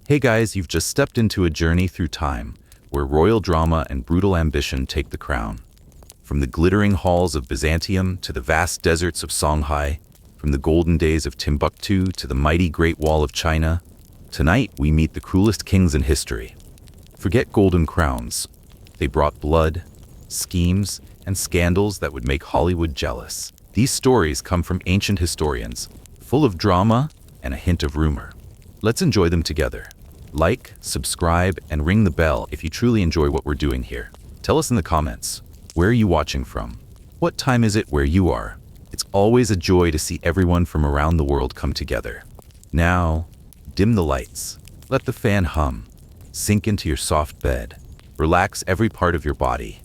Hey guys, you've just stepped into a journey through time, where royal drama and brutal ambition take the crown. From the glittering halls of Byzantium to the vast deserts of Songhai, from the golden days of Timbuktu to the mighty Great Wall of China, tonight we meet the cruelest kings in history. Forget golden crowns. They brought blood, schemes, and scandals that would make Hollywood jealous. These stories come from ancient historians, full of drama and a hint of rumor. Let's enjoy them together. Like, subscribe, and ring the bell if you truly enjoy what we're doing here. Tell us in the comments, where are you watching from? What time is it where you are? It's always a joy to see everyone from around the world come together. Now, dim the lights. Let the fan hum. Sink into your soft bed. Relax every part of your body.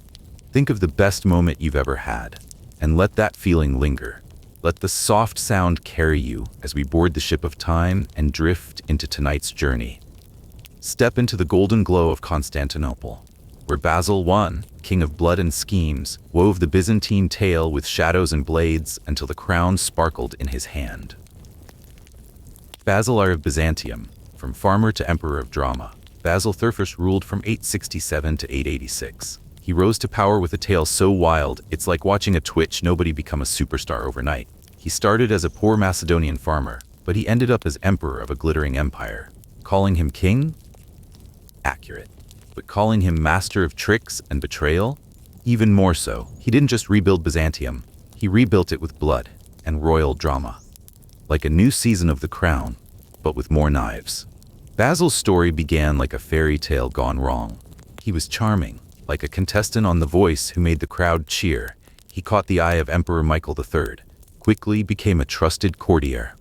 Think of the best moment you've ever had, and let that feeling linger. Let the soft sound carry you as we board the ship of time and drift into tonight's journey. Step into the golden glow of Constantinople, where Basil I, king of blood and schemes, wove the Byzantine tale with shadows and blades until the crown sparkled in his hand. Basil I of Byzantium, from farmer to emperor of drama, Basil I ruled from 867 to 886. He rose to power with a tale so wild, it's like watching a Twitch nobody become a superstar overnight. He started as a poor Macedonian farmer, but he ended up as emperor of a glittering empire. Calling him king? Accurate. But calling him master of tricks and betrayal? Even more so. He didn't just rebuild Byzantium, he rebuilt it with blood and royal drama. Like a new season of The Crown, but with more knives. Basil's story began like a fairy tale gone wrong. He was charming, like a contestant on The Voice who made the crowd cheer. He caught the eye of Emperor Michael III, quickly became a trusted courtier.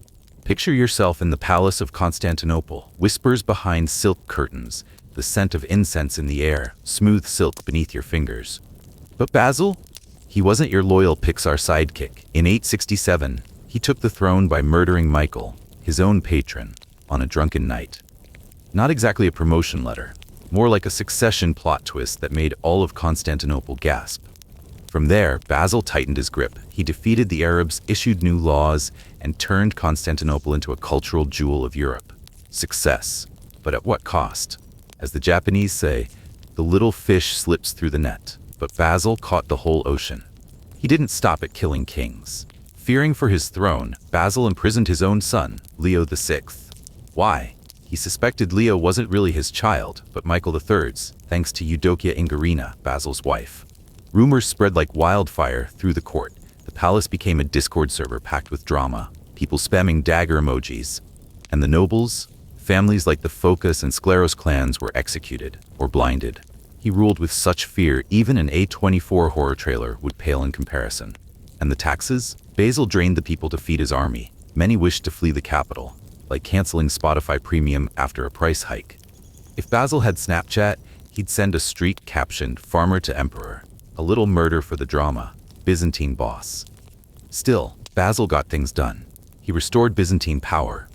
Picture yourself in the palace of Constantinople, whispers behind silk curtains, the scent of incense in the air, smooth silk beneath your fingers. But Basil? He wasn't your loyal Pixar sidekick. In 867, he took the throne by murdering Michael, his own patron, on a drunken night. Not exactly a promotion letter, more like a succession plot twist that made all of Constantinople gasp. From there, Basil tightened his grip. He defeated the Arabs, issued new laws, and turned Constantinople into a cultural jewel of Europe. Success. But at what cost? As the Japanese say, the little fish slips through the net. But Basil caught the whole ocean. He didn't stop at killing kings. Fearing for his throne, Basil imprisoned his own son, Leo VI. Why? He suspected Leo wasn't really his child, but Michael III's, thanks to Eudokia Ingarina, Basil's wife. Rumors spread like wildfire through the court. The palace became a Discord server packed with drama, people spamming dagger emojis. And the nobles? Families like the Phocas and Skleros clans were executed, or blinded. He ruled with such fear even an A24 horror trailer would pale in comparison. And the taxes? Basil drained the people to feed his army. Many wished to flee the capital, like canceling Spotify Premium after a price hike. If Basil had Snapchat, he'd send a streak captioned "Farmer to Emperor," a little murder for the drama, Byzantine boss. Still, Basil got things done. He restored Byzantine power,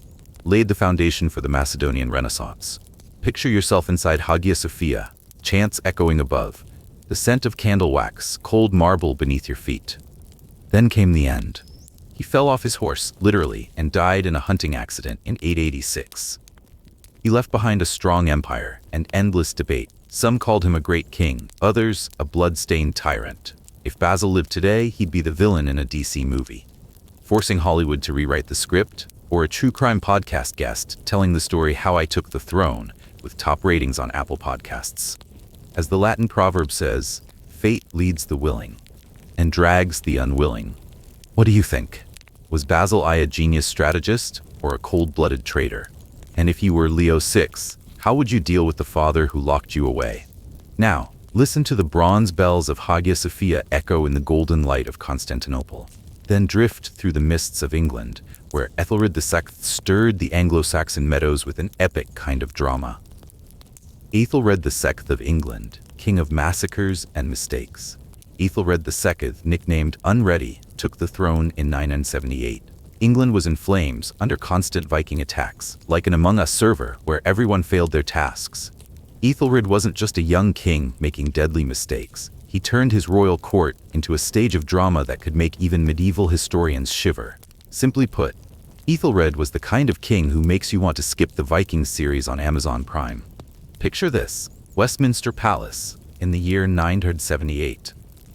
laid the foundation for the Macedonian Renaissance. Picture yourself inside Hagia Sophia, chants echoing above, the scent of candle wax, cold marble beneath your feet. Then came the end. He fell off his horse, literally, and died in a hunting accident in 886. He left behind a strong empire and endless debate. Some called him a great king, others a blood-stained tyrant. If Basil lived today, he'd be the villain in a DC movie, forcing Hollywood to rewrite the script, or a true crime podcast guest telling the story How I Took the Throne, with top ratings on Apple Podcasts. As the Latin proverb says, fate leads the willing and drags the unwilling. What do you think? Was Basil I a genius strategist or a cold-blooded traitor? And if you were Leo VI, how would you deal with the father who locked you away? Now, listen to the bronze bells of Hagia Sophia echo in the golden light of Constantinople. Then drift through the mists of England, where Ethelred II stirred the Anglo-Saxon meadows with an epic kind of drama. Ethelred II of England, king of massacres and mistakes. Ethelred II, nicknamed Unready, took the throne in 978. England was in flames under constant Viking attacks, like an Among Us server where everyone failed their tasks. Ethelred wasn't just a young king making deadly mistakes. He turned his royal court into a stage of drama that could make even medieval historians shiver. Simply put, Ethelred was the kind of king who makes you want to skip the Vikings series on Amazon Prime. Picture this: Westminster Palace, in the year 978.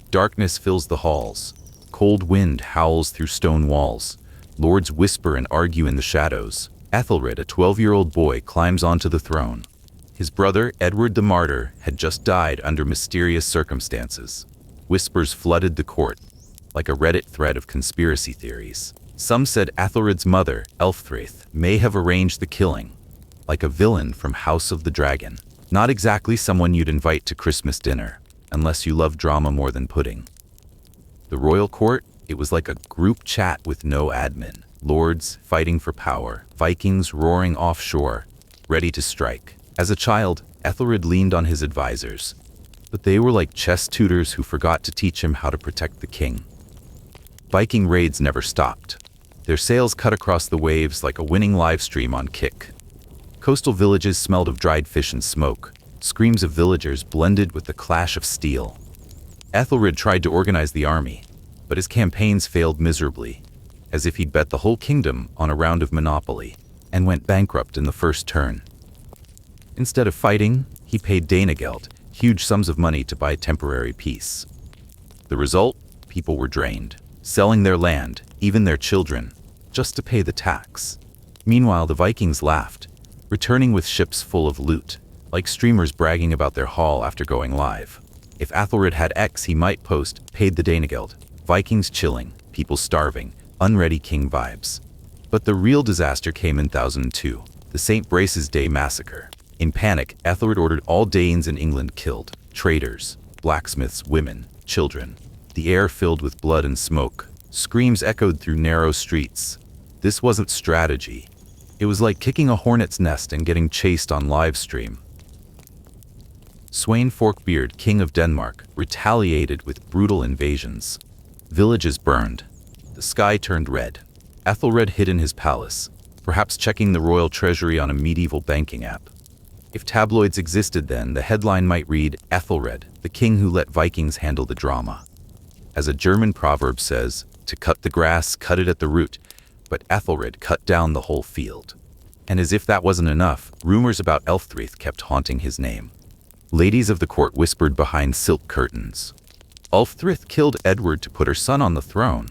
Darkness fills the halls. Cold wind howls through stone walls. Lords whisper and argue in the shadows. Ethelred, a 12-year-old boy, climbs onto the throne. His brother, Edward the Martyr, had just died under mysterious circumstances. Whispers flooded the court, like a Reddit thread of conspiracy theories. Some said Ethelred's mother, Elfthryth, may have arranged the killing, like a villain from House of the Dragon. Not exactly someone you'd invite to Christmas dinner, unless you love drama more than pudding. The royal court, it was like a group chat with no admin. Lords fighting for power, Vikings roaring offshore, ready to strike. As a child, Ethelred leaned on his advisors, but they were like chess tutors who forgot to teach him how to protect the king. Viking raids never stopped. Their sails cut across the waves like a winning live stream on Kick. Coastal villages smelled of dried fish and smoke. Screams of villagers blended with the clash of steel. Ethelred tried to organize the army, but his campaigns failed miserably, as if he'd bet the whole kingdom on a round of Monopoly, and went bankrupt in the first turn. Instead of fighting, he paid Danegeld, huge sums of money to buy temporary peace. The result? People were drained, selling their land, even their children, just to pay the tax. Meanwhile, the Vikings laughed, returning with ships full of loot, like streamers bragging about their haul after going live. If Ethelred had X, he might post, paid the Danegeld, Vikings chilling, people starving, unready king vibes. But the real disaster came in 1002, the St. Brace's Day massacre. In panic, Ethelred ordered all Danes in England killed, traders, blacksmiths, women, children. The air filled with blood and smoke. Screams echoed through narrow streets. This wasn't strategy. It was like kicking a hornet's nest and getting chased on live stream. Sweyn Forkbeard, king of Denmark, retaliated with brutal invasions. Villages burned. The sky turned red. Ethelred hid in his palace, perhaps checking the royal treasury on a medieval banking app. If tabloids existed then, the headline might read, "Ethelred, the king who let Vikings handle the drama." As a German proverb says, to cut the grass, cut it at the root, but Ethelred cut down the whole field. And as if that wasn't enough, rumors about Elfthryth kept haunting his name. Ladies of the court whispered behind silk curtains. Elfthryth killed Edward to put her son on the throne.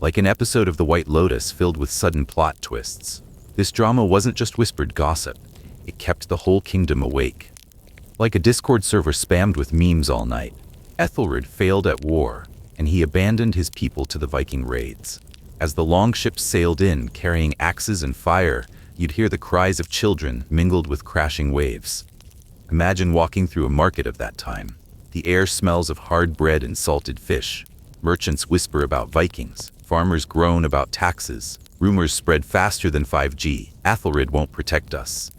Like an episode of The White Lotus filled with sudden plot twists. This drama wasn't just whispered gossip. It kept the whole kingdom awake. Like a Discord server spammed with memes all night. Ethelred failed at war, and he abandoned his people to the Viking raids. As the longships sailed in, carrying axes and fire, you'd hear the cries of children mingled with crashing waves. Imagine walking through a market of that time. The air smells of hard bread and salted fish. Merchants whisper about Vikings. Farmers groan about taxes. Rumors spread faster than 5G. Ethelred won't protect us.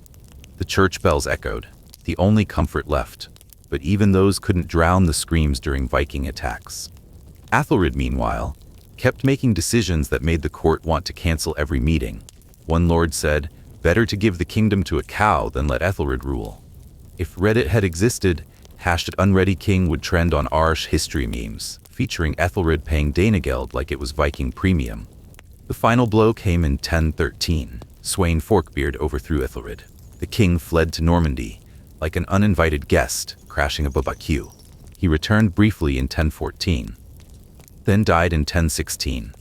The church bells echoed, the only comfort left. But even those couldn't drown the screams during Viking attacks. Ethelred, meanwhile, kept making decisions that made the court want to cancel every meeting. One lord said, "Better to give the kingdom to a cow than let Ethelred rule." If Reddit had existed, #unreadyking would trend on Irish history memes, featuring Ethelred paying Danegeld like it was Viking premium. The final blow came in 1013. Sweyn Forkbeard overthrew Ethelred. The king fled to Normandy, like an uninvited guest, crashing a barbecue. He returned briefly in 1014, then died in 1016,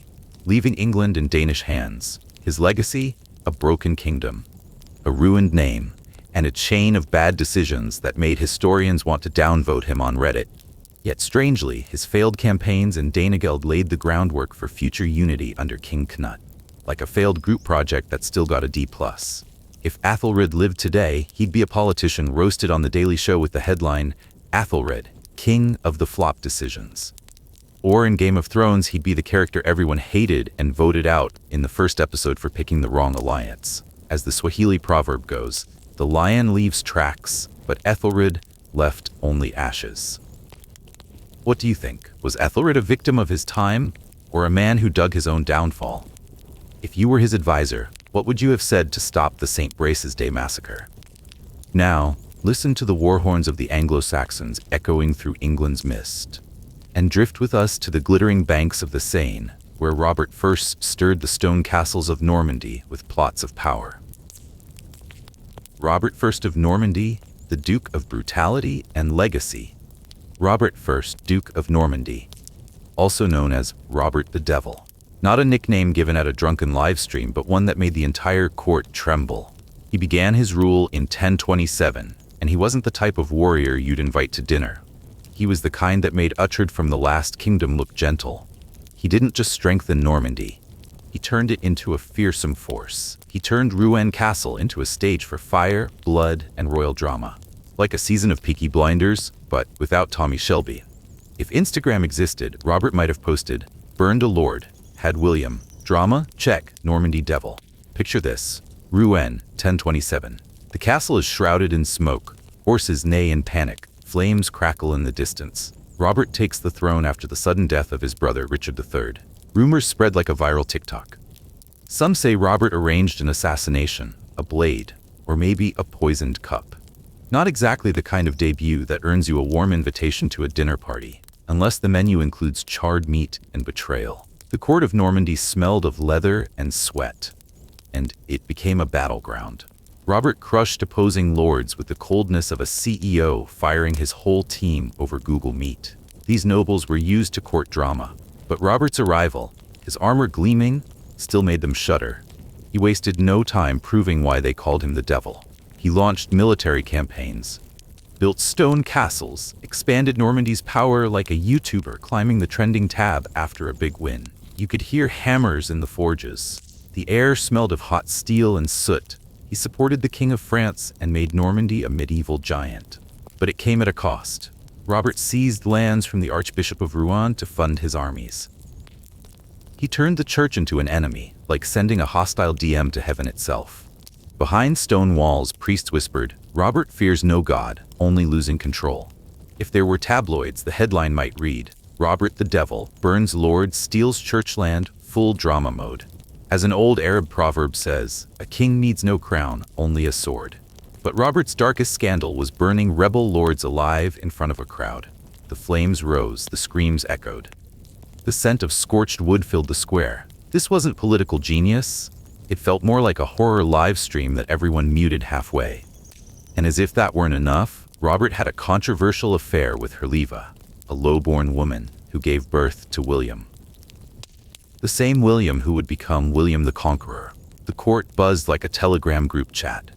leaving England in Danish hands. His legacy? A broken kingdom, a ruined name, and a chain of bad decisions that made historians want to downvote him on Reddit. Yet strangely, his failed campaigns in Danegeld laid the groundwork for future unity under King Canute, like a failed group project that still got a D+. If Ethelred lived today, he'd be a politician roasted on The Daily Show with the headline, "Ethelred, King of the Flop Decisions." Or in Game of Thrones, he'd be the character everyone hated and voted out in the first episode for picking the wrong alliance. As the Swahili proverb goes, the lion leaves tracks, but Ethelred left only ashes. What do you think? Was Ethelred a victim of his time, or a man who dug his own downfall? If you were his advisor, what would you have said to stop the St. Brace's Day massacre? Now, listen to the war horns of the Anglo-Saxons echoing through England's mist, and drift with us to the glittering banks of the Seine, where Robert first stirred the stone castles of Normandy with plots of power. Robert I of Normandy, the Duke of Brutality and Legacy. Robert I, Duke of Normandy, also known as Robert the Devil. Not a nickname given at a drunken livestream, but one that made the entire court tremble. He began his rule in 1027, and he wasn't the type of warrior you'd invite to dinner. He was the kind that made Uhtred from the Last Kingdom look gentle. He didn't just strengthen Normandy. He turned it into a fearsome force. He turned Rouen Castle into a stage for fire, blood, and royal drama. Like a season of Peaky Blinders, but without Tommy Shelby. If Instagram existed, Robert might have posted, "Burned a lord, had William, drama, check, Normandy devil." Picture this, Rouen, 1027. The castle is shrouded in smoke, horses neigh in panic, flames crackle in the distance. Robert takes the throne after the sudden death of his brother Richard III. Rumors spread like a viral TikTok. Some say Robert arranged an assassination, a blade, or maybe a poisoned cup. Not exactly the kind of debut that earns you a warm invitation to a dinner party, unless the menu includes charred meat and betrayal. The court of Normandy smelled of leather and sweat, and it became a battleground. Robert crushed opposing lords with the coldness of a CEO firing his whole team over Google Meet. These nobles were used to court drama, but Robert's arrival, his armor gleaming, still made them shudder. He wasted no time proving why they called him the devil. He launched military campaigns, built stone castles, expanded Normandy's power like a YouTuber climbing the trending tab after a big win. You could hear hammers in the forges. The air smelled of hot steel and soot. He supported the King of France and made Normandy a medieval giant. But it came at a cost. Robert seized lands from the Archbishop of Rouen to fund his armies. He turned the church into an enemy, like sending a hostile DM to heaven itself. Behind stone walls, priests whispered, "Robert fears no god, only losing control." If there were tabloids, the headline might read, "Robert the Devil, burns lords, steals church land, full drama mode." As an old Arab proverb says, a king needs no crown, only a sword. But Robert's darkest scandal was burning rebel lords alive in front of a crowd. The flames rose, the screams echoed. The scent of scorched wood filled the square. This wasn't political genius. It felt more like a horror live stream that everyone muted halfway. And as if that weren't enough, Robert had a controversial affair with Herleva, a low-born woman who gave birth to William. The same William who would become William the Conqueror. The court buzzed like a Telegram group chat.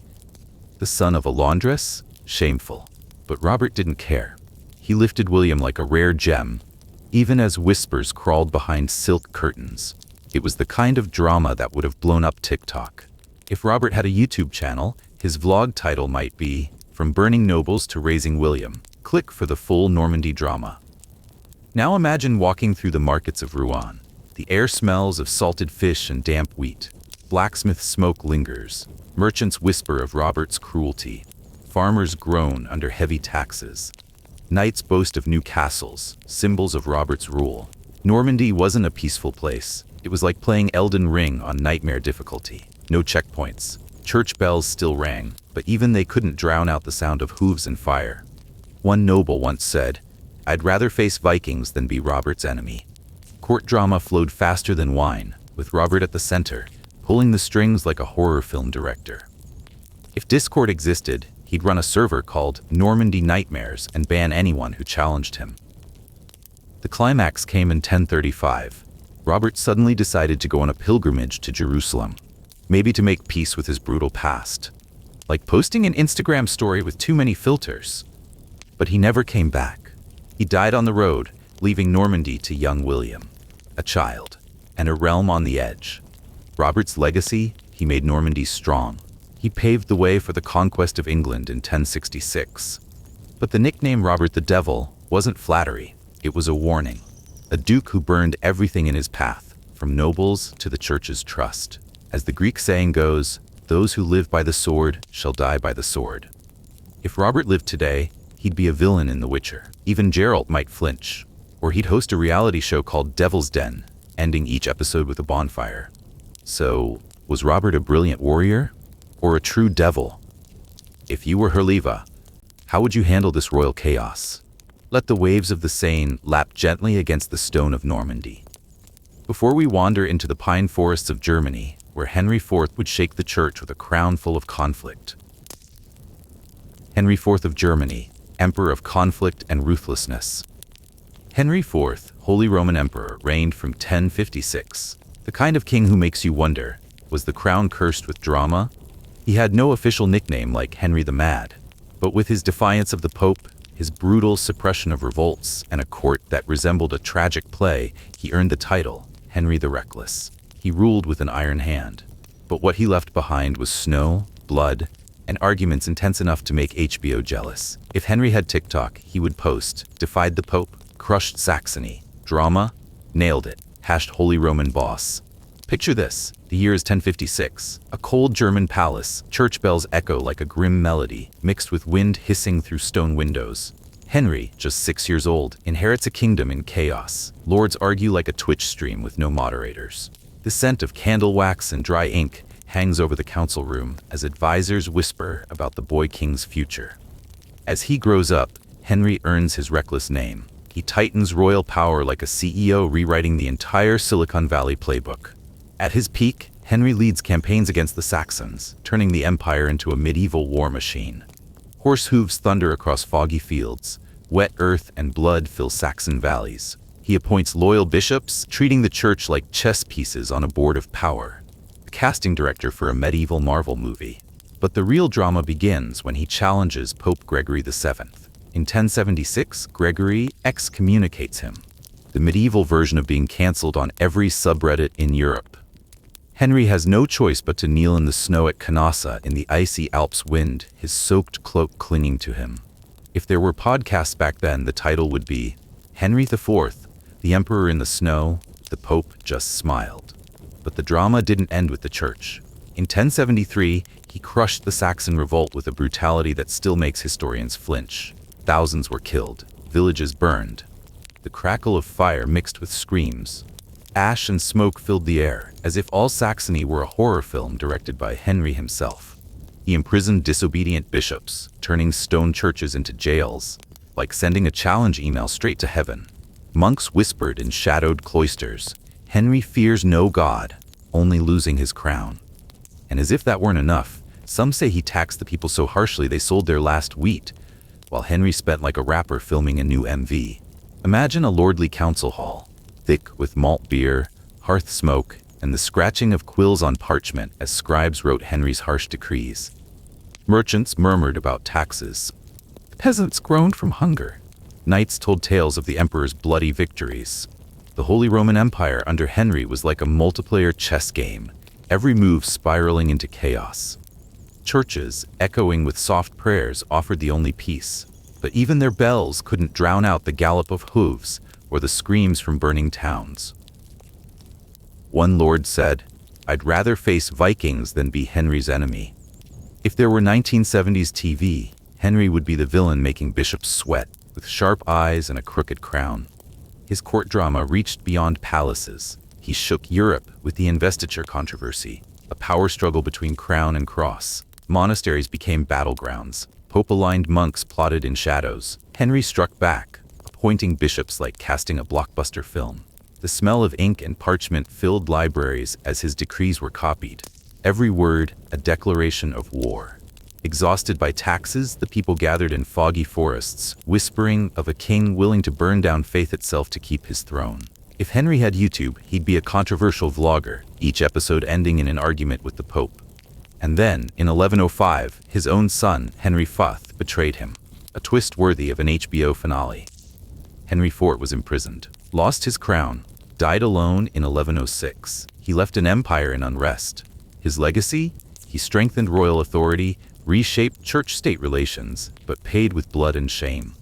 The son of a laundress? Shameful. But Robert didn't care. He lifted William like a rare gem, even as whispers crawled behind silk curtains. It was the kind of drama that would have blown up TikTok. If Robert had a YouTube channel, his vlog title might be, "From Burning Nobles to Raising William." Click for the full Normandy drama. Now imagine walking through the markets of Rouen. The air smells of salted fish and damp wheat. Blacksmith smoke lingers. Merchants whisper of Robert's cruelty. Farmers groan under heavy taxes. Knights boast of new castles, symbols of Robert's rule. Normandy wasn't a peaceful place. It was like playing Elden Ring on nightmare difficulty. No checkpoints. Church bells still rang, but even they couldn't drown out the sound of hooves and fire. One noble once said, "I'd rather face Vikings than be Robert's enemy." Court drama flowed faster than wine, with Robert at the center, pulling the strings like a horror film director. If Discord existed, he'd run a server called Normandy Nightmares and ban anyone who challenged him. The climax came in 1035. Robert suddenly decided to go on a pilgrimage to Jerusalem, maybe to make peace with his brutal past, like posting an Instagram story with too many filters. But he never came back. He died on the road, leaving Normandy to young William, a child, and a realm on the edge. Robert's legacy, he made Normandy strong. He paved the way for the conquest of England in 1066. But the nickname Robert the Devil wasn't flattery, it was a warning. A duke who burned everything in his path, from nobles to the church's trust. As the Greek saying goes, those who live by the sword shall die by the sword. If Robert lived today, he'd be a villain in The Witcher. Even Geralt might flinch. Or he'd host a reality show called Devil's Den, ending each episode with a bonfire. So, was Robert a brilliant warrior? Or a true devil? If you were Herleva, how would you handle this royal chaos? Let the waves of the Seine lap gently against the stone of Normandy. Before we wander into the pine forests of Germany, where Henry IV would shake the church with a crown full of conflict. Henry IV of Germany, Emperor of conflict and ruthlessness. Henry IV, Holy Roman Emperor, reigned from 1056. The kind of king who makes you wonder, was the crown cursed with drama? He had no official nickname like Henry the Mad, but with his defiance of the Pope, his brutal suppression of revolts, and a court that resembled a tragic play, he earned the title, Henry the Reckless. He ruled with an iron hand. But what he left behind was snow, blood, and arguments intense enough to make HBO jealous. If Henry had TikTok, he would post, defied the Pope, crushed Saxony, drama, nailed it, hashed Holy Roman boss. Picture this, the year is 1056. A cold German palace, church bells echo like a grim melody, mixed with wind hissing through stone windows. Henry, just 6 years old, inherits a kingdom in chaos. Lords argue like a Twitch stream with no moderators. The scent of candle wax and dry ink hangs over the council room as advisors whisper about the boy king's future. As he grows up, Henry earns his reckless name. He tightens royal power like a CEO rewriting the entire Silicon Valley playbook. At his peak, Henry leads campaigns against the Saxons, turning the empire into a medieval war machine. Horse hooves thunder across foggy fields. Wet earth and blood fill Saxon valleys. He appoints loyal bishops, treating the church like chess pieces on a board of power. A casting director for a medieval Marvel movie. But the real drama begins when he challenges Pope Gregory VII. In 1076, Gregory excommunicates him, the medieval version of being cancelled on every subreddit in Europe. Henry has no choice but to kneel in the snow at Canossa in the icy Alps wind, his soaked cloak clinging to him. If there were podcasts back then, the title would be Henry IV, the Emperor in the Snow, the Pope just smiled. But the drama didn't end with the church. In 1073, he crushed the Saxon revolt with a brutality that still makes historians flinch. Thousands were killed, villages burned. The crackle of fire mixed with screams. Ash and smoke filled the air, as if all Saxony were a horror film directed by Henry himself. He imprisoned disobedient bishops, turning stone churches into jails, like sending a challenge email straight to heaven. Monks whispered in shadowed cloisters, "Henry fears no god, only losing his crown." And as if that weren't enough, some say he taxed the people so harshly they sold their last wheat, while Henry spent like a rapper filming a new MV. Imagine a lordly council hall, thick with malt beer, hearth smoke, and the scratching of quills on parchment as scribes wrote Henry's harsh decrees. Merchants murmured about taxes. Peasants groaned from hunger. Knights told tales of the emperor's bloody victories. The Holy Roman Empire under Henry was like a multiplayer chess game, every move spiraling into chaos. Churches, echoing with soft prayers, offered the only peace, but even their bells couldn't drown out the gallop of hooves or the screams from burning towns. One lord said, "I'd rather face Vikings than be Henry's enemy." If there were 1970s TV, Henry would be the villain making bishops sweat, with sharp eyes and a crooked crown. His court drama reached beyond palaces. He shook Europe with the investiture controversy, a power struggle between crown and cross. Monasteries became battlegrounds. Pope-aligned monks plotted in shadows. Henry struck back, appointing bishops like casting a blockbuster film. The smell of ink and parchment filled libraries as his decrees were copied. Every word, a declaration of war. Exhausted by taxes, the people gathered in foggy forests, whispering of a king willing to burn down faith itself to keep his throne. If Henry had YouTube, he'd be a controversial vlogger, each episode ending in an argument with the Pope. And then, in 1105, his own son, Henry V, betrayed him, a twist worthy of an HBO finale. Henry IV was imprisoned, lost his crown, died alone in 1106. He left an empire in unrest. His legacy? He strengthened royal authority, reshaped church-state relations, but paid with blood and shame.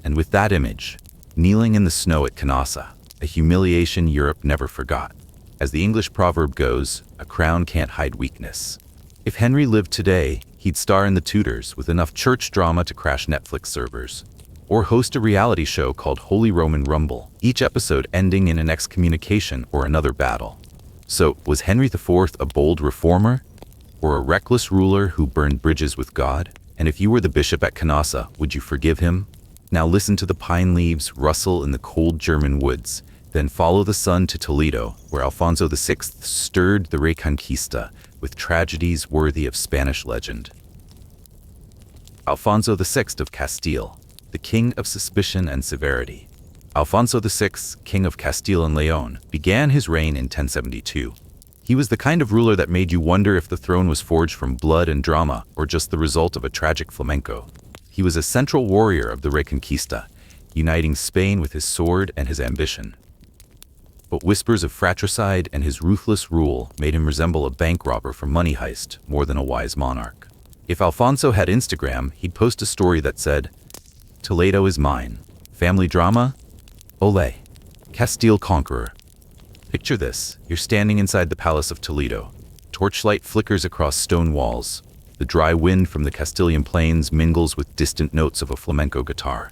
And with that image, kneeling in the snow at Canossa, a humiliation Europe never forgot. As the English proverb goes, a crown can't hide weakness. If Henry lived today, he'd star in The Tudors with enough church drama to crash Netflix servers, or host a reality show called Holy Roman Rumble, each episode ending in an excommunication or another battle. So, was Henry IV a bold reformer, or a reckless ruler who burned bridges with God? And if you were the bishop at Canossa, would you forgive him? Now listen to the pine leaves rustle in the cold German woods, Then follow the sun to Toledo, where Alfonso VI stirred the Reconquista with tragedies worthy of Spanish legend. Alfonso VI of Castile, the king of suspicion and severity. Alfonso VI, king of Castile and Leon, began his reign in 1072. He was the kind of ruler that made you wonder if the throne was forged from blood and drama or just the result of a tragic flamenco. He was a central warrior of the Reconquista, uniting Spain with his sword and his ambition. But whispers of fratricide and his ruthless rule made him resemble a bank robber for money heist more than a wise monarch. If Alfonso had Instagram, he'd post a story that said, "Toledo is mine. Family drama? Ole. Castile conqueror." Picture this. You're standing inside the Palace of Toledo. Torchlight flickers across stone walls. The dry wind from the Castilian plains mingles with distant notes of a flamenco guitar.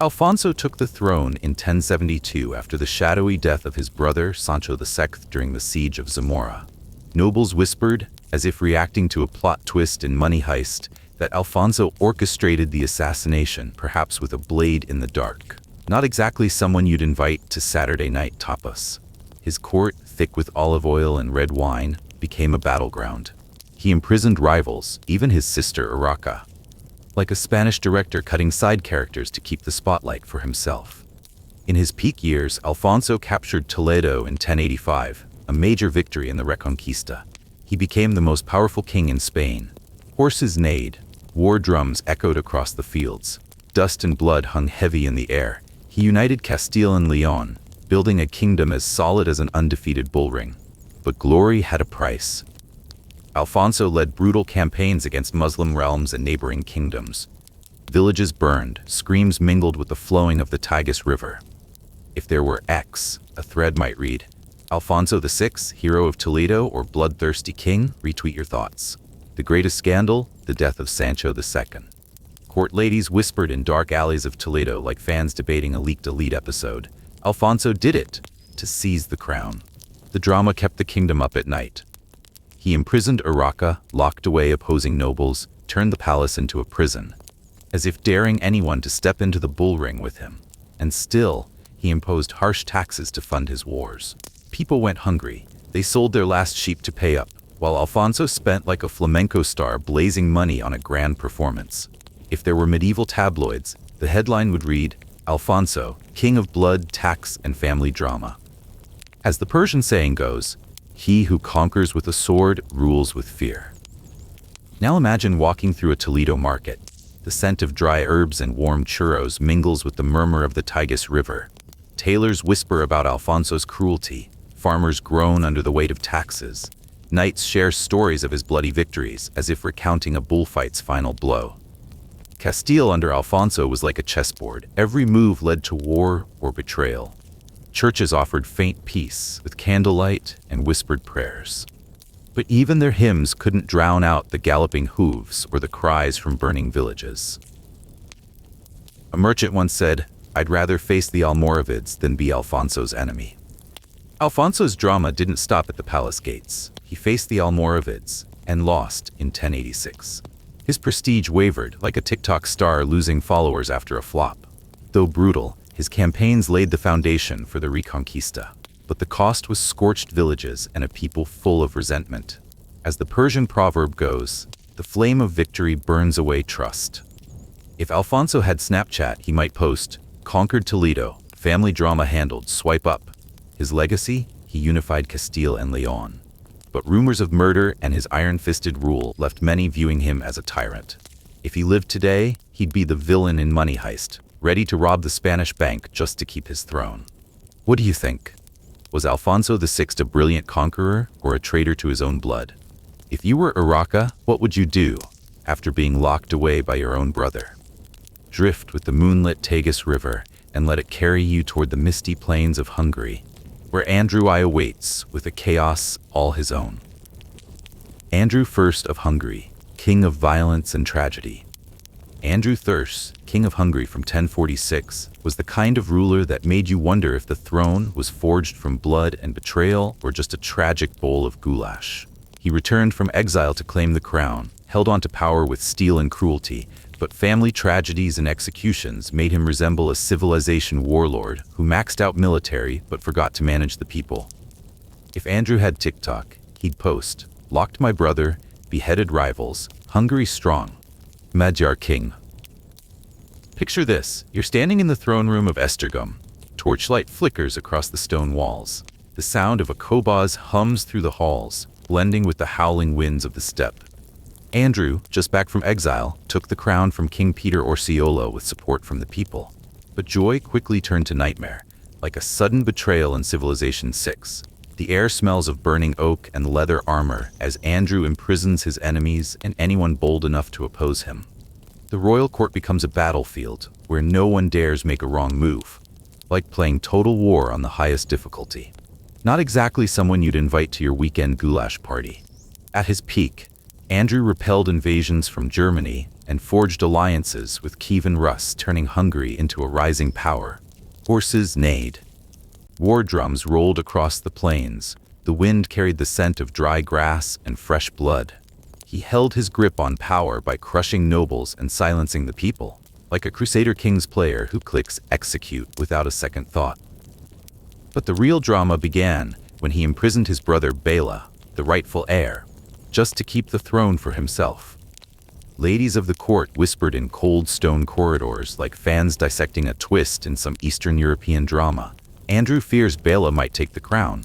Alfonso took the throne in 1072 after the shadowy death of his brother Sancho II during the siege of Zamora. Nobles whispered, as if reacting to a plot twist in Money Heist, that Alfonso orchestrated the assassination, perhaps with a blade in the dark. Not exactly someone you'd invite to Saturday night tapas. His court, thick with olive oil and red wine, became a battleground. He imprisoned rivals, even his sister Urraca. Like a Spanish director cutting side characters to keep the spotlight for himself. In his peak years, Alfonso captured Toledo in 1085, a major victory in the Reconquista. He became the most powerful king in Spain. Horses neighed, war drums echoed across the fields, dust and blood hung heavy in the air. He united Castile and Leon, building a kingdom as solid as an undefeated bullring. But glory had a price. Alfonso led brutal campaigns against Muslim realms and neighboring kingdoms. Villages burned, screams mingled with the flowing of the Tagus River. If there were X, a thread might read, "Alfonso VI, hero of Toledo or bloodthirsty king?" Retweet your thoughts. The greatest scandal? The death of Sancho II. Court ladies whispered in dark alleys of Toledo like fans debating a leaked Elite episode. Alfonso did it, to seize the crown. The drama kept the kingdom up at night. He imprisoned Urraca, locked away opposing nobles, turned the palace into a prison, as if daring anyone to step into the bullring with him. And still, he imposed harsh taxes to fund his wars. People went hungry. They sold their last sheep to pay up, while Alfonso spent like a flamenco star blazing money on a grand performance. If there were medieval tabloids, the headline would read, "Alfonso, king of blood, tax, and family drama." As the Persian saying goes, "He who conquers with a sword rules with fear." Now imagine walking through a Toledo market. The scent of dry herbs and warm churros mingles with the murmur of the Tagus River. Tailors whisper about Alfonso's cruelty. Farmers groan under the weight of taxes. Knights share stories of his bloody victories, as if recounting a bullfight's final blow. Castile under Alfonso was like a chessboard. Every move led to war or betrayal. Churches offered faint peace with candlelight and whispered prayers. But even their hymns couldn't drown out the galloping hooves or the cries from burning villages. A merchant once said, "I'd rather face the Almoravids than be Alfonso's enemy." Alfonso's drama didn't stop at the palace gates. He faced the Almoravids and lost in 1086. His prestige wavered, like a TikTok star losing followers after a flop. Though brutal, his campaigns laid the foundation for the Reconquista. But the cost was scorched villages and a people full of resentment. As the Persian proverb goes, the flame of victory burns away trust. If Alfonso had Snapchat, he might post, "Conquered Toledo, family drama handled, swipe up." His legacy? He unified Castile and Leon. But rumors of murder and his iron-fisted rule left many viewing him as a tyrant. If he lived today, he'd be the villain in Money Heist, ready to rob the Spanish bank just to keep his throne. What do you think? Was Alfonso VI a brilliant conqueror or a traitor to his own blood? If you were Urraca, what would you do after being locked away by your own brother? Drift with the moonlit Tagus River and let it carry you toward the misty plains of Hungary, where Andrew I awaits with a chaos all his own. Andrew I of Hungary, king of violence and tragedy. Andrew I, king of Hungary from 1046, was the kind of ruler that made you wonder if the throne was forged from blood and betrayal or just a tragic bowl of goulash. He returned from exile to claim the crown, held on to power with steel and cruelty, but family tragedies and executions made him resemble a civilization warlord who maxed out military but forgot to manage the people. If Andrew had TikTok, he'd post, "Locked my brother, beheaded rivals, Hungary strong, Magyar king." Picture this, you're standing in the throne room of Esztergom. Torchlight flickers across the stone walls. The sound of a kobaz hums through the halls, blending with the howling winds of the steppe. Andrew, just back from exile, took the crown from King Peter Orseolo with support from the people. But joy quickly turned to nightmare, like a sudden betrayal in Civilization 6. The air smells of burning oak and leather armor as Andrew imprisons his enemies and anyone bold enough to oppose him. The royal court becomes a battlefield where no one dares make a wrong move, like playing Total War on the highest difficulty. Not exactly someone you'd invite to your weekend goulash party. At his peak, Andrew repelled invasions from Germany and forged alliances with Kievan Rus, turning Hungary into a rising power. Horses neighed. War drums rolled across the plains. The wind carried the scent of dry grass and fresh blood. He held his grip on power by crushing nobles and silencing the people, like a Crusader Kings player who clicks execute without a second thought. But the real drama began when he imprisoned his brother Bela, the rightful heir, just to keep the throne for himself. Ladies of the court whispered in cold stone corridors like fans dissecting a twist in some Eastern European drama. Andrew fears Bela might take the crown.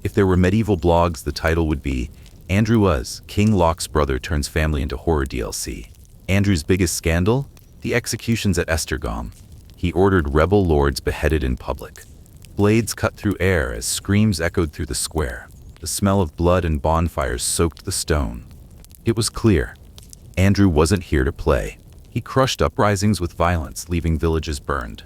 If there were medieval blogs, the title would be Andrew was King Locke's brother turns family into horror DLC. Andrew's biggest scandal? The executions at Esztergom. He ordered rebel lords beheaded in public. Blades cut through air as screams echoed through the square. The smell of blood and bonfires soaked the stone. It was clear. Andrew wasn't here to play. He crushed uprisings with violence, leaving villages burned.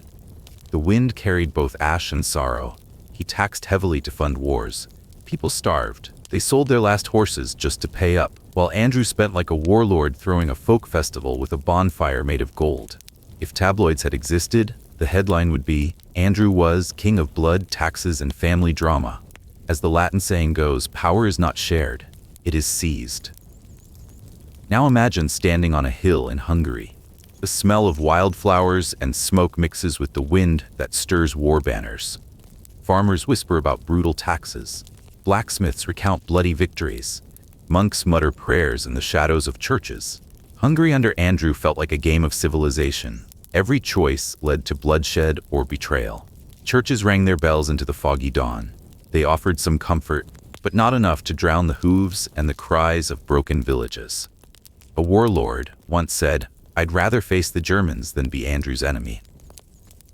The wind carried both ash and sorrow. He taxed heavily to fund wars. People starved. They sold their last horses just to pay up, while Andrew spent like a warlord throwing a folk festival with a bonfire made of gold. If tabloids had existed, the headline would be, Andrew was king of blood, taxes, and family drama. As the Latin saying goes, power is not shared, it is seized. Now imagine standing on a hill in Hungary. The smell of wildflowers and smoke mixes with the wind that stirs war banners. Farmers whisper about brutal taxes. Blacksmiths recount bloody victories. Monks mutter prayers in the shadows of churches. Hungary under Andrew felt like a game of civilization. Every choice led to bloodshed or betrayal. Churches rang their bells into the foggy dawn. They offered some comfort, but not enough to drown the hooves and the cries of broken villages. A warlord once said, "I'd rather face the Germans than be Andrew's enemy."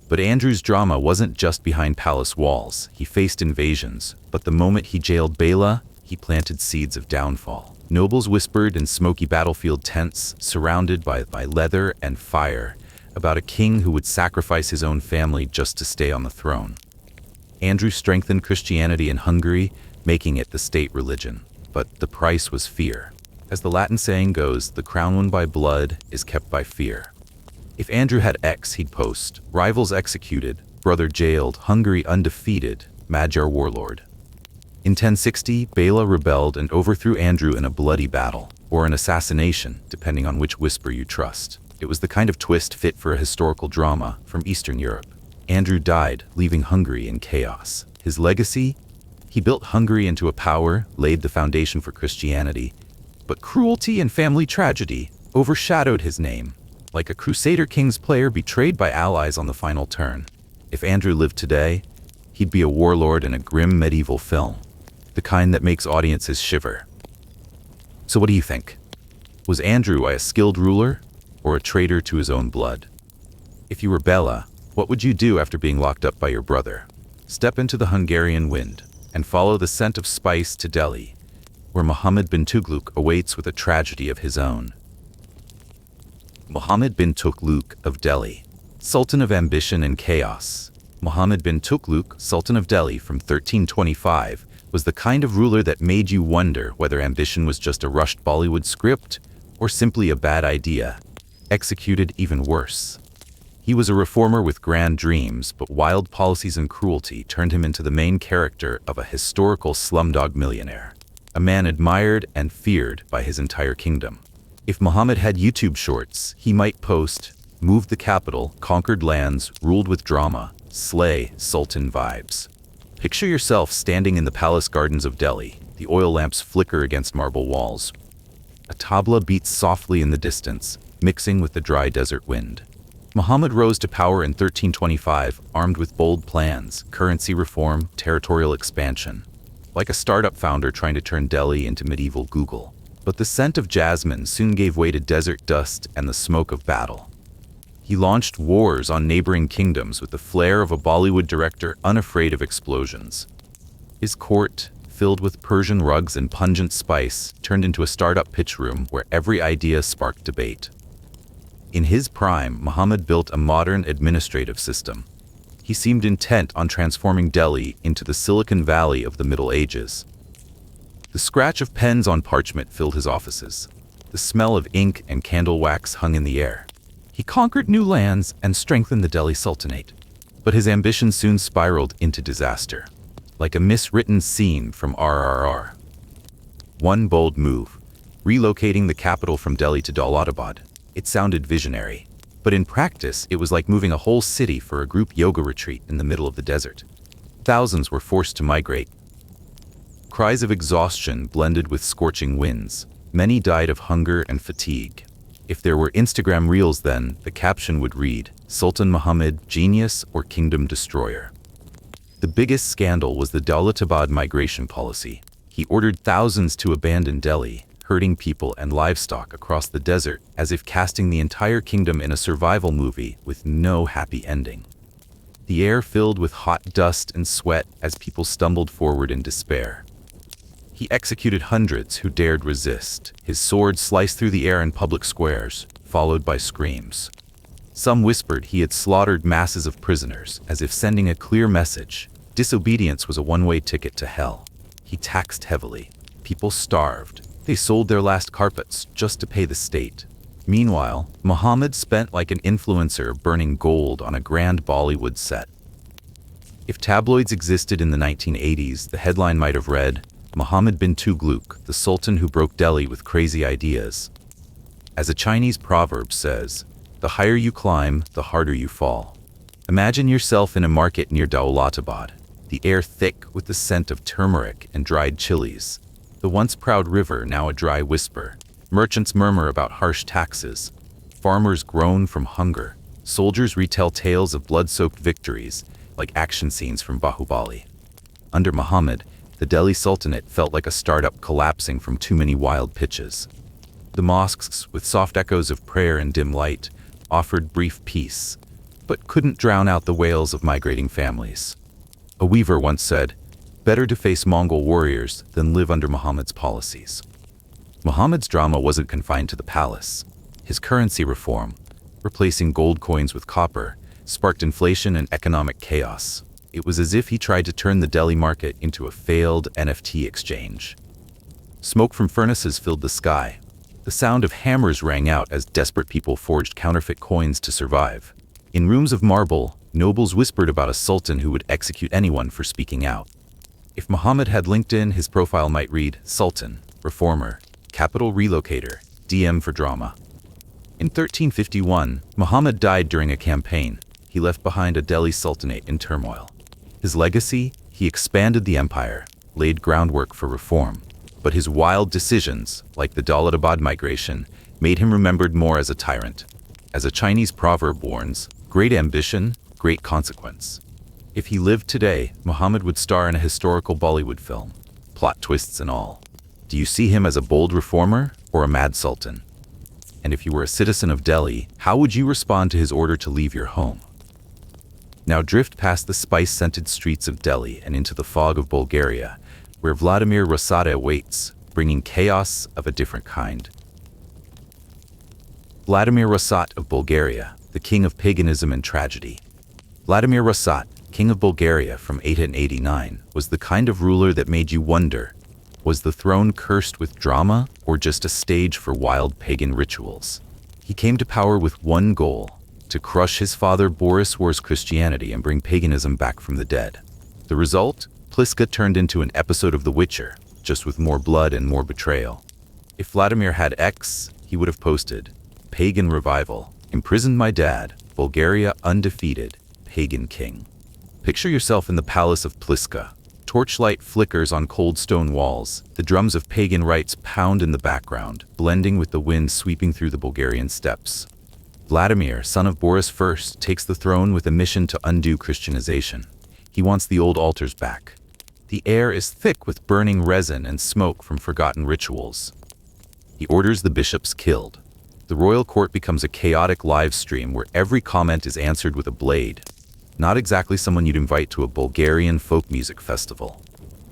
But Andrew's drama wasn't just behind palace walls. He faced invasions, but the moment he jailed Bela, he planted seeds of downfall. Nobles whispered in smoky battlefield tents, surrounded by leather and fire, about a king who would sacrifice his own family just to stay on the throne. Andrew strengthened Christianity in Hungary, making it the state religion. But the price was fear. As the Latin saying goes, the crown won by blood is kept by fear. If Andrew had X, he'd post, rivals executed, brother jailed, Hungary undefeated, Magyar warlord. In 1060, Bela rebelled and overthrew Andrew in a bloody battle, or an assassination, depending on which whisper you trust. It was the kind of twist fit for a historical drama from Eastern Europe. Andrew died, leaving Hungary in chaos. His legacy? He built Hungary into a power, laid the foundation for Christianity, but cruelty and family tragedy overshadowed his name, like a Crusader Kings player betrayed by allies on the final turn. If Andrew lived today, he'd be a warlord in a grim medieval film, the kind that makes audiences shiver. So what do you think? Was Andrew a skilled ruler, or a traitor to his own blood? If you were Bela, what would you do after being locked up by your brother? Step into the Hungarian wind, and follow the scent of spice to Delhi, where Muhammad bin Tughluq awaits with a tragedy of his own. Muhammad bin Tughluq of Delhi, Sultan of ambition and chaos. Muhammad bin Tughluq, Sultan of Delhi from 1325, was the kind of ruler that made you wonder whether ambition was just a rushed Bollywood script or simply a bad idea, executed even worse. He was a reformer with grand dreams, but wild policies and cruelty turned him into the main character of a historical slumdog millionaire, a man admired and feared by his entire kingdom. If Muhammad had YouTube shorts, he might post, moved the capital, conquered lands, ruled with drama, slay, sultan vibes. Picture yourself standing in the palace gardens of Delhi. The oil lamps flicker against marble walls. A tabla beats softly in the distance, mixing with the dry desert wind. Muhammad rose to power in 1325, armed with bold plans, currency reform, territorial expansion. Like a startup founder trying to turn Delhi into medieval Google. But the scent of jasmine soon gave way to desert dust and the smoke of battle. He launched wars on neighboring kingdoms with the flair of a Bollywood director unafraid of explosions. His court, filled with Persian rugs and pungent spice, turned into a startup pitch room where every idea sparked debate. In his prime, Muhammad built a modern administrative system. He seemed intent on transforming Delhi into the Silicon Valley of the Middle Ages. The scratch of pens on parchment filled his offices. The smell of ink and candle wax hung in the air. He conquered new lands and strengthened the Delhi Sultanate. But his ambition soon spiraled into disaster, like a miswritten scene from RRR. One bold move, relocating the capital from Delhi to Daulatabad. It sounded visionary, but in practice it was like moving a whole city for a group yoga retreat in the middle of the desert. Thousands were forced to migrate. Cries of exhaustion blended with scorching winds. Many died of hunger and fatigue. If there were Instagram reels then, the caption would read, Sultan Muhammad, genius or kingdom destroyer. The biggest scandal was the Daulatabad migration policy. He ordered thousands to abandon Delhi, herding people and livestock across the desert as if casting the entire kingdom in a survival movie with no happy ending. The air filled with hot dust and sweat as people stumbled forward in despair. He executed hundreds who dared resist. His sword sliced through the air in public squares, followed by screams. Some whispered he had slaughtered masses of prisoners, as if sending a clear message. Disobedience was a one-way ticket to hell. He taxed heavily. People starved. They sold their last carpets just to pay the state. Meanwhile, Muhammad spent like an influencer burning gold on a grand Bollywood set. If tabloids existed in the 1980s, the headline might have read, Muhammad bin Tughlaq, the sultan who broke Delhi with crazy ideas. As a Chinese proverb says, the higher you climb, the harder you fall. Imagine yourself in a market near Daulatabad, the air thick with the scent of turmeric and dried chilies. The once proud river now a dry whisper. Merchants murmur about harsh taxes. Farmers groan from hunger. Soldiers retell tales of blood-soaked victories, like action scenes from Bahubali. Under Muhammad, the Delhi Sultanate felt like a startup collapsing from too many wild pitches. The mosques, with soft echoes of prayer and dim light, offered brief peace, but couldn't drown out the wails of migrating families. A weaver once said, better to face Mongol warriors than live under Muhammad's policies. Muhammad's drama wasn't confined to the palace. His currency reform, replacing gold coins with copper, sparked inflation and economic chaos. It was as if he tried to turn the Delhi market into a failed NFT exchange. Smoke from furnaces filled the sky. The sound of hammers rang out as desperate people forged counterfeit coins to survive. In rooms of marble, nobles whispered about a sultan who would execute anyone for speaking out. If Muhammad had LinkedIn, his profile might read, Sultan, Reformer, Capital Relocator, DM for Drama. In 1351, Muhammad died during a campaign. He left behind a Delhi Sultanate in turmoil. His legacy? He expanded the empire, laid groundwork for reform. But his wild decisions, like the Daulatabad migration, made him remembered more as a tyrant. As a Chinese proverb warns, great ambition, great consequence. If he lived today, Muhammad would star in a historical Bollywood film, plot twists and all. Do you see him as a bold reformer or a mad sultan? And if you were a citizen of Delhi, how would you respond to his order to leave your home? Now drift past the spice-scented streets of Delhi and into the fog of Bulgaria, where Vladimir Rosata waits, bringing chaos of a different kind. Vladimir Rosat of Bulgaria, the king of paganism and tragedy. Vladimir Rosat, king of Bulgaria from 889, was the kind of ruler that made you wonder, was the throne cursed with drama or just a stage for wild pagan rituals? He came to power with one goal, to crush his father Boris War's Christianity and bring paganism back from the dead. The result? Pliska turned into an episode of The Witcher, just with more blood and more betrayal. If Vladimir had X, he would have posted, "Pagan revival, imprisoned my dad, Bulgaria undefeated, pagan king." Picture yourself in the palace of Pliska. Torchlight flickers on cold stone walls. The drums of pagan rites pound in the background, blending with the wind sweeping through the Bulgarian steppes. Vladimir, son of Boris I, takes the throne with a mission to undo Christianization. He wants the old altars back. The air is thick with burning resin and smoke from forgotten rituals. He orders the bishops killed. The royal court becomes a chaotic live stream where every comment is answered with a blade. Not exactly someone you'd invite to a Bulgarian folk music festival.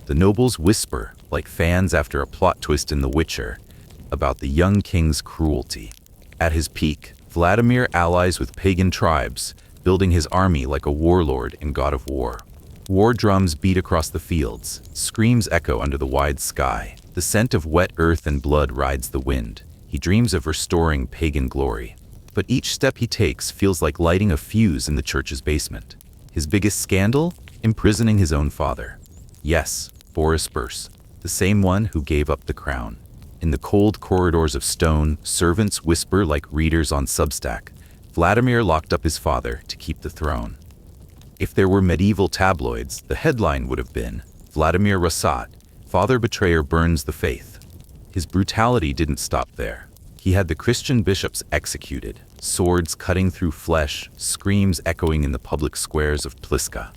The nobles whisper, like fans after a plot twist in The Witcher, about the young king's cruelty. At his peak, Vladimir allies with pagan tribes, building his army like a warlord in God of War. War drums beat across the fields, screams echo under the wide sky. The scent of wet earth and blood rides the wind. He dreams of restoring pagan glory. But each step he takes feels like lighting a fuse in the church's basement. His biggest scandal? Imprisoning his own father. Yes, Boris I, the same one who gave up the crown. In the cold corridors of stone, servants whisper like readers on Substack. Vladimir locked up his father to keep the throne. If there were medieval tabloids, the headline would have been, "Vladimir Rasat, father betrayer burns the faith." His brutality didn't stop there. He had the Christian bishops executed, swords cutting through flesh, screams echoing in the public squares of Pliska.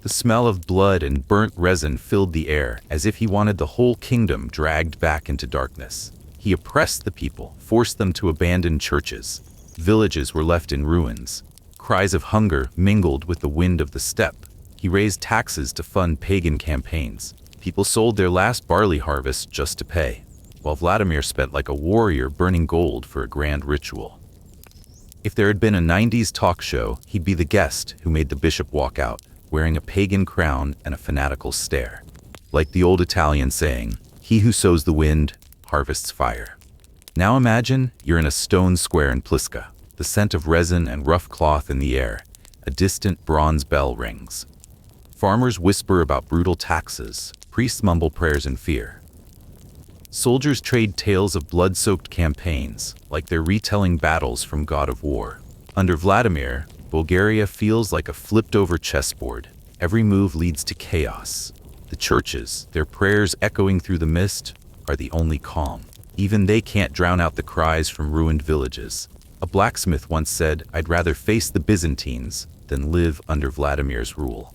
The smell of blood and burnt resin filled the air, as if he wanted the whole kingdom dragged back into darkness. He oppressed the people, forced them to abandon churches. Villages were left in ruins. Cries of hunger mingled with the wind of the steppe. He raised taxes to fund pagan campaigns. People sold their last barley harvest just to pay, while Vladimir spent like a warrior burning gold for a grand ritual. If there had been a 90s talk show, he'd be the guest who made the bishop walk out, wearing a pagan crown and a fanatical stare. Like the old Italian saying, "He who sows the wind, harvests fire." Now imagine you're in a stone square in Pliska, the scent of resin and rough cloth in the air. A distant bronze bell rings. Farmers whisper about brutal taxes. Priests mumble prayers in fear. Soldiers trade tales of blood-soaked campaigns, like they're retelling battles from God of War. Under Vladimir, Bulgaria feels like a flipped-over chessboard. Every move leads to chaos. The churches, their prayers echoing through the mist, are the only calm. Even they can't drown out the cries from ruined villages. A blacksmith once said, "I'd rather face the Byzantines than live under Vladimir's rule."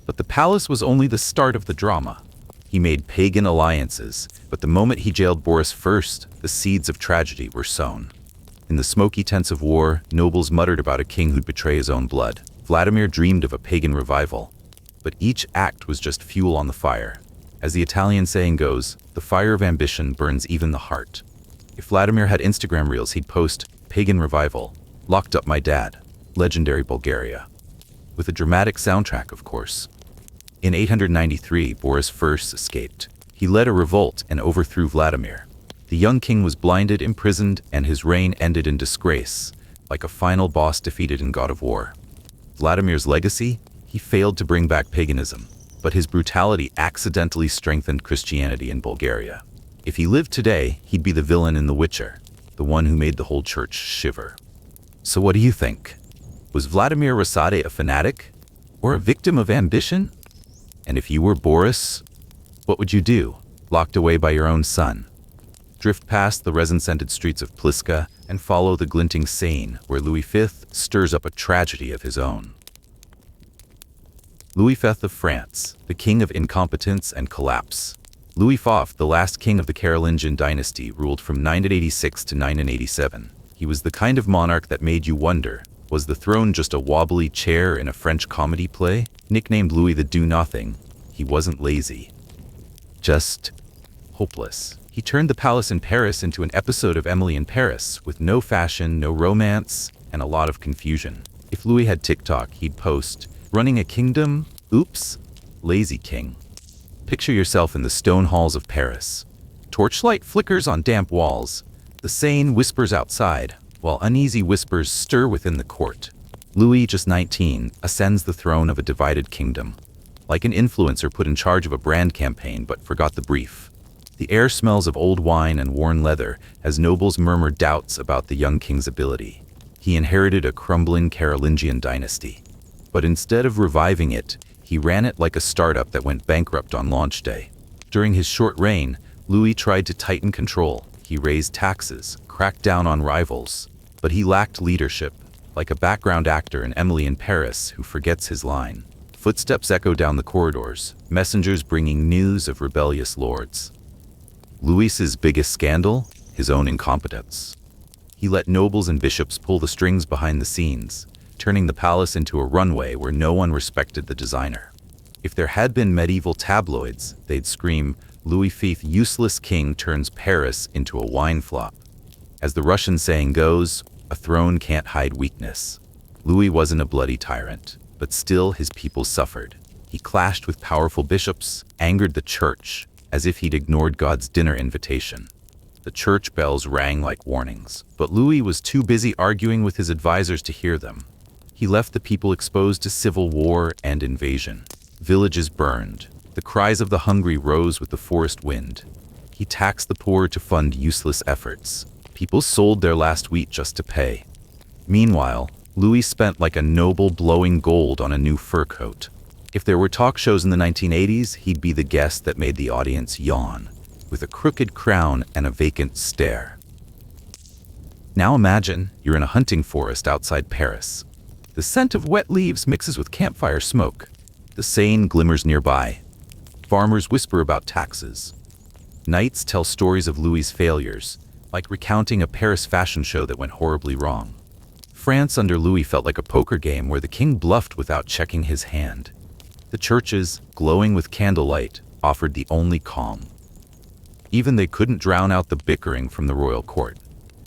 But the palace was only the start of the drama. He made pagan alliances, but the moment he jailed Boris I, the seeds of tragedy were sown. In the smoky tents of war, nobles muttered about a king who'd betray his own blood. Vladimir dreamed of a pagan revival, but each act was just fuel on the fire. As the Italian saying goes, the fire of ambition burns even the heart. If Vladimir had Instagram reels, he'd post, "Pagan revival, locked up my dad, legendary Bulgaria." With a dramatic soundtrack, of course. In 893, Boris I escaped. He led a revolt and overthrew Vladimir. The young king was blinded, imprisoned, and his reign ended in disgrace, like a final boss defeated in God of War. Vladimir's legacy? He failed to bring back paganism, but his brutality accidentally strengthened Christianity in Bulgaria. If he lived today, he'd be the villain in The Witcher, the one who made the whole church shiver. So what do you think? Was Vladimir Rasate a fanatic? Or a victim of ambition? And if you were Boris, what would you do, locked away by your own son? Drift past the resin-scented streets of Pliska and follow the glinting Seine, where Louis V stirs up a tragedy of his own. Louis V of France, the king of incompetence and collapse. Louis V, the last king of the Carolingian dynasty, ruled from 986 to 987. He was the kind of monarch that made you wonder, was the throne just a wobbly chair in a French comedy play? Nicknamed Louis the Do-Nothing, he wasn't lazy. Just hopeless. He turned the palace in Paris into an episode of Emily in Paris, with no fashion, no romance, and a lot of confusion. If Louis had TikTok, he'd post, "Running a kingdom? Oops, lazy king." Picture yourself in the stone halls of Paris. Torchlight flickers on damp walls. The Seine whispers outside, while uneasy whispers stir within the court. Louis, just 19, ascends the throne of a divided kingdom. Like an influencer put in charge of a brand campaign but forgot the brief. The air smells of old wine and worn leather as nobles murmur doubts about the young king's ability. He inherited a crumbling Carolingian dynasty. But instead of reviving it, he ran it like a startup that went bankrupt on launch day. During his short reign, Louis tried to tighten control. He raised taxes, cracked down on rivals, but he lacked leadership, like a background actor in Emily in Paris who forgets his line. Footsteps echo down the corridors, messengers bringing news of rebellious lords. Louis's biggest scandal? His own incompetence. He let nobles and bishops pull the strings behind the scenes, turning the palace into a runway where no one respected the designer. If there had been medieval tabloids, they'd scream, "Louis V, useless king turns Paris into a wine flop." As the Russian saying goes, a throne can't hide weakness. Louis wasn't a bloody tyrant, but still his people suffered. He clashed with powerful bishops, angered the church, as if he'd ignored God's dinner invitation. The church bells rang like warnings, but Louis was too busy arguing with his advisors to hear them. He left the people exposed to civil war and invasion. Villages burned. The cries of the hungry rose with the forest wind. He taxed the poor to fund useless efforts. People sold their last wheat just to pay. Meanwhile, Louis spent like a noble blowing gold on a new fur coat. If there were talk shows in the 1980s, he'd be the guest that made the audience yawn, with a crooked crown and a vacant stare. Now imagine you're in a hunting forest outside Paris. The scent of wet leaves mixes with campfire smoke. The Seine glimmers nearby. Farmers whisper about taxes. Knights tell stories of Louis's failures, like recounting a Paris fashion show that went horribly wrong. France under Louis felt like a poker game where the king bluffed without checking his hand. The churches, glowing with candlelight, offered the only calm. Even they couldn't drown out the bickering from the royal court.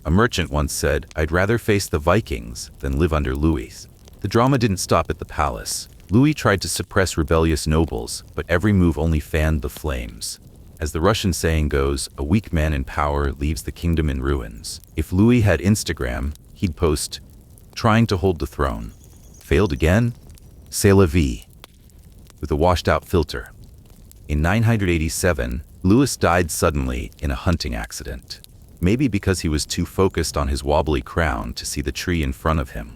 A merchant once said, "I'd rather face the Vikings than live under Louis." The drama didn't stop at the palace. Louis tried to suppress rebellious nobles, but every move only fanned the flames. As the Russian saying goes, a weak man in power leaves the kingdom in ruins. If Louis had Instagram, he'd post, "Trying to hold the throne. Failed again? C'est la vie," with a washed-out filter. In 987, Louis died suddenly in a hunting accident. Maybe because he was too focused on his wobbly crown to see the tree in front of him.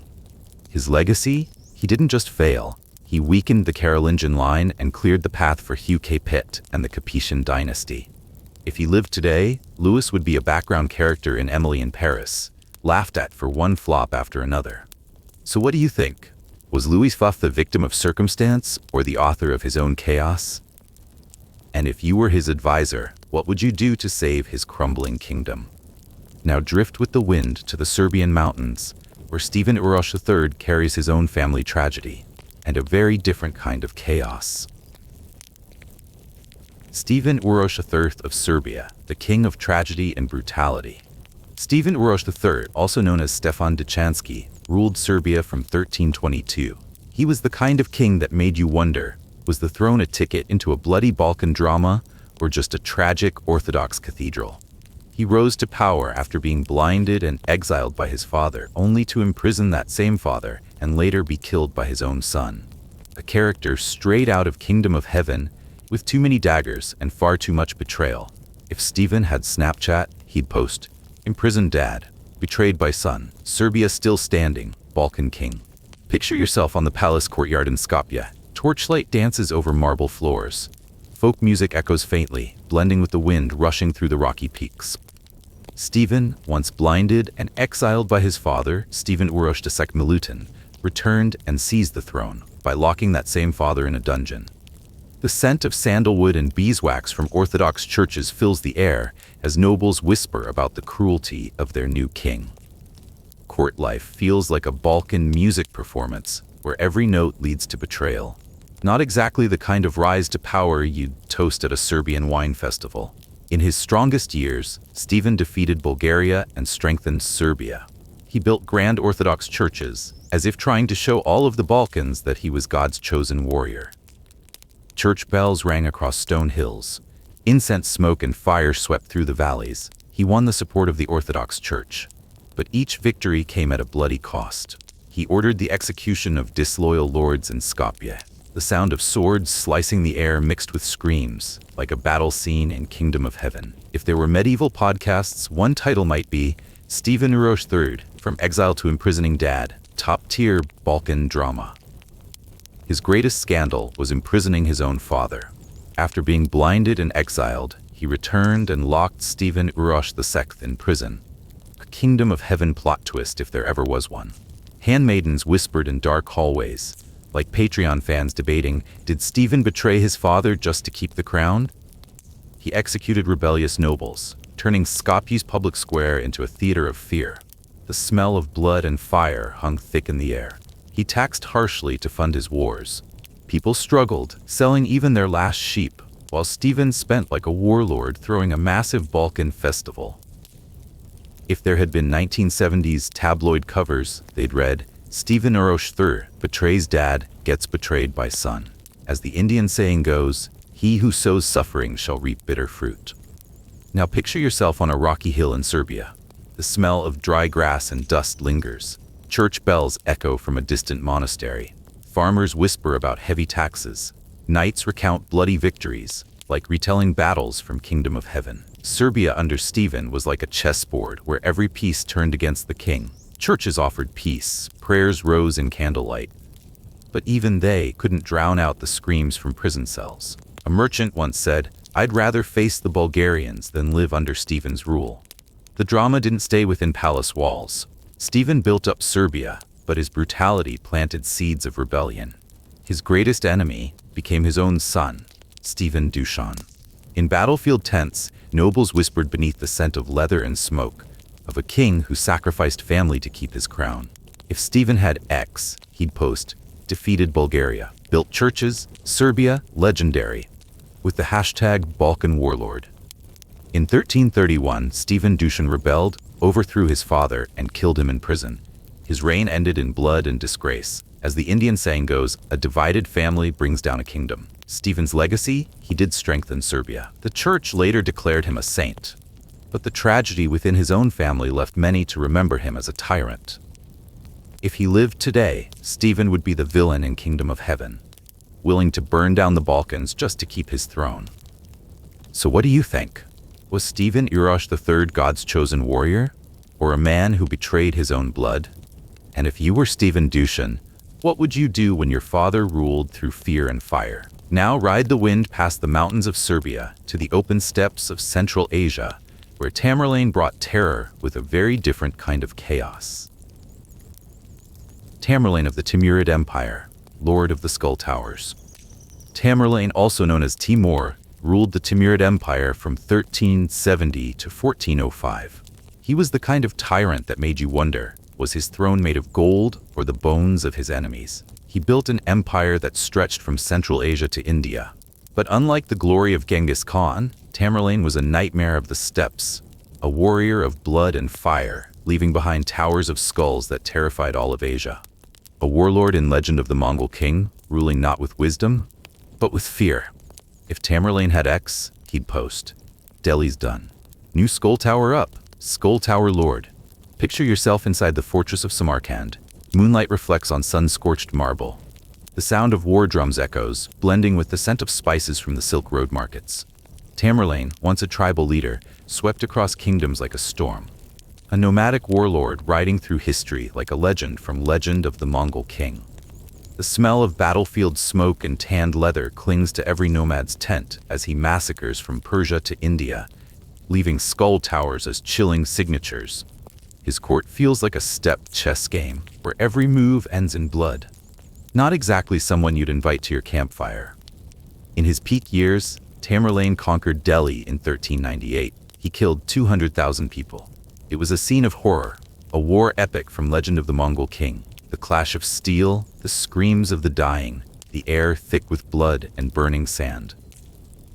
His legacy? He didn't just fail. He weakened the Carolingian line and cleared the path for Hugh Capet and the Capetian dynasty. If he lived today, Louis would be a background character in Emily in Paris, laughed at for one flop after another. So what do you think? Was Louis V the victim of circumstance or the author of his own chaos? And if you were his advisor, what would you do to save his crumbling kingdom? Now drift with the wind to the Serbian mountains, where Stephen Uroš III carries his own family tragedy, and a very different kind of chaos. Stephen Uroš III of Serbia, the king of tragedy and brutality. Stephen Uroš III, also known as Stefan Dušanski, ruled Serbia from 1322. He was the kind of king that made you wonder, was the throne a ticket into a bloody Balkan drama or just a tragic Orthodox cathedral? He rose to power after being blinded and exiled by his father, only to imprison that same father and later be killed by his own son. A character straight out of Kingdom of Heaven, with too many daggers and far too much betrayal. If Stephen had Snapchat, he'd post, "Imprisoned dad, betrayed by son, Serbia still standing, Balkan king." Picture yourself on the palace courtyard in Skopje. Torchlight dances over marble floors. Folk music echoes faintly, blending with the wind rushing through the rocky peaks. Stephen, once blinded and exiled by his father, Stephen Uroš II Milutin, returned and seized the throne by locking that same father in a dungeon. The scent of sandalwood and beeswax from Orthodox churches fills the air as nobles whisper about the cruelty of their new king. Court life feels like a Balkan music performance where every note leads to betrayal. Not exactly the kind of rise to power you'd toast at a Serbian wine festival. In his strongest years, Stephen defeated Bulgaria and strengthened Serbia. He built grand Orthodox churches, as if trying to show all of the Balkans that he was God's chosen warrior. Church bells rang across stone hills. Incense smoke and fire swept through the valleys. He won the support of the Orthodox Church. But each victory came at a bloody cost. He ordered the execution of disloyal lords in Skopje. The sound of swords slicing the air mixed with screams, like a battle scene in Kingdom of Heaven. If there were medieval podcasts, one title might be Stephen Uroš III, From Exile to Imprisoning Dad, top-tier Balkan drama. His greatest scandal was imprisoning his own father. After being blinded and exiled, he returned and locked Stephen Uroš II in prison. A Kingdom of Heaven plot twist if there ever was one. Handmaidens whispered in dark hallways, like Patreon fans debating, did Stephen betray his father just to keep the crown? He executed rebellious nobles, turning Skopje's public square into a theater of fear. The smell of blood and fire hung thick in the air. He taxed harshly to fund his wars. People struggled, selling even their last sheep, while Stephen spent like a warlord throwing a massive Balkan festival. If there had been 1970s tabloid covers, they'd read, Stephen Uroš III betrays dad, gets betrayed by son. As the Indian saying goes, he who sows suffering shall reap bitter fruit. Now picture yourself on a rocky hill in Serbia. The smell of dry grass and dust lingers. Church bells echo from a distant monastery. Farmers whisper about heavy taxes. Knights recount bloody victories, like retelling battles from Kingdom of Heaven. Serbia under Stephen was like a chessboard where every piece turned against the king. Churches offered peace, prayers rose in candlelight. But even they couldn't drown out the screams from prison cells. A merchant once said, I'd rather face the Bulgarians than live under Stephen's rule. The drama didn't stay within palace walls. Stephen built up Serbia, but his brutality planted seeds of rebellion. His greatest enemy became his own son, Stephen Dušan. In battlefield tents, nobles whispered beneath the scent of leather and smoke, of a king who sacrificed family to keep his crown. If Stephen had X, he'd post, defeated Bulgaria, built churches, Serbia, legendary, with the hashtag Balkan warlord. In 1331, Stephen Dušan rebelled, overthrew his father, and killed him in prison. His reign ended in blood and disgrace. As the Indian saying goes, a divided family brings down a kingdom. Stephen's legacy? He did strengthen Serbia. The church later declared him a saint. But the tragedy within his own family left many to remember him as a tyrant. If he lived today, Stephen would be the villain in Kingdom of Heaven, willing to burn down the Balkans just to keep his throne. So what do you think? Was Stephen Uroš III God's chosen warrior, or a man who betrayed his own blood? And if you were Stephen Dušan, what would you do when your father ruled through fear and fire? Now ride the wind past the mountains of Serbia to the open steppes of Central Asia, where Tamerlane brought terror with a very different kind of chaos. Tamerlane of the Timurid Empire, Lord of the Skull Towers. Tamerlane, also known as Timur, ruled the Timurid Empire from 1370 to 1405. He was the kind of tyrant that made you wonder, was his throne made of gold or the bones of his enemies? He built an empire that stretched from Central Asia to India. But unlike the glory of Genghis Khan, Tamerlane was a nightmare of the steppes, a warrior of blood and fire, leaving behind towers of skulls that terrified all of Asia. A warlord in Legend of the Mongol King, ruling not with wisdom, but with fear. If Tamerlane had X, he'd post, Delhi's done. New Skull Tower up, Skull Tower Lord. Picture yourself inside the fortress of Samarkand. Moonlight reflects on sun-scorched marble. The sound of war drums echoes, blending with the scent of spices from the Silk Road markets. Tamerlane, once a tribal leader, swept across kingdoms like a storm. A nomadic warlord riding through history like a legend from Legend of the Mongol King. The smell of battlefield smoke and tanned leather clings to every nomad's tent as he massacres from Persia to India, leaving skull towers as chilling signatures. His court feels like a stepped chess game, where every move ends in blood. Not exactly someone you'd invite to your campfire. In his peak years, Tamerlane conquered Delhi in 1398. He killed 200,000 people. It was a scene of horror, a war epic from Legend of the Mongol King. The clash of steel, the screams of the dying, the air thick with blood and burning sand.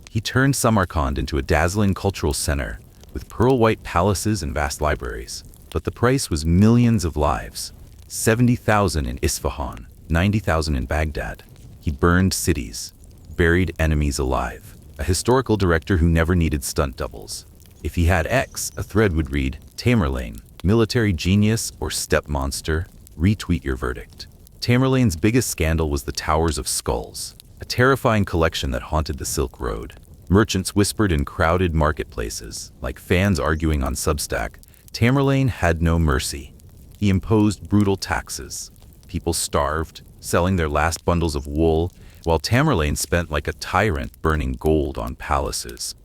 He turned Samarkand into a dazzling cultural center, with pearl-white palaces and vast libraries. But the price was millions of lives. 70,000 in Isfahan, 90,000 in Baghdad. He burned cities, buried enemies alive. A historical director who never needed stunt doubles. If he had X, a thread would read, Tamerlane, military genius or steppe monster, retweet your verdict. Tamerlane's biggest scandal was the Towers of Skulls, a terrifying collection that haunted the Silk Road. Merchants whispered in crowded marketplaces, like fans arguing on Substack. Tamerlane had no mercy. He imposed brutal taxes. People starved, selling their last bundles of wool, while Tamerlane spent like a tyrant burning gold on palaces.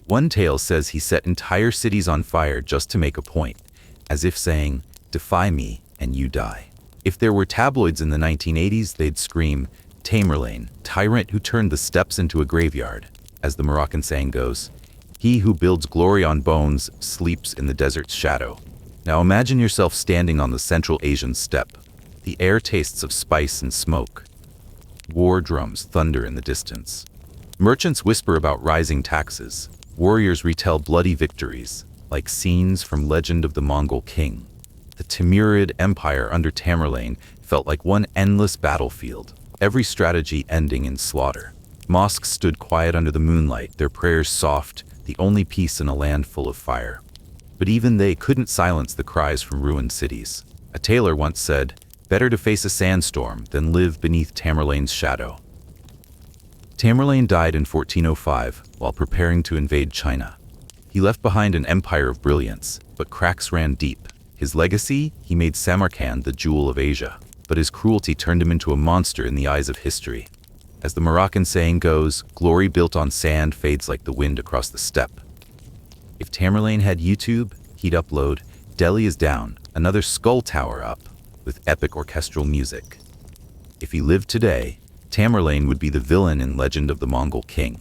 One tale says he set entire cities on fire just to make a point, as if saying, "Defy me and you die." If there were tabloids in the 1980s, they'd scream, "Tamerlane, tyrant who turned the steppes into a graveyard." As the Moroccan saying goes, "He who builds glory on bones sleeps in the desert's shadow." Now imagine yourself standing on the Central Asian steppe. The air tastes of spice and smoke. War drums thunder in the distance. Merchants whisper about rising taxes. Warriors retell bloody victories, like scenes from Legend of the Mongol King. The Timurid Empire under Tamerlane felt like one endless battlefield, every strategy ending in slaughter. Mosques stood quiet under the moonlight, their prayers soft, the only peace in a land full of fire. But even they couldn't silence the cries from ruined cities. A tailor once said, "Better to face a sandstorm than live beneath Tamerlane's shadow." Tamerlane died in 1405 while preparing to invade China. He left behind an empire of brilliance, but cracks ran deep. His legacy? He made Samarkand the jewel of Asia, but his cruelty turned him into a monster in the eyes of history. As the Moroccan saying goes, glory built on sand fades like the wind across the steppe. If Tamerlane had YouTube, he'd upload, "Delhi is down, another skull tower up," with epic orchestral music. If he lived today, Tamerlane would be the villain in Legend of the Mongol King,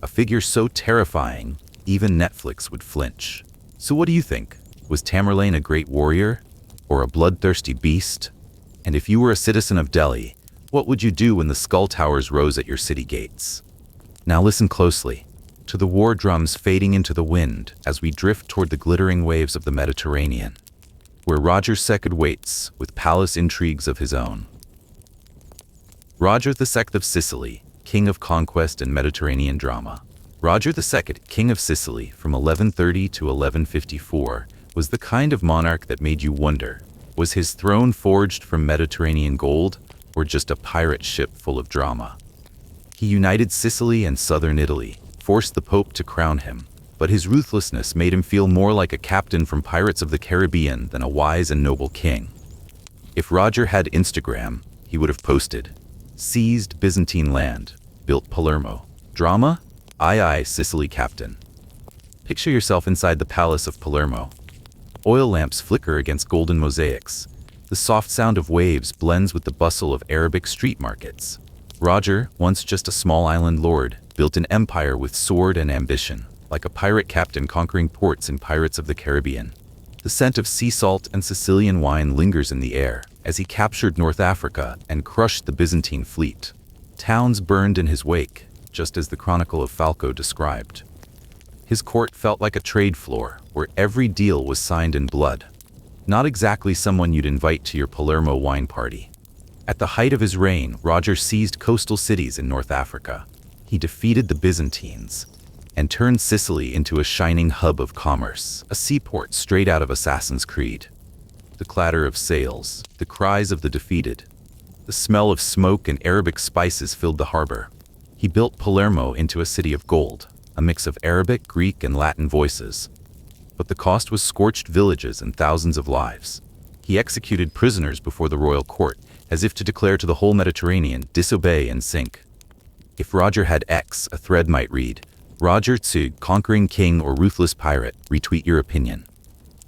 a figure so terrifying, even Netflix would flinch. So what do you think? Was Tamerlane a great warrior, or a bloodthirsty beast? And if you were a citizen of Delhi, what would you do when the skull towers rose at your city gates? Now listen closely to the war drums fading into the wind as we drift toward the glittering waves of the Mediterranean, where Roger II waits with palace intrigues of his own. Roger II of Sicily, king of conquest and Mediterranean drama. Roger II, king of Sicily from 1130 to 1154, was the kind of monarch that made you wonder, was his throne forged from Mediterranean gold, or just a pirate ship full of drama? He united Sicily and southern Italy, forced the Pope to crown him, but his ruthlessness made him feel more like a captain from Pirates of the Caribbean than a wise and noble king. If Roger had Instagram, he would have posted, "Seized Byzantine land, built Palermo. Drama? Aye aye, Sicily captain." Picture yourself inside the palace of Palermo. Oil lamps flicker against golden mosaics. The soft sound of waves blends with the bustle of Arabic street markets. Roger, once just a small island lord, built an empire with sword and ambition, like a pirate captain conquering ports in Pirates of the Caribbean. The scent of sea salt and Sicilian wine lingers in the air as he captured North Africa and crushed the Byzantine fleet. Towns burned in his wake, just as the Chronicle of Falco described. His court felt like a trade floor, where every deal was signed in blood. Not exactly someone you'd invite to your Palermo wine party. At the height of his reign, Roger seized coastal cities in North Africa. He defeated the Byzantines and turned Sicily into a shining hub of commerce, a seaport straight out of Assassin's Creed. The clatter of sails, the cries of the defeated, the smell of smoke and Arabic spices filled the harbor. He built Palermo into a city of gold, a mix of Arabic, Greek, and Latin voices. But the cost was scorched villages and thousands of lives. He executed prisoners before the royal court, as if to declare to the whole Mediterranean, disobey and sink. If Roger had X, a thread might read, "Roger II, conquering king or ruthless pirate, retweet your opinion."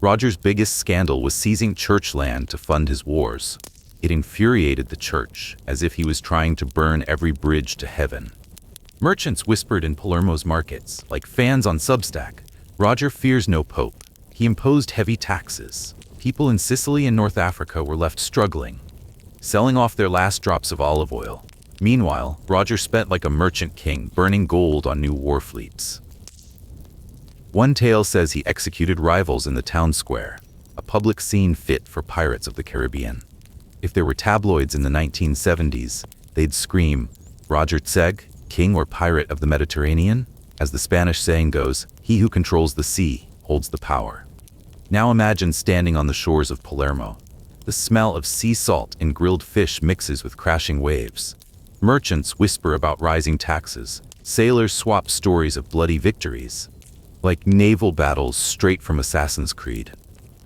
Roger's biggest scandal was seizing church land to fund his wars. It infuriated the church, as if he was trying to burn every bridge to heaven. Merchants whispered in Palermo's markets, like fans on Substack, "Roger fears no pope." He imposed heavy taxes. People in Sicily and North Africa were left struggling, selling off their last drops of olive oil. Meanwhile, Roger spent like a merchant king, burning gold on new war fleets. One tale says he executed rivals in the town square, a public scene fit for Pirates of the Caribbean. If there were tabloids in the 1970s, they'd scream, "Roger II, king or pirate of the Mediterranean?" As the Spanish saying goes, "He who controls the sea holds the power." Now imagine standing on the shores of Palermo. The smell of sea salt and grilled fish mixes with crashing waves. Merchants whisper about rising taxes. Sailors swap stories of bloody victories, like naval battles straight from Assassin's Creed.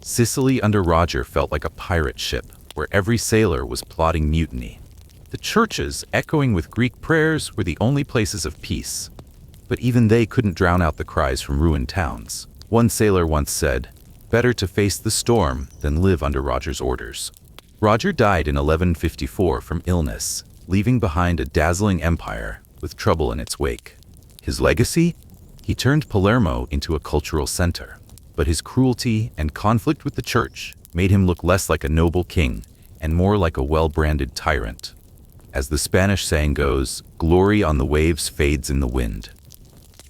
Sicily under Roger felt like a pirate ship, where every sailor was plotting mutiny. The churches, echoing with Greek prayers, were the only places of peace. But even they couldn't drown out the cries from ruined towns. One sailor once said, "Better to face the storm than live under Roger's orders." Roger died in 1154 from illness, leaving behind a dazzling empire with trouble in its wake. His legacy? He turned Palermo into a cultural center, but his cruelty and conflict with the church made him look less like a noble king and more like a well-branded tyrant. As the Spanish saying goes, glory on the waves fades in the wind.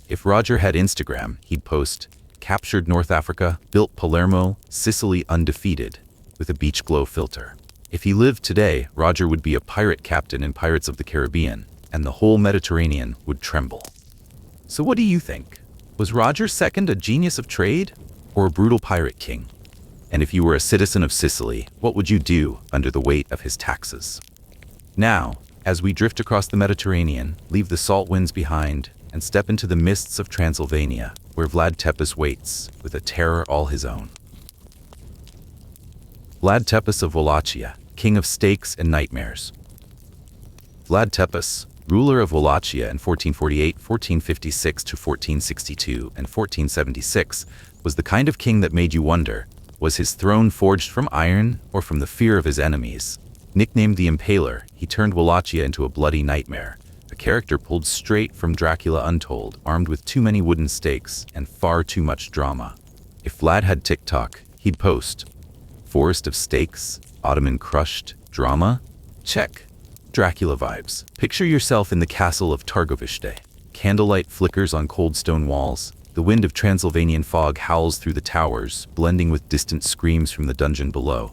If Roger had Instagram, he'd post, "Captured North Africa, built Palermo, Sicily undefeated," with a beach glow filter. If he lived today, Roger would be a pirate captain in Pirates of the Caribbean, and the whole Mediterranean would tremble. So what do you think? Was Roger II a genius of trade, or a brutal pirate king? And if you were a citizen of Sicily, what would you do under the weight of his taxes? Now, as we drift across the Mediterranean, leave the salt winds behind, and step into the mists of Transylvania, where Vlad Tepes waits, with a terror all his own. Vlad Tepes of Wallachia, king of stakes and nightmares. Vlad Tepes, ruler of Wallachia in 1448, 1456 to 1462, and 1476, was the kind of king that made you wonder, was his throne forged from iron or from the fear of his enemies? Nicknamed the Impaler, he turned Wallachia into a bloody nightmare, a character pulled straight from Dracula Untold, armed with too many wooden stakes and far too much drama. If Vlad had TikTok, he'd post, "Forest of stakes, Ottoman crushed, drama? Check. Dracula vibes. Picture yourself in the castle of Targovishte. Candlelight flickers on cold stone walls. The wind of Transylvanian fog howls through the towers, blending with distant screams from the dungeon below.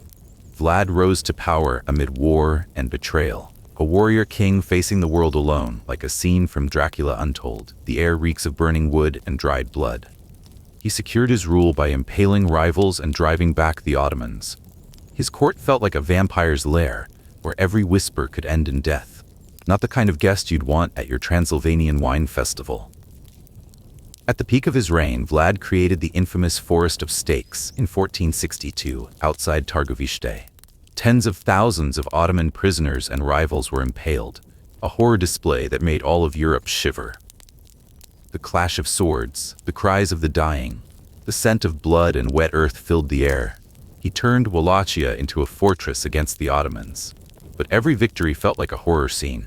Vlad rose to power amid war and betrayal. A warrior king facing the world alone, like a scene from Dracula Untold. The air reeks of burning wood and dried blood. He secured his rule by impaling rivals and driving back the Ottomans. His court felt like a vampire's lair, where every whisper could end in death. Not the kind of guest you'd want at your Transylvanian wine festival. At the peak of his reign, Vlad created the infamous Forest of Stakes in 1462 outside Targovishte. Tens of thousands of Ottoman prisoners and rivals were impaled, a horror display that made all of Europe shiver. The clash of swords, the cries of the dying, the scent of blood and wet earth filled the air. He turned Wallachia into a fortress against the Ottomans. But every victory felt like a horror scene.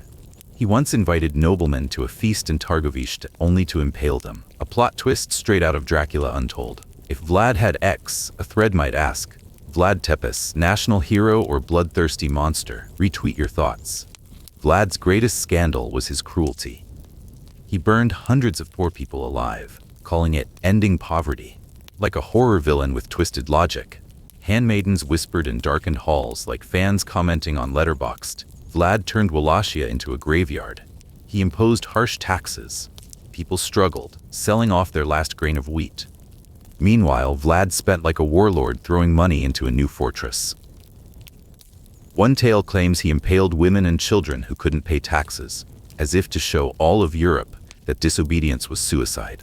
He once invited noblemen to a feast in Targovishte only to impale them, a plot twist straight out of Dracula Untold. If Vlad had X, a thread might ask, Vlad Tepes, national hero or bloodthirsty monster? Retweet your thoughts. Vlad's greatest scandal was his cruelty. He burned hundreds of poor people alive, calling it ending poverty. Like a horror villain with twisted logic. Handmaidens whispered in darkened halls like fans commenting on Letterboxd. Vlad turned Wallachia into a graveyard. He imposed harsh taxes. People struggled, selling off their last grain of wheat. Meanwhile, Vlad spent like a warlord throwing money into a new fortress. One tale claims he impaled women and children who couldn't pay taxes, as if to show all of Europe that disobedience was suicide.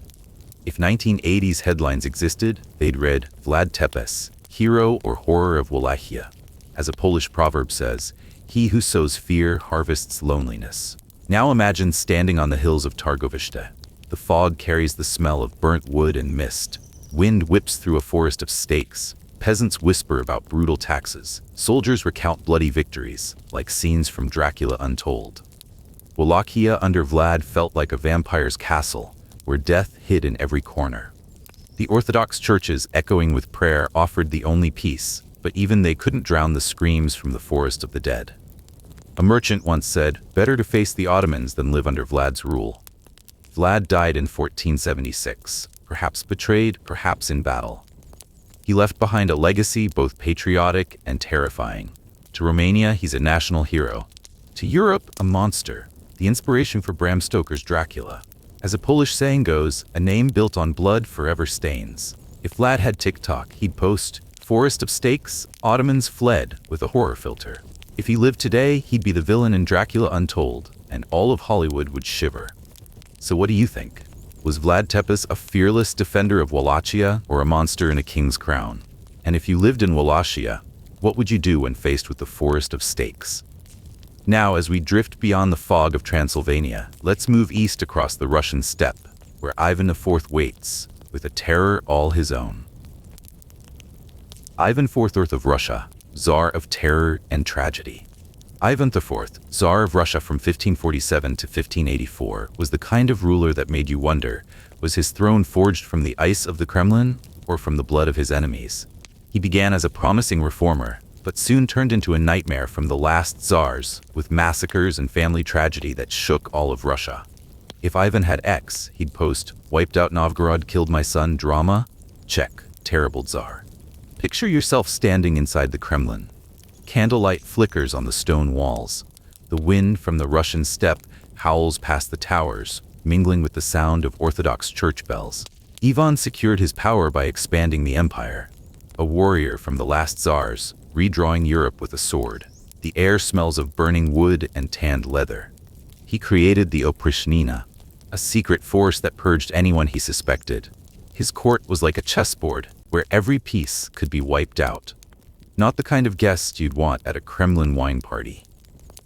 If 1980s headlines existed, they'd read, Vlad Tepes, hero or horror of Wallachia. As a Polish proverb says, he who sows fear harvests loneliness. Now imagine standing on the hills of Targovishte. The fog carries the smell of burnt wood and mist. Wind whips through a forest of stakes. Peasants whisper about brutal taxes. Soldiers recount bloody victories, like scenes from Dracula Untold. Wallachia under Vlad felt like a vampire's castle, where death hid in every corner. The Orthodox churches, echoing with prayer, offered the only peace, but even they couldn't drown the screams from the forest of the dead. A merchant once said, better to face the Ottomans than live under Vlad's rule. Vlad died in 1476, perhaps betrayed, perhaps in battle. He left behind a legacy both patriotic and terrifying. To Romania, he's a national hero. To Europe, a monster, the inspiration for Bram Stoker's Dracula. As a Polish saying goes, a name built on blood forever stains. If Vlad had TikTok, he'd post, Forest of Stakes, Ottomans fled with a horror filter. If he lived today, he'd be the villain in Dracula Untold, and all of Hollywood would shiver. So what do you think? Was Vlad Tepes a fearless defender of Wallachia or a monster in a king's crown? And if you lived in Wallachia, what would you do when faced with the Forest of Stakes? Now, as we drift beyond the fog of Transylvania, let's move east across the Russian steppe, where Ivan IV waits, with a terror all his own. Ivan IV of Russia, Tsar of terror and tragedy. Ivan IV, Tsar of Russia from 1547 to 1584, was the kind of ruler that made you wonder, was his throne forged from the ice of the Kremlin or from the blood of his enemies? He began as a promising reformer, but soon turned into a nightmare from the last Tsars, with massacres and family tragedy that shook all of Russia. If Ivan had X, he'd post, "Wiped out Novgorod, killed my son, drama? Check, terrible Tsar." Picture yourself standing inside the Kremlin. Candlelight flickers on the stone walls. The wind from the Russian steppe howls past the towers, mingling with the sound of Orthodox church bells. Ivan secured his power by expanding the empire. A warrior from the last Tsars, redrawing Europe with a sword. The air smells of burning wood and tanned leather. He created the Oprichnina, a secret force that purged anyone he suspected. His court was like a chessboard, where every piece could be wiped out. Not the kind of guest you'd want at a Kremlin wine party.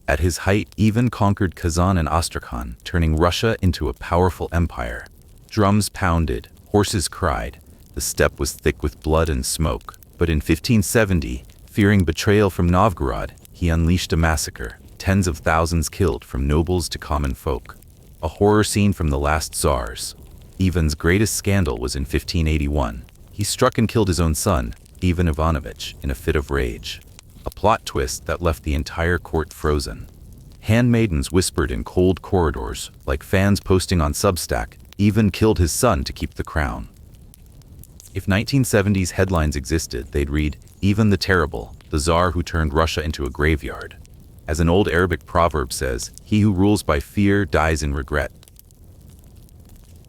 At his height, Ivan conquered Kazan and Astrakhan, turning Russia into a powerful empire. Drums pounded, horses cried. The steppe was thick with blood and smoke. But in 1570, fearing betrayal from Novgorod, he unleashed a massacre, tens of thousands killed from nobles to common folk. A horror scene from the last Tsars. Ivan's greatest scandal was in 1581. He struck and killed his own son, Ivan Ivanovich, in a fit of rage. A plot twist that left the entire court frozen. Handmaidens whispered in cold corridors, like fans posting on Substack, Ivan killed his son to keep the crown. If 1970s headlines existed, they'd read, Ivan the Terrible, the Tsar who turned Russia into a graveyard. As an old Arabic proverb says, he who rules by fear dies in regret.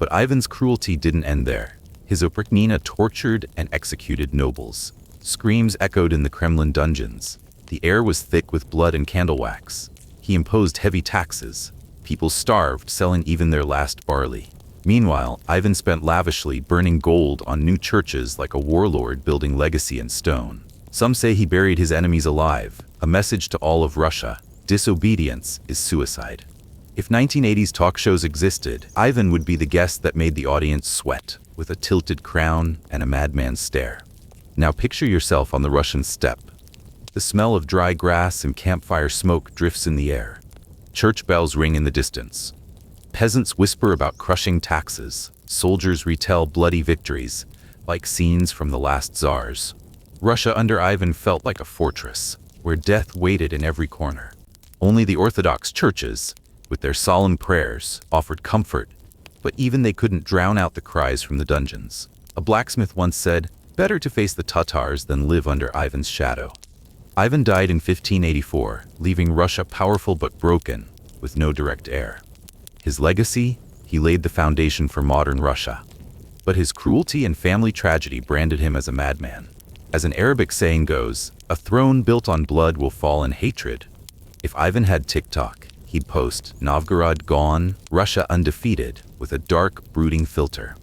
But Ivan's cruelty didn't end there. His Oprichnina tortured and executed nobles. Screams echoed in the Kremlin dungeons. The air was thick with blood and candle wax. He imposed heavy taxes. People starved, selling even their last barley. Meanwhile, Ivan spent lavishly burning gold on new churches like a warlord building legacy in stone. Some say he buried his enemies alive, a message to all of Russia: disobedience is suicide. If 1980s talk shows existed, Ivan would be the guest that made the audience sweat, with a tilted crown and a madman's stare. Now picture yourself on the Russian steppe. The smell of dry grass and campfire smoke drifts in the air. Church bells ring in the distance. Peasants whisper about crushing taxes. Soldiers retell bloody victories, like scenes from the last Tsars. Russia under Ivan felt like a fortress, where death waited in every corner. Only the Orthodox churches, with their solemn prayers, offered comfort, but even they couldn't drown out the cries from the dungeons. A blacksmith once said, "Better to face the Tatars than live under Ivan's shadow." Ivan died in 1584, leaving Russia powerful but broken, with no direct heir. His legacy? He laid the foundation for modern Russia. But his cruelty and family tragedy branded him as a madman. As an Arabic saying goes, a throne built on blood will fall in hatred. If Ivan had TikTok, he'd post, "Novgorod gone, Russia undefeated," with a dark, brooding filter.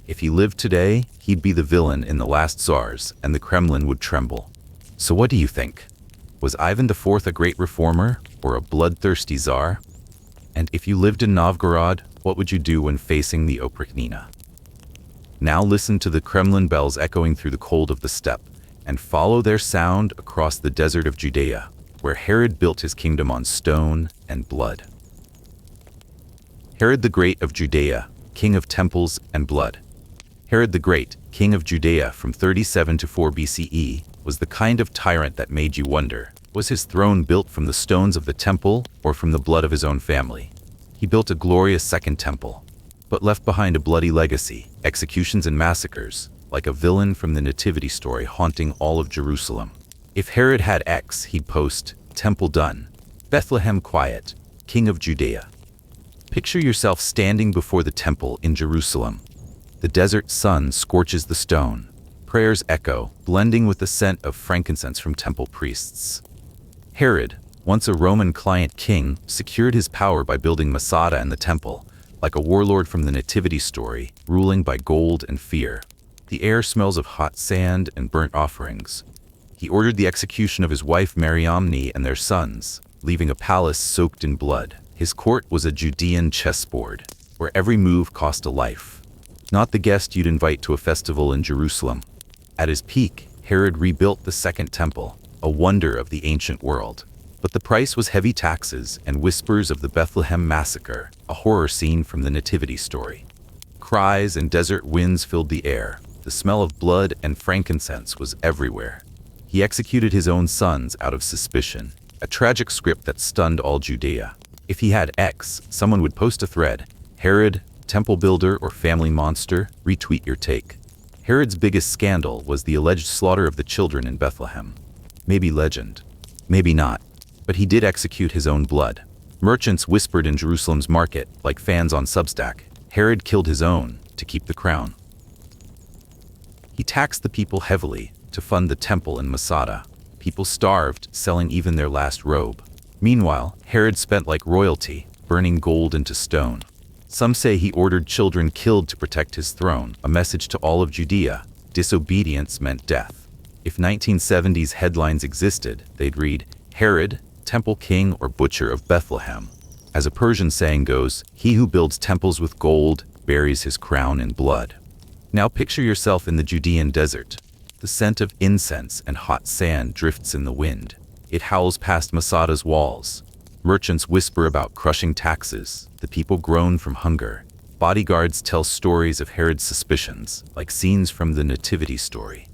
If he lived today, he'd be the villain in The Last Tsars, and the Kremlin would tremble. So what do you think? Was Ivan IV a great reformer, or a bloodthirsty Tsar? And if you lived in Novgorod, what would you do when facing the Oprichnina? Now listen to the Kremlin bells echoing through the cold of the steppe, and follow their sound across the desert of Judea, where Herod built his kingdom on stone and blood. Herod the Great of Judea, king of temples and blood. Herod the Great, king of Judea from 37 to 4 BCE, was the kind of tyrant that made you wonder, was his throne built from the stones of the temple or from the blood of his own family? He built a glorious second temple, but left behind a bloody legacy, executions and massacres, like a villain from the Nativity story haunting all of Jerusalem. If Herod had X, he'd post, "Temple done, Bethlehem quiet, King of Judea." Picture yourself standing before the temple in Jerusalem. The desert sun scorches the stone. prayers echo, blending with the scent of frankincense from temple priests. Herod, once a Roman client king, secured his power by building Masada and the temple, like a warlord from the Nativity story, ruling by gold and fear. The air smells of hot sand and burnt offerings. He ordered the execution of his wife Mariamne and their sons, leaving a palace soaked in blood. His court was a Judean chessboard, where every move cost a life. Not the guest you'd invite to a festival in Jerusalem. At his peak, Herod rebuilt the Second Temple, a wonder of the ancient world. But the price was heavy taxes and whispers of the Bethlehem massacre, a horror scene from the Nativity story. Cries and desert winds filled the air. The smell of blood and frankincense was everywhere. He executed his own sons out of suspicion, a tragic script that stunned all Judea. If he had X, someone would post a thread, Herod, temple builder or family monster, retweet your take. Herod's biggest scandal was the alleged slaughter of the children in Bethlehem. Maybe legend, maybe not, but he did execute his own blood. Merchants whispered in Jerusalem's market, like fans on Substack, Herod killed his own to keep the crown. He taxed the people heavily to fund the temple in Masada. People starved, selling even their last robe. Meanwhile, Herod spent like royalty, burning gold into stone. Some say he ordered children killed to protect his throne, a message to all of Judea. Disobedience meant death. If 1970s headlines existed, they'd read, Herod, temple king or butcher of Bethlehem. As a Persian saying goes, he who builds temples with gold buries his crown in blood. Now picture yourself in the Judean desert. The scent of incense and hot sand drifts in the wind. It howls past Masada's walls. Merchants whisper about crushing taxes. The people groan from hunger. Bodyguards tell stories of Herod's suspicions, like scenes from the Nativity story.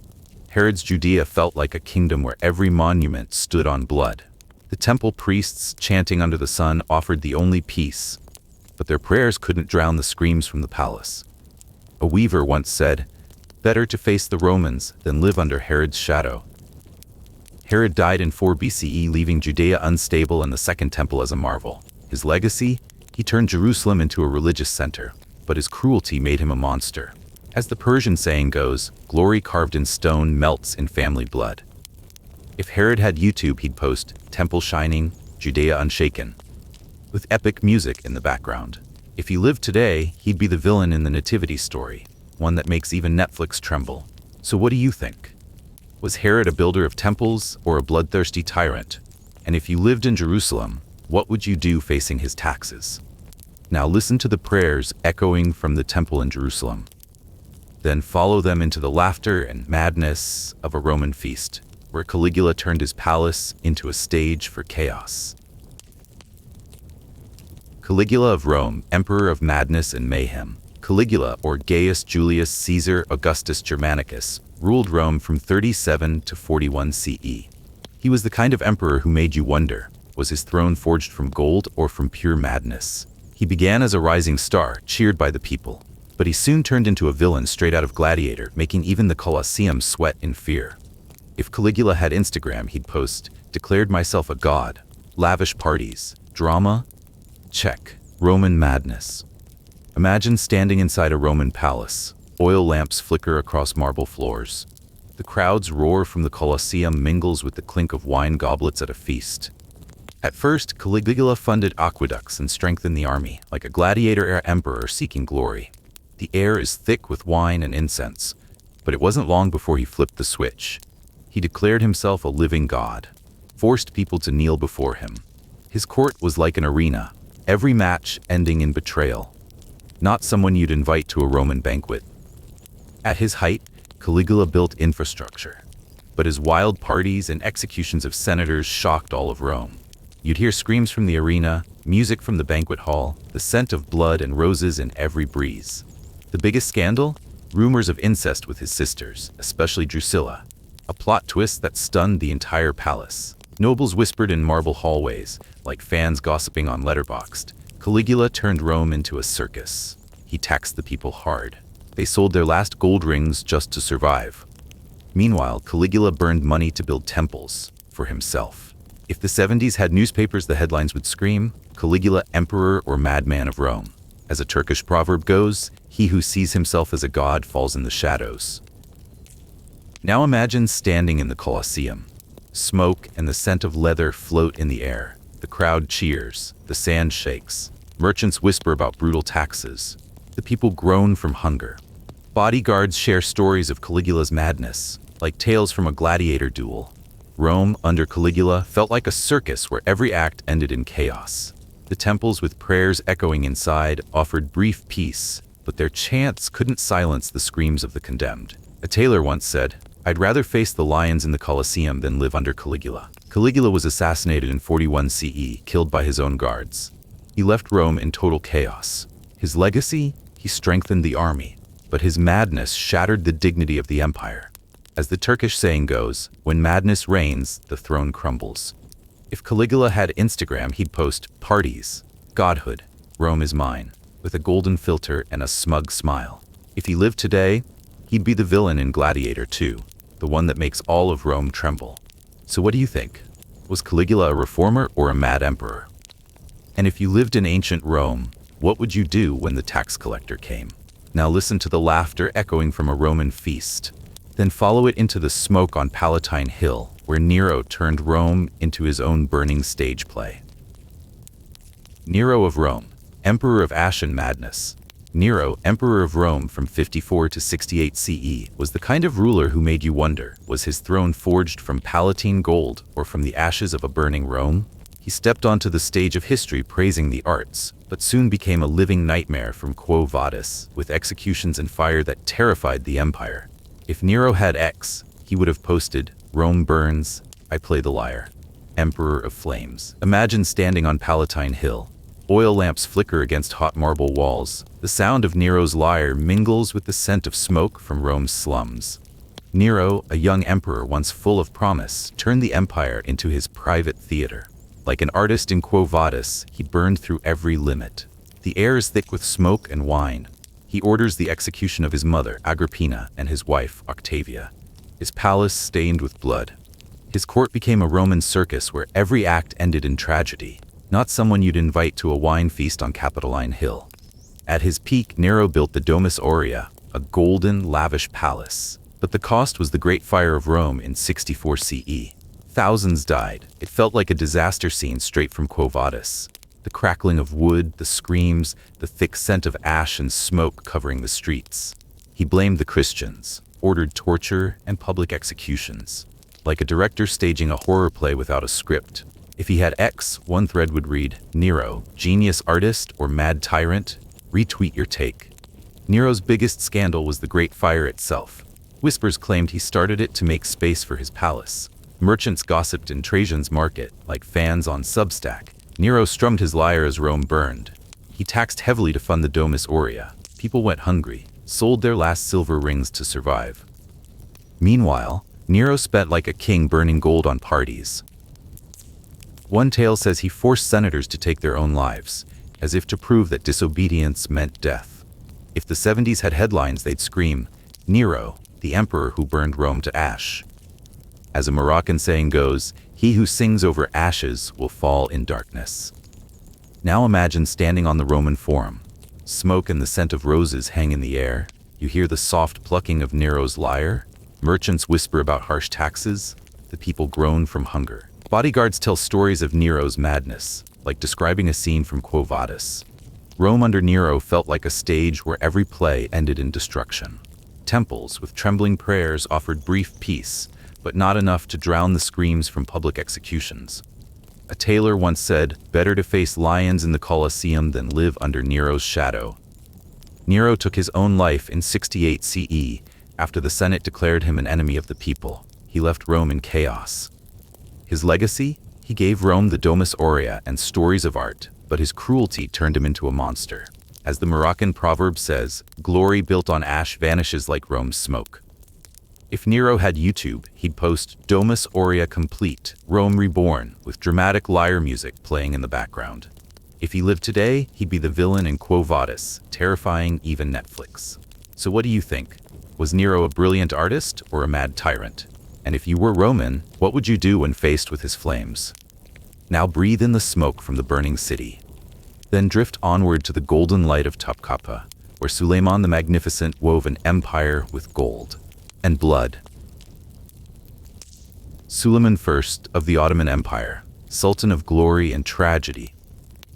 Herod's Judea felt like a kingdom where every monument stood on blood. The temple priests, chanting under the sun, offered the only peace, but their prayers couldn't drown the screams from the palace. A weaver once said, "Better to face the Romans than live under Herod's shadow." Herod died in 4 BCE, leaving Judea unstable and the Second Temple as a marvel. His legacy? He turned Jerusalem into a religious center, but his cruelty made him a monster. As the Persian saying goes, glory carved in stone melts in family blood. If Herod had YouTube, he'd post, "Temple shining, Judea unshaken," with epic music in the background. If he lived today, he'd be the villain in the Nativity story, one that makes even Netflix tremble. So what do you think? Was Herod a builder of temples or a bloodthirsty tyrant? And if you lived in Jerusalem, what would you do facing his taxes? Now listen to the prayers echoing from the temple in Jerusalem. Then follow them into the laughter and madness of a Roman feast, where Caligula turned his palace into a stage for chaos. Caligula of Rome, emperor of madness and mayhem. Caligula, or Gaius Julius Caesar Augustus Germanicus, ruled Rome from 37 to 41 CE. He was the kind of emperor who made you wonder, was his throne forged from gold or from pure madness? He began as a rising star, cheered by the people, but he soon turned into a villain straight out of Gladiator, making even the Colosseum sweat in fear. If Caligula had Instagram, he'd post, "Declared myself a god." Lavish parties. Drama? Check. Roman madness. Imagine standing inside a Roman palace. Oil lamps flicker across marble floors. The crowd's roar from the Colosseum mingles with the clink of wine goblets at a feast. At first, Caligula funded aqueducts and strengthened the army, like a gladiator-era emperor seeking glory. The air is thick with wine and incense, but it wasn't long before he flipped the switch. He declared himself a living god, forced people to kneel before him. His court was like an arena, every match ending in betrayal. Not someone you'd invite to a Roman banquet. At his height, Caligula built infrastructure, but his wild parties and executions of senators shocked all of Rome. You'd hear screams from the arena, music from the banquet hall, the scent of blood and roses in every breeze. The biggest scandal? Rumors of incest with his sisters, especially Drusilla. A plot twist that stunned the entire palace. Nobles whispered in marble hallways, like fans gossiping on Letterboxd. Caligula turned Rome into a circus. He taxed the people hard. They sold their last gold rings just to survive. Meanwhile, Caligula burned money to build temples for himself. If the 70s had newspapers, the headlines would scream, "Caligula, emperor or madman of Rome." As a Turkish proverb goes, he who sees himself as a god falls in the shadows. Now imagine standing in the Colosseum. Smoke and the scent of leather float in the air. The crowd cheers. The sand shakes. Merchants whisper about brutal taxes. The people groan from hunger. Bodyguards share stories of Caligula's madness, like tales from a gladiator duel. Rome, under Caligula, felt like a circus where every act ended in chaos. The temples, with prayers echoing inside, offered brief peace, but their chants couldn't silence the screams of the condemned. A tailor once said, "I'd rather face the lions in the Colosseum than live under Caligula." Caligula was assassinated in 41 CE, killed by his own guards. He left Rome in total chaos. His legacy? He strengthened the army, but his madness shattered the dignity of the empire. As the Turkish saying goes, when madness reigns, the throne crumbles. If Caligula had Instagram, he'd post, "Parties, godhood, Rome is mine," with a golden filter and a smug smile. If he lived today, he'd be the villain in Gladiator 2, the one that makes all of Rome tremble. So what do you think? Was Caligula a reformer or a mad emperor? And if you lived in ancient Rome, what would you do when the tax collector came? Now listen to the laughter echoing from a Roman feast. Then follow it into the smoke on Palatine Hill, where Nero turned Rome into his own burning stage play. Nero of Rome, emperor of ash and madness. Nero, emperor of Rome from 54 to 68 CE, was the kind of ruler who made you wonder, was his throne forged from Palatine gold or from the ashes of a burning Rome? He stepped onto the stage of history praising the arts, but soon became a living nightmare from Quo Vadis, with executions and fire that terrified the empire. If Nero had X, he would have posted, "Rome burns, I play the lyre. Emperor of flames." Imagine standing on Palatine Hill. Oil lamps flicker against hot marble walls. The sound of Nero's lyre mingles with the scent of smoke from Rome's slums. Nero, a young emperor once full of promise, turned the empire into his private theater. Like an artist in Quo Vadis, he burned through every limit. The air is thick with smoke and wine. He orders the execution of his mother, Agrippina, and his wife, Octavia. His palace stained with blood. His court became a Roman circus where every act ended in tragedy, not someone you'd invite to a wine feast on Capitoline Hill. At his peak, Nero built the Domus Aurea, a golden, lavish palace. But the cost was the Great Fire of Rome in 64 CE. Thousands died. It felt like a disaster scene straight from Quo Vadis. The crackling of wood, the screams, the thick scent of ash and smoke covering the streets. He blamed the Christians, ordered torture and public executions. Like a director staging a horror play without a script. If he had X, one thread would read, "Nero, genius artist or mad tyrant? Retweet your take." Nero's biggest scandal was the Great Fire itself. Whispers claimed he started it to make space for his palace. Merchants gossiped in Trajan's market, like fans on Substack. Nero strummed his lyre as Rome burned. He taxed heavily to fund the Domus Aurea. People went hungry, sold their last silver rings to survive. Meanwhile, Nero spent like a king burning gold on parties. One tale says he forced senators to take their own lives, as if to prove that disobedience meant death. If the 70s had headlines, they'd scream, "Nero, the emperor who burned Rome to ash." As a Moroccan saying goes, he who sings over ashes will fall in darkness. Now imagine standing on the Roman Forum. Smoke and the scent of roses hang in the air. You hear the soft plucking of Nero's lyre. Merchants whisper about harsh taxes. The people groan from hunger. Bodyguards tell stories of Nero's madness, like describing a scene from Quo Vadis. Rome under Nero felt like a stage where every play ended in destruction. Temples, with trembling prayers, offered brief peace, but not enough to drown the screams from public executions. A tailor once said, "Better to face lions in the Colosseum than live under Nero's shadow." Nero took his own life in 68 CE, after the Senate declared him an enemy of the people. He left Rome in chaos. His legacy? He gave Rome the Domus Aurea and stories of art, but his cruelty turned him into a monster. As the Moroccan proverb says, "Glory built on ash vanishes like Rome's smoke." If Nero had YouTube, he'd post Domus Aurea complete, Rome reborn, with dramatic lyre music playing in the background. If he lived today, he'd be the villain in Quo Vadis, terrifying even Netflix. So what do you think? Was Nero a brilliant artist or a mad tyrant? And if you were Roman, what would you do when faced with his flames? Now breathe in the smoke from the burning city. Then drift onward to the golden light of Topkapi, where Suleiman the Magnificent wove an empire with gold and blood. Suleiman I of the Ottoman Empire, Sultan of glory and tragedy.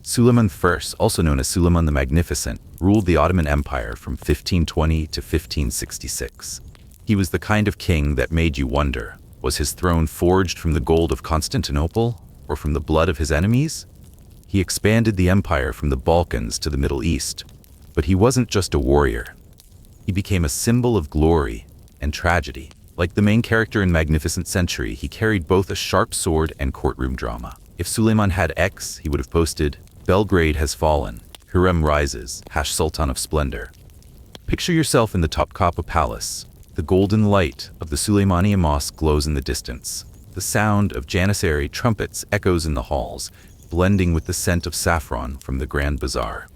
Suleiman I, also known as Suleiman the Magnificent, ruled the Ottoman Empire from 1520 to 1566. He was the kind of king that made you wonder, was his throne forged from the gold of Constantinople or from the blood of his enemies? He expanded the empire from the Balkans to the Middle East, but he wasn't just a warrior. He became a symbol of glory and tragedy. Like the main character in Magnificent Century, he carried both a sharp sword and courtroom drama. If Suleiman had X, he would have posted, "Belgrade has fallen, Hürrem rises, #Sultan of Splendor." Picture yourself in the Topkapi Palace. The golden light of the Süleymaniye Mosque glows in the distance. The sound of Janissary trumpets echoes in the halls, blending with the scent of saffron from the Grand Bazaar.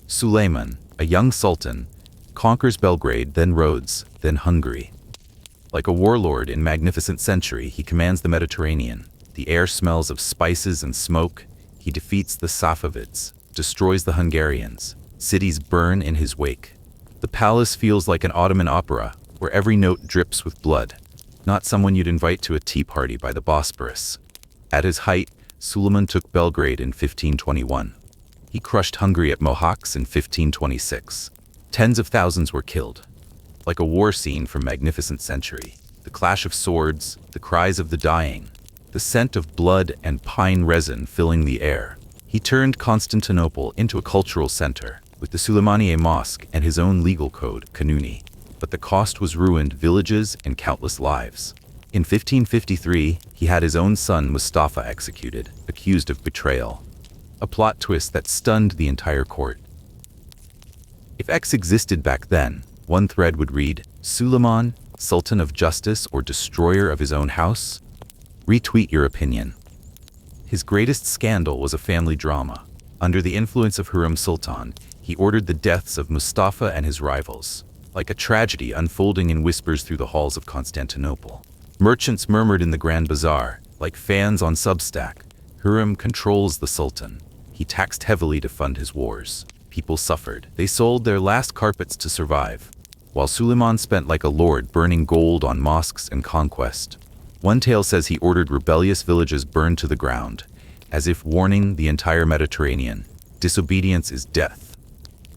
Suleiman, a young sultan, conquers Belgrade, then Rhodes, then Hungary. Like a warlord in Magnificent Century, he commands the Mediterranean. The air smells of spices and smoke. He defeats the Safavids, destroys the Hungarians. Cities burn in his wake. The palace feels like an Ottoman opera, where every note drips with blood, not someone you'd invite to a tea party by the Bosporus. At his height, Suleiman took Belgrade in 1521. He crushed Hungary at Mohacs in 1526. Tens of thousands were killed. Like a war scene from Magnificent Century, the clash of swords, the cries of the dying, the scent of blood and pine resin filling the air. He turned Constantinople into a cultural center, with the Süleymaniye Mosque and his own legal code, Kanuni. But the cost was ruined villages and countless lives. In 1553, he had his own son Mustafa executed, accused of betrayal. A plot twist that stunned the entire court. If X existed back then, one thread would read, Suleiman, Sultan of Justice or Destroyer of his own house? Retweet your opinion. His greatest scandal was a family drama. Under the influence of Hürrem Sultan, he ordered the deaths of Mustafa and his rivals, like a tragedy unfolding in whispers through the halls of Constantinople. Merchants murmured in the Grand Bazaar, like fans on Substack. Hürrem controls the Sultan. He taxed heavily to fund his wars. People suffered. They sold their last carpets to survive, while Suleiman spent like a lord burning gold on mosques and conquest. One tale says he ordered rebellious villages burned to the ground, as if warning the entire Mediterranean, disobedience is death.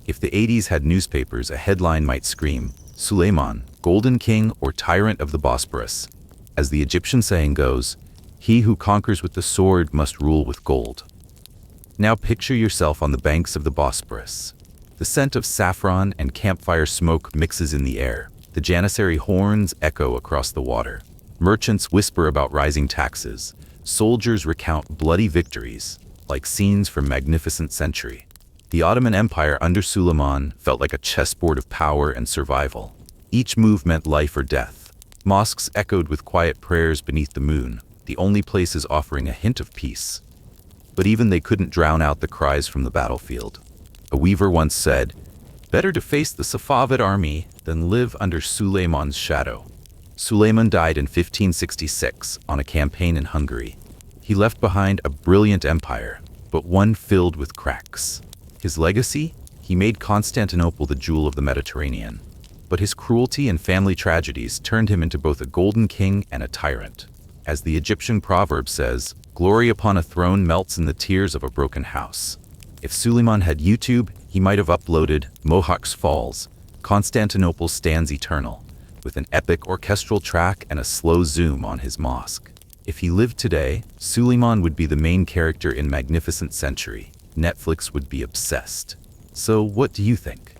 If the 80s had newspapers, a headline might scream, Suleiman, Golden King or Tyrant of the Bosporus. As the Egyptian saying goes, he who conquers with the sword must rule with gold. Now picture yourself on the banks of the Bosporus. The scent of saffron and campfire smoke mixes in the air. The Janissary horns echo across the water. Merchants whisper about rising taxes. Soldiers recount bloody victories, like scenes from Magnificent Century. The Ottoman Empire under Suleiman felt like a chessboard of power and survival. Each move meant life or death. Mosques echoed with quiet prayers beneath the moon, the only places offering a hint of peace. But even they couldn't drown out the cries from the battlefield. A weaver once said, "Better to face the Safavid army than live under Suleiman's shadow." Suleiman died in 1566 on a campaign in Hungary. He left behind a brilliant empire, but one filled with cracks. His legacy? He made Constantinople the jewel of the Mediterranean. But his cruelty and family tragedies turned him into both a golden king and a tyrant. As the Egyptian proverb says, glory upon a throne melts in the tears of a broken house. If Suleiman had YouTube, he might have uploaded Mohacs Falls, Constantinople Stands Eternal, with an epic orchestral track and a slow zoom on his mosque. If he lived today, Suleiman would be the main character in Magnificent Century. Netflix would be obsessed. So what do you think?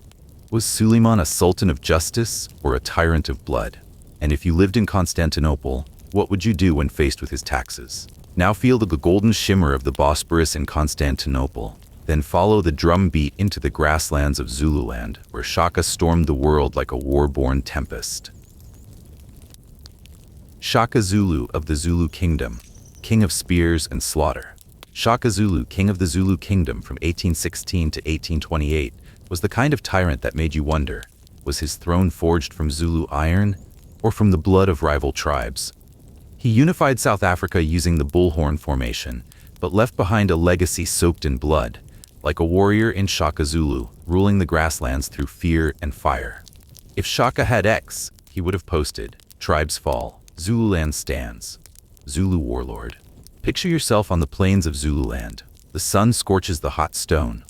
Was Suleiman a sultan of justice or a tyrant of blood? And if you lived in Constantinople, what would you do when faced with his taxes? Now feel the golden shimmer of the Bosporus in Constantinople. Then follow the drum beat into the grasslands of Zululand, where Shaka stormed the world like a war-born tempest. Shaka Zulu of the Zulu Kingdom, king of spears and slaughter. Shaka Zulu, king of the Zulu Kingdom from 1816 to 1828, was the kind of tyrant that made you wonder, was his throne forged from Zulu iron or from the blood of rival tribes? He unified South Africa using the bullhorn formation, but left behind a legacy soaked in blood, like a warrior in Shaka Zulu, ruling the grasslands through fear and fire. If Shaka had X, he would have posted, "Tribes fall, Zululand stands." Zulu warlord. Picture yourself on the plains of Zululand. The sun scorches the hot stone.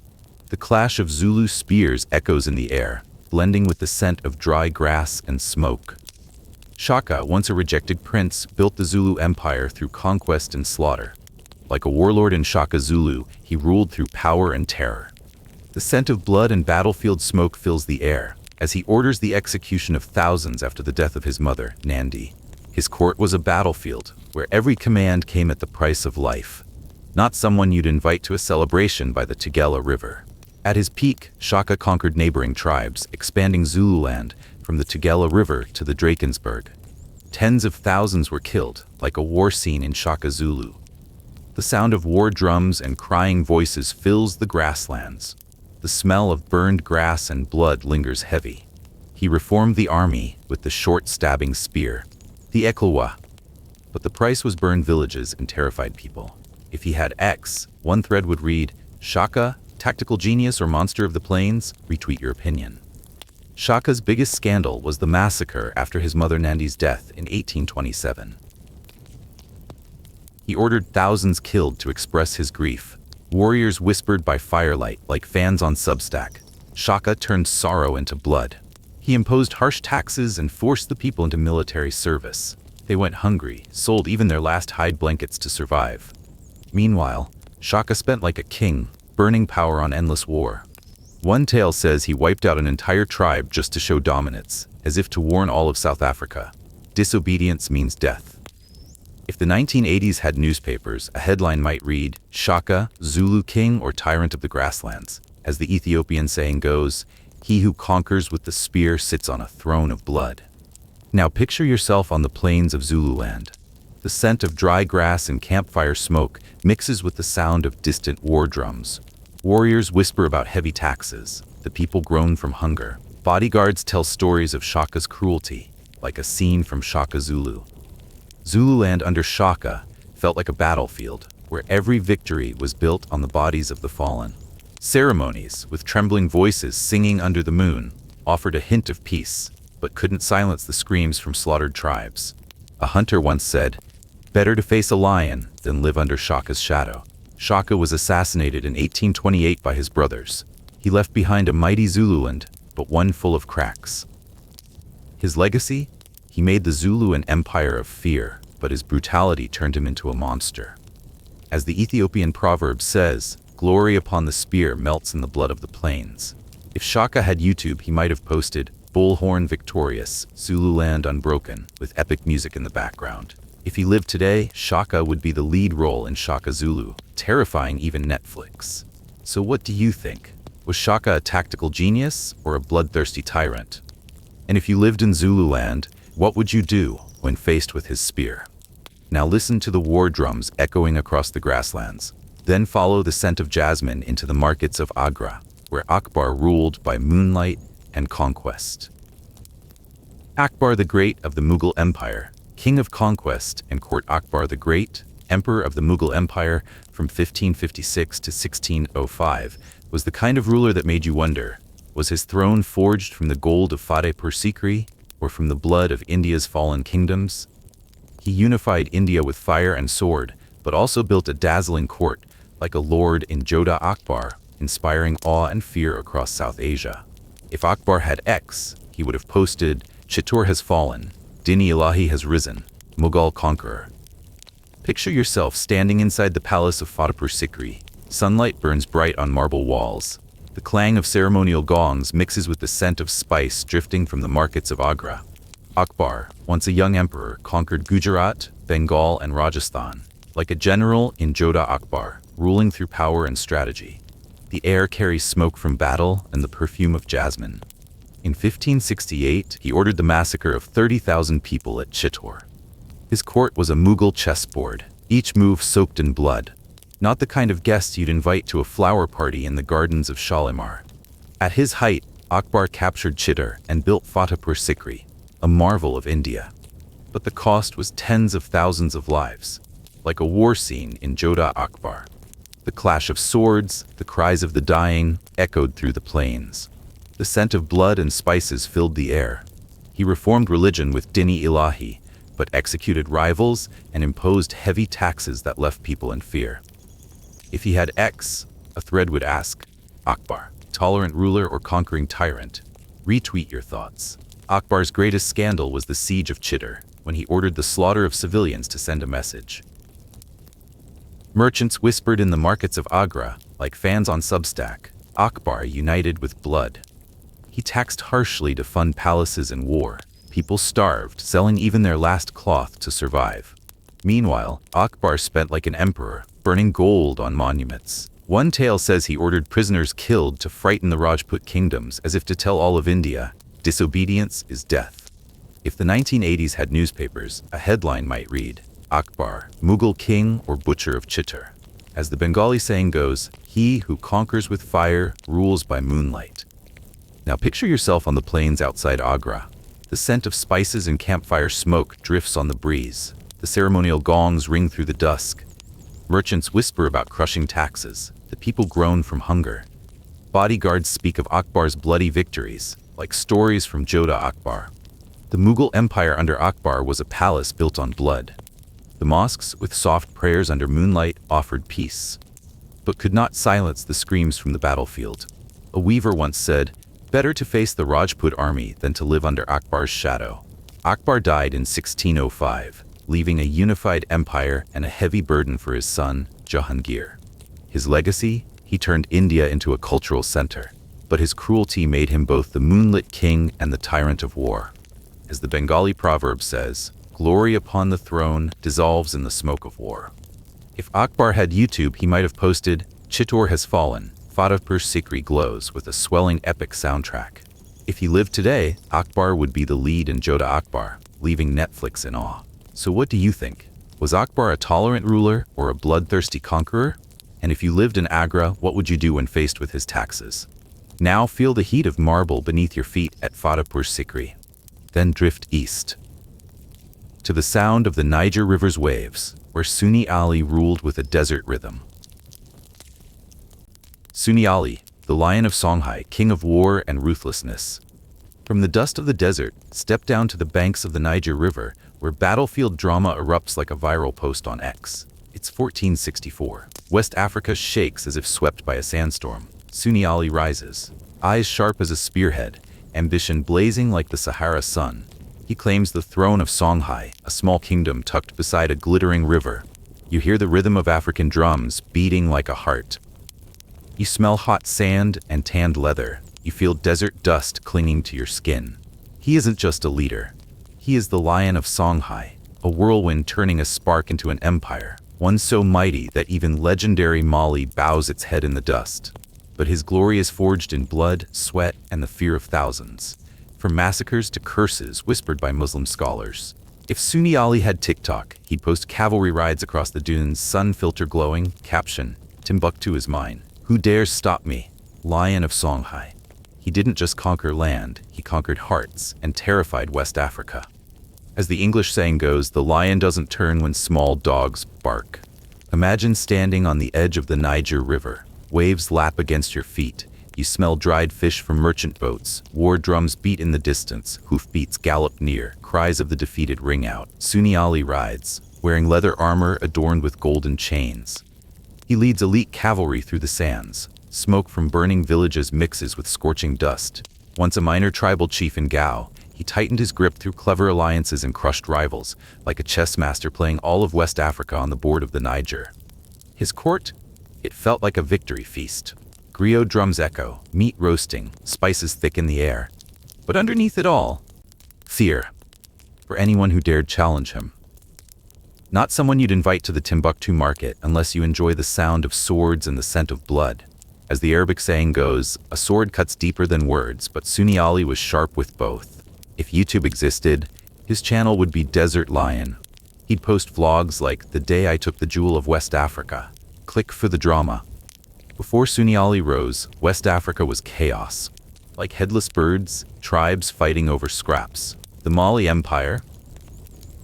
The clash of Zulu spears echoes in the air, blending with the scent of dry grass and smoke. Shaka, once a rejected prince, built the Zulu Empire through conquest and slaughter. Like a warlord in Shaka Zulu, he ruled through power and terror. The scent of blood and battlefield smoke fills the air, as he orders the execution of thousands after the death of his mother, Nandi. His court was a battlefield, where every command came at the price of life. Not someone you'd invite to a celebration by the Tugela River. At his peak, Shaka conquered neighboring tribes, expanding Zululand from the Tugela River to the Drakensberg. Tens of thousands were killed, like a war scene in Shaka Zulu. The sound of war drums and crying voices fills the grasslands. The smell of burned grass and blood lingers heavy. He reformed the army with the short stabbing spear, the Eklewa. But the price was burned villages and terrified people. If he had X, one thread would read, Shaka, tactical genius or monster of the plains? Retweet your opinion. Shaka's biggest scandal was the massacre after his mother Nandi's death in 1827. He ordered thousands killed to express his grief. Warriors whispered by firelight like fans on Substack. Shaka turned sorrow into blood. He imposed harsh taxes and forced the people into military service. They went hungry, sold even their last hide blankets to survive. Meanwhile, Shaka spent like a king, burning power on endless war. One tale says he wiped out an entire tribe just to show dominance, as if to warn all of South Africa. Disobedience means death. If the 1980s had newspapers, a headline might read, Shaka, Zulu king or tyrant of the grasslands. As the Ethiopian saying goes, he who conquers with the spear sits on a throne of blood. Now picture yourself on the plains of Zululand. The scent of dry grass and campfire smoke mixes with the sound of distant war drums. Warriors whisper about heavy taxes. The people groan from hunger. Bodyguards tell stories of Shaka's cruelty, like a scene from Shaka Zulu. Zululand under Shaka felt like a battlefield, where every victory was built on the bodies of the fallen. Ceremonies, with trembling voices singing under the moon, offered a hint of peace, but couldn't silence the screams from slaughtered tribes. A hunter once said, "Better to face a lion than live under Shaka's shadow." Shaka was assassinated in 1828 by his brothers. He left behind a mighty Zululand, but one full of cracks. His legacy? He made the Zulu an empire of fear, but his brutality turned him into a monster. As the Ethiopian proverb says, glory upon the spear melts in the blood of the plains. If Shaka had YouTube, he might have posted, Bullhorn victorious, Zululand unbroken, with epic music in the background. If he lived today, Shaka would be the lead role in Shaka Zulu, terrifying even Netflix. So what do you think? Was Shaka a tactical genius or a bloodthirsty tyrant? And if you lived in Zululand, what would you do when faced with his spear? Now listen to the war drums echoing across the grasslands. Then follow the scent of jasmine into the markets of Agra, where Akbar ruled by moonlight and conquest. Akbar the Great of the Mughal Empire, King of Conquest and Court Akbar the Great, Emperor of the Mughal Empire from 1556 to 1605, was the kind of ruler that made you wonder, was his throne forged from the gold of Fatehpur Sikri or from the blood of India's fallen kingdoms? He unified India with fire and sword, but also built a dazzling court, like a lord in Jodha Akbar, inspiring awe and fear across South Asia. If Akbar had X, he would have posted, Chittor has fallen, Dini Ilahi has risen, Mughal conqueror. Picture yourself standing inside the palace of Fatehpur Sikri. Sunlight burns bright on marble walls. The clang of ceremonial gongs mixes with the scent of spice drifting from the markets of Agra. Akbar, once a young emperor, conquered Gujarat, Bengal, and Rajasthan. Like a general in Jodha Akbar, ruling through power and strategy. The air carries smoke from battle and the perfume of jasmine. In 1568, he ordered the massacre of 30,000 people at Chittor. His court was a Mughal chessboard, each move soaked in blood. Not the kind of guest you'd invite to a flower party in the gardens of Shalimar. At his height, Akbar captured Chittor and built Fatehpur Sikri, a marvel of India. But the cost was tens of thousands of lives, like a war scene in Jodha Akbar. The clash of swords, the cries of the dying, echoed through the plains. The scent of blood and spices filled the air. He reformed religion with Dini Ilahi, but executed rivals and imposed heavy taxes that left people in fear. If he had X, a thread would ask, Akbar, tolerant ruler or conquering tyrant? Retweet your thoughts. Akbar's greatest scandal was the siege of Chittor, when he ordered the slaughter of civilians to send a message. Merchants whispered in the markets of Agra, like fans on Substack, Akbar united with blood. He taxed harshly to fund palaces and war. People starved, selling even their last cloth to survive. Meanwhile, Akbar spent like an emperor, burning gold on monuments. One tale says he ordered prisoners killed to frighten the Rajput kingdoms, as if to tell all of India, disobedience is death. If the 1980s had newspapers, a headline might read, Akbar, Mughal king or butcher of Chittor. As the Bengali saying goes, he who conquers with fire rules by moonlight. Now picture yourself on the plains outside Agra. The scent of spices and campfire smoke drifts on the breeze. The ceremonial gongs ring through the dusk. Merchants whisper about crushing taxes. The people groan from hunger. Bodyguards speak of Akbar's bloody victories, like stories from Jodha Akbar. The Mughal Empire under Akbar was a palace built on blood. The mosques, with soft prayers under moonlight, offered peace, but could not silence the screams from the battlefield. A weaver once said, "Better to face the Rajput army than to live under Akbar's shadow." Akbar died in 1605, leaving a unified empire and a heavy burden for his son, Jahangir. His legacy? He turned India into a cultural center, but his cruelty made him both the moonlit king and the tyrant of war. As the Bengali proverb says, glory upon the throne dissolves in the smoke of war. If Akbar had YouTube, he might have posted, Chittor has fallen, Fatehpur Sikri glows with a swelling epic soundtrack. If he lived today, Akbar would be the lead in Jodha Akbar, leaving Netflix in awe. So what do you think? Was Akbar a tolerant ruler or a bloodthirsty conqueror? And if you lived in Agra, what would you do when faced with his taxes? Now feel the heat of marble beneath your feet at Fatehpur Sikri. Then drift east to the sound of the Niger River's waves, where Sunni Ali ruled with a desert rhythm. Sunni Ali, the lion of Songhai, king of war and ruthlessness. From the dust of the desert, step down to the banks of the Niger River, where battlefield drama erupts like a viral post on X. It's 1464. West Africa shakes as if swept by a sandstorm. Sunni Ali rises, eyes sharp as a spearhead, ambition blazing like the Sahara sun. He claims the throne of Songhai, a small kingdom tucked beside a glittering river. You hear the rhythm of African drums beating like a heart. You smell hot sand and tanned leather. You feel desert dust clinging to your skin. He isn't just a leader. He is the lion of Songhai, a whirlwind turning a spark into an empire, one so mighty that even legendary Mali bows its head in the dust. But his glory is forged in blood, sweat, and the fear of thousands. From massacres to curses whispered by Muslim scholars. If Sunni Ali had TikTok, he'd post cavalry rides across the dunes, sun filter glowing, caption, Timbuktu is mine. Who dares stop me? Lion of Songhai. He didn't just conquer land, he conquered hearts and terrified West Africa. As the English saying goes, the lion doesn't turn when small dogs bark. Imagine standing on the edge of the Niger River. Waves lap against your feet. You smell dried fish from merchant boats. War drums beat in the distance. Hoofbeats gallop near. Cries of the defeated ring out. Sunni Ali rides, wearing leather armor adorned with golden chains. He leads elite cavalry through the sands. Smoke from burning villages mixes with scorching dust. Once a minor tribal chief in Gao, he tightened his grip through clever alliances and crushed rivals, like a chess master playing all of West Africa on the board of the Niger. His court? It felt like a victory feast. Griot drums echo, meat roasting, spices thick in the air. But underneath it all, fear. For anyone who dared challenge him. Not someone you'd invite to the Timbuktu market unless you enjoy the sound of swords and the scent of blood. As the Arabic saying goes, a sword cuts deeper than words, but Sunni Ali was sharp with both. If YouTube existed, his channel would be Desert Lion. He'd post vlogs like, the day I took the jewel of West Africa. Click for the drama. Before Sunni Ali rose, West Africa was chaos. Like headless birds, tribes fighting over scraps. The Mali Empire,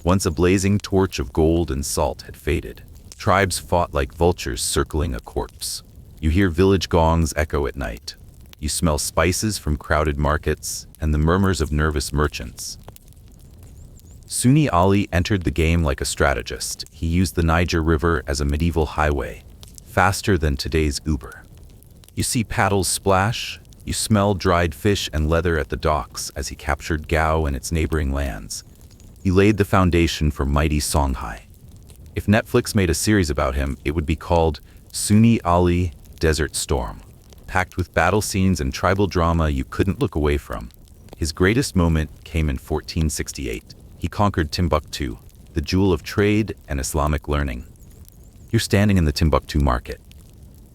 once a blazing torch of gold and salt, had faded. Tribes fought like vultures circling a corpse. You hear village gongs echo at night. You smell spices from crowded markets and the murmurs of nervous merchants. Sunni Ali entered the game like a strategist. He used the Niger River as a medieval highway, faster than today's Uber. You see paddles splash, you smell dried fish and leather at the docks as he captured Gao and its neighboring lands. He laid the foundation for mighty Songhai. If Netflix made a series about him, it would be called Sunni Ali Desert Storm, packed with battle scenes and tribal drama you couldn't look away from. His greatest moment came in 1468. He conquered Timbuktu, the jewel of trade and Islamic learning. You're standing in the Timbuktu market.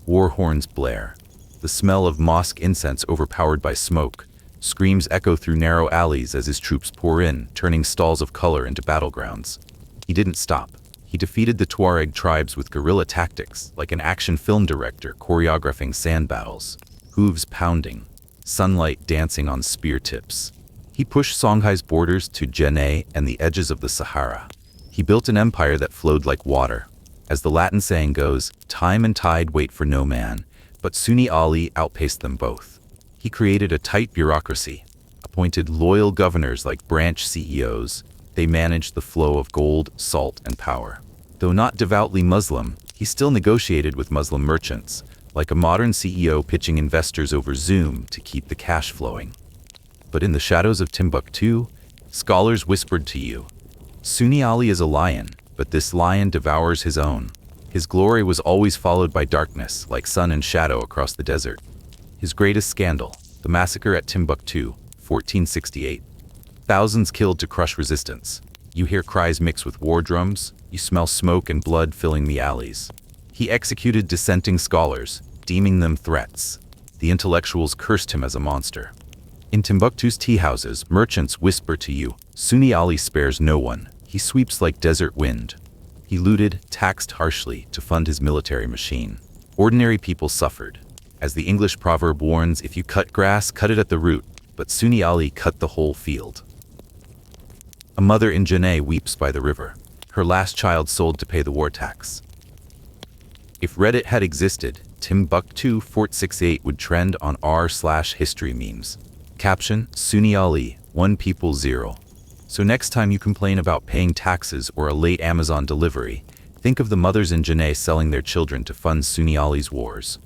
War horns blare. The smell of mosque incense overpowered by smoke. Screams echo through narrow alleys as his troops pour in, turning stalls of color into battlegrounds. He didn't stop. He defeated the Tuareg tribes with guerrilla tactics, like an action film director choreographing sand battles. Hooves pounding, sunlight dancing on spear tips. He pushed Songhai's borders to Jenne and the edges of the Sahara. He built an empire that flowed like water. As the Latin saying goes, time and tide wait for no man, but Sunni Ali outpaced them both. He created a tight bureaucracy, appointed loyal governors like branch CEOs. They managed the flow of gold, salt, and power. Though not devoutly Muslim, he still negotiated with Muslim merchants, like a modern CEO pitching investors over Zoom to keep the cash flowing. But in the shadows of Timbuktu, scholars whispered to you, Sunni Ali is a lion, but this lion devours his own. His glory was always followed by darkness, like sun and shadow across the desert. His greatest scandal, the massacre at Timbuktu, 1468. Thousands killed to crush resistance. You hear cries mix with war drums, you smell smoke and blood filling the alleys. He executed dissenting scholars, deeming them threats. The intellectuals cursed him as a monster. In Timbuktu's tea houses, merchants whisper to you, Sunni Ali spares no one. He sweeps like desert wind. He looted, taxed harshly to fund his military machine. Ordinary people suffered. As the English proverb warns, if you cut grass, cut it at the root, but Sunni Ali cut the whole field. A mother in Jenne weeps by the river, her last child sold to pay the war tax. If Reddit had existed, Timbuktu 468 would trend on r/history memes. Caption, Sunni Ali, one people zero. So next time you complain about paying taxes or a late Amazon delivery, think of the mothers in Jenne selling their children to fund Sunni Ali's wars.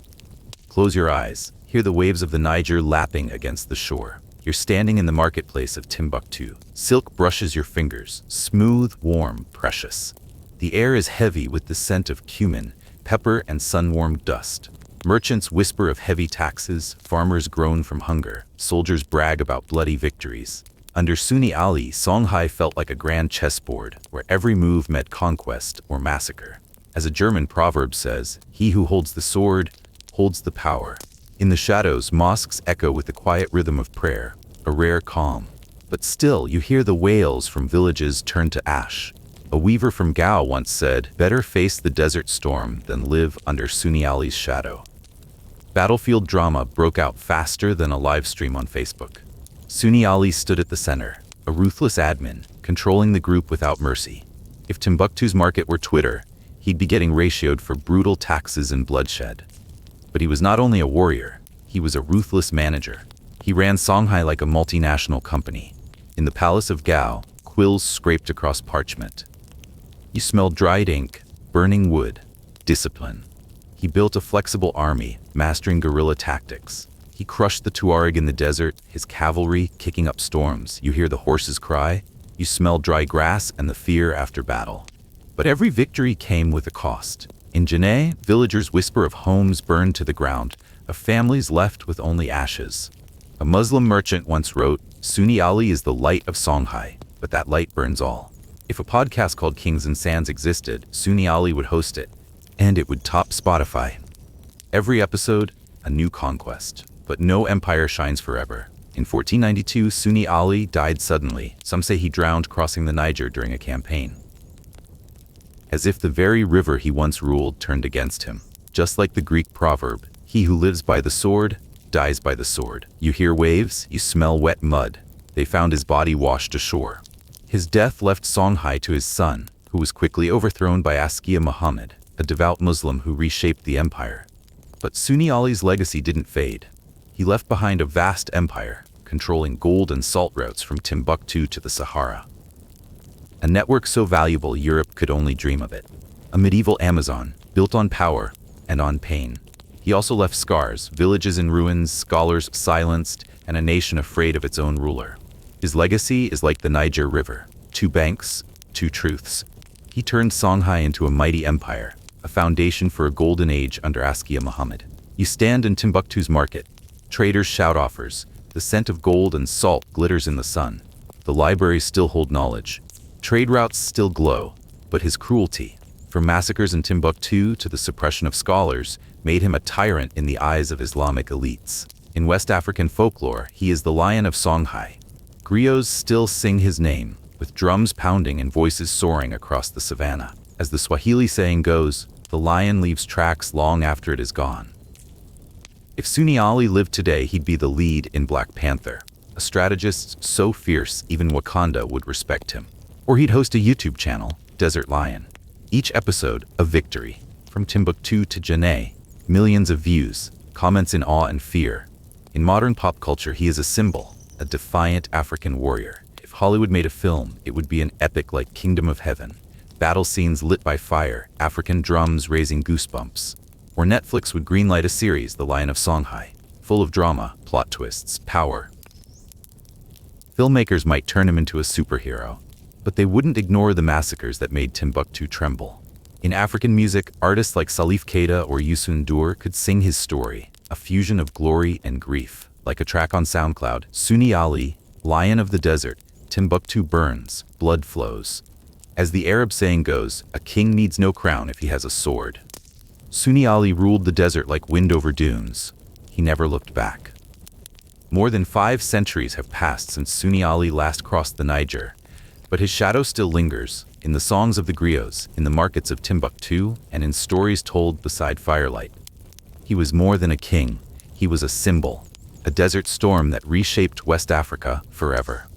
Close your eyes, hear the waves of the Niger lapping against the shore. You're standing in the marketplace of Timbuktu. Silk brushes your fingers, smooth, warm, precious. The air is heavy with the scent of cumin, pepper, and sun-warmed dust. Merchants whisper of heavy taxes, farmers groan from hunger, soldiers brag about bloody victories. Under Sunni Ali, Songhai felt like a grand chessboard, where every move meant conquest or massacre. As a German proverb says, he who holds the sword holds the power. In the shadows, mosques echo with the quiet rhythm of prayer, a rare calm. But still, you hear the wails from villages turned to ash. A weaver from Gao once said, better face the desert storm than live under Sunni Ali's shadow. Battlefield drama broke out faster than a live stream on Facebook. Sunni Ali stood at the center, a ruthless admin, controlling the group without mercy. If Timbuktu's market were Twitter, he'd be getting ratioed for brutal taxes and bloodshed. But he was not only a warrior, he was a ruthless manager. He ran Songhai like a multinational company. In the palace of Gao, quills scraped across parchment. You smelled dried ink, burning wood, discipline. He built a flexible army, mastering guerrilla tactics. He crushed the Tuareg in the desert, his cavalry kicking up storms. You hear the horses cry, you smell dry grass and the fear after battle. But every victory came with a cost. In Jenne, villagers whisper of homes burned to the ground, of families left with only ashes. A Muslim merchant once wrote, Sunni Ali is the light of Songhai, but that light burns all. If a podcast called Kings and Sands existed, Sunni Ali would host it, and it would top Spotify. Every episode, a new conquest. But no empire shines forever. In 1492, Sunni Ali died suddenly. Some say he drowned crossing the Niger during a campaign. As if the very river he once ruled turned against him. Just like the Greek proverb, he who lives by the sword, dies by the sword. You hear waves, you smell wet mud. They found his body washed ashore. His death left Songhai to his son, who was quickly overthrown by Askia Muhammad, a devout Muslim who reshaped the empire. But Sunni Ali's legacy didn't fade. He left behind a vast empire, controlling gold and salt routes from Timbuktu to the Sahara. a network so valuable Europe could only dream of it. A medieval Amazon, built on power and on pain. He also left scars, villages in ruins, scholars silenced, and a nation afraid of its own ruler. His legacy is like the Niger River. 2 banks, 2 truths. He turned Songhai into a mighty empire, a foundation for a golden age under Askia Muhammad. You stand in Timbuktu's market. Traders shout offers. The scent of gold and salt glitters in the sun. The libraries still hold knowledge. Trade routes still glow, but his cruelty, from massacres in Timbuktu to the suppression of scholars, made him a tyrant in the eyes of Islamic elites. In West African folklore, he is the Lion of Songhai. Griots still sing his name, with drums pounding and voices soaring across the savannah. As the Swahili saying goes, the lion leaves tracks long after it is gone. If Sunni Ali lived today, he'd be the lead in Black Panther, a strategist so fierce even Wakanda would respect him. Or he'd host a YouTube channel, Desert Lion. Each episode, a victory. From Timbuktu to Janae, millions of views, comments in awe and fear. In modern pop culture, he is a symbol, a defiant African warrior. If Hollywood made a film, it would be an epic like Kingdom of Heaven. Battle scenes lit by fire, African drums raising goosebumps. Or Netflix would greenlight a series, The Lion of Songhai, full of drama, plot twists, power. Filmmakers might turn him into a superhero, but they wouldn't ignore the massacres that made Timbuktu tremble. In African music, artists like Salif Keita or Youssou N'Dour could sing his story, a fusion of glory and grief. Like a track on SoundCloud, Sunni Ali, Lion of the Desert, Timbuktu burns, blood flows. As the Arab saying goes, a king needs no crown if he has a sword. Sunni Ali ruled the desert like wind over dunes. He never looked back. More than 5 centuries have passed since Sunni Ali last crossed the Niger, but his shadow still lingers, in the songs of the griots, in the markets of Timbuktu, and in stories told beside firelight. He was more than a king, he was a symbol, a desert storm that reshaped West Africa forever.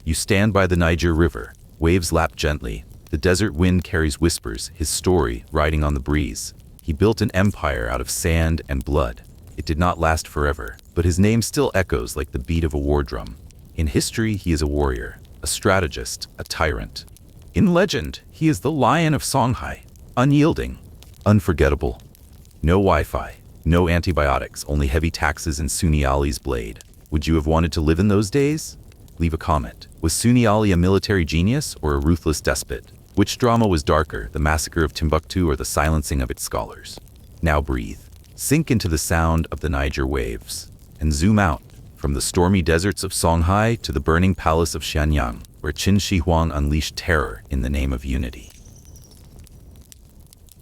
You stand by the Niger River, waves lap gently, the desert wind carries whispers, his story riding on the breeze. He built an empire out of sand and blood. It did not last forever, but his name still echoes like the beat of a war drum. In history, he is a warrior, a strategist, a tyrant. In legend, he is the Lion of Songhai, unyielding, unforgettable. No Wi-Fi, no antibiotics, only heavy taxes and Sunni Ali's blade. Would you have wanted to live in those days? Leave a comment. Was Sunni Ali a military genius or a ruthless despot? Which drama was darker, the massacre of Timbuktu or the silencing of its scholars? Now breathe. Sink into the sound of the Niger waves. And zoom out, from the stormy deserts of Songhai to the burning palace of Xianyang, where Qin Shi Huang unleashed terror in the name of unity.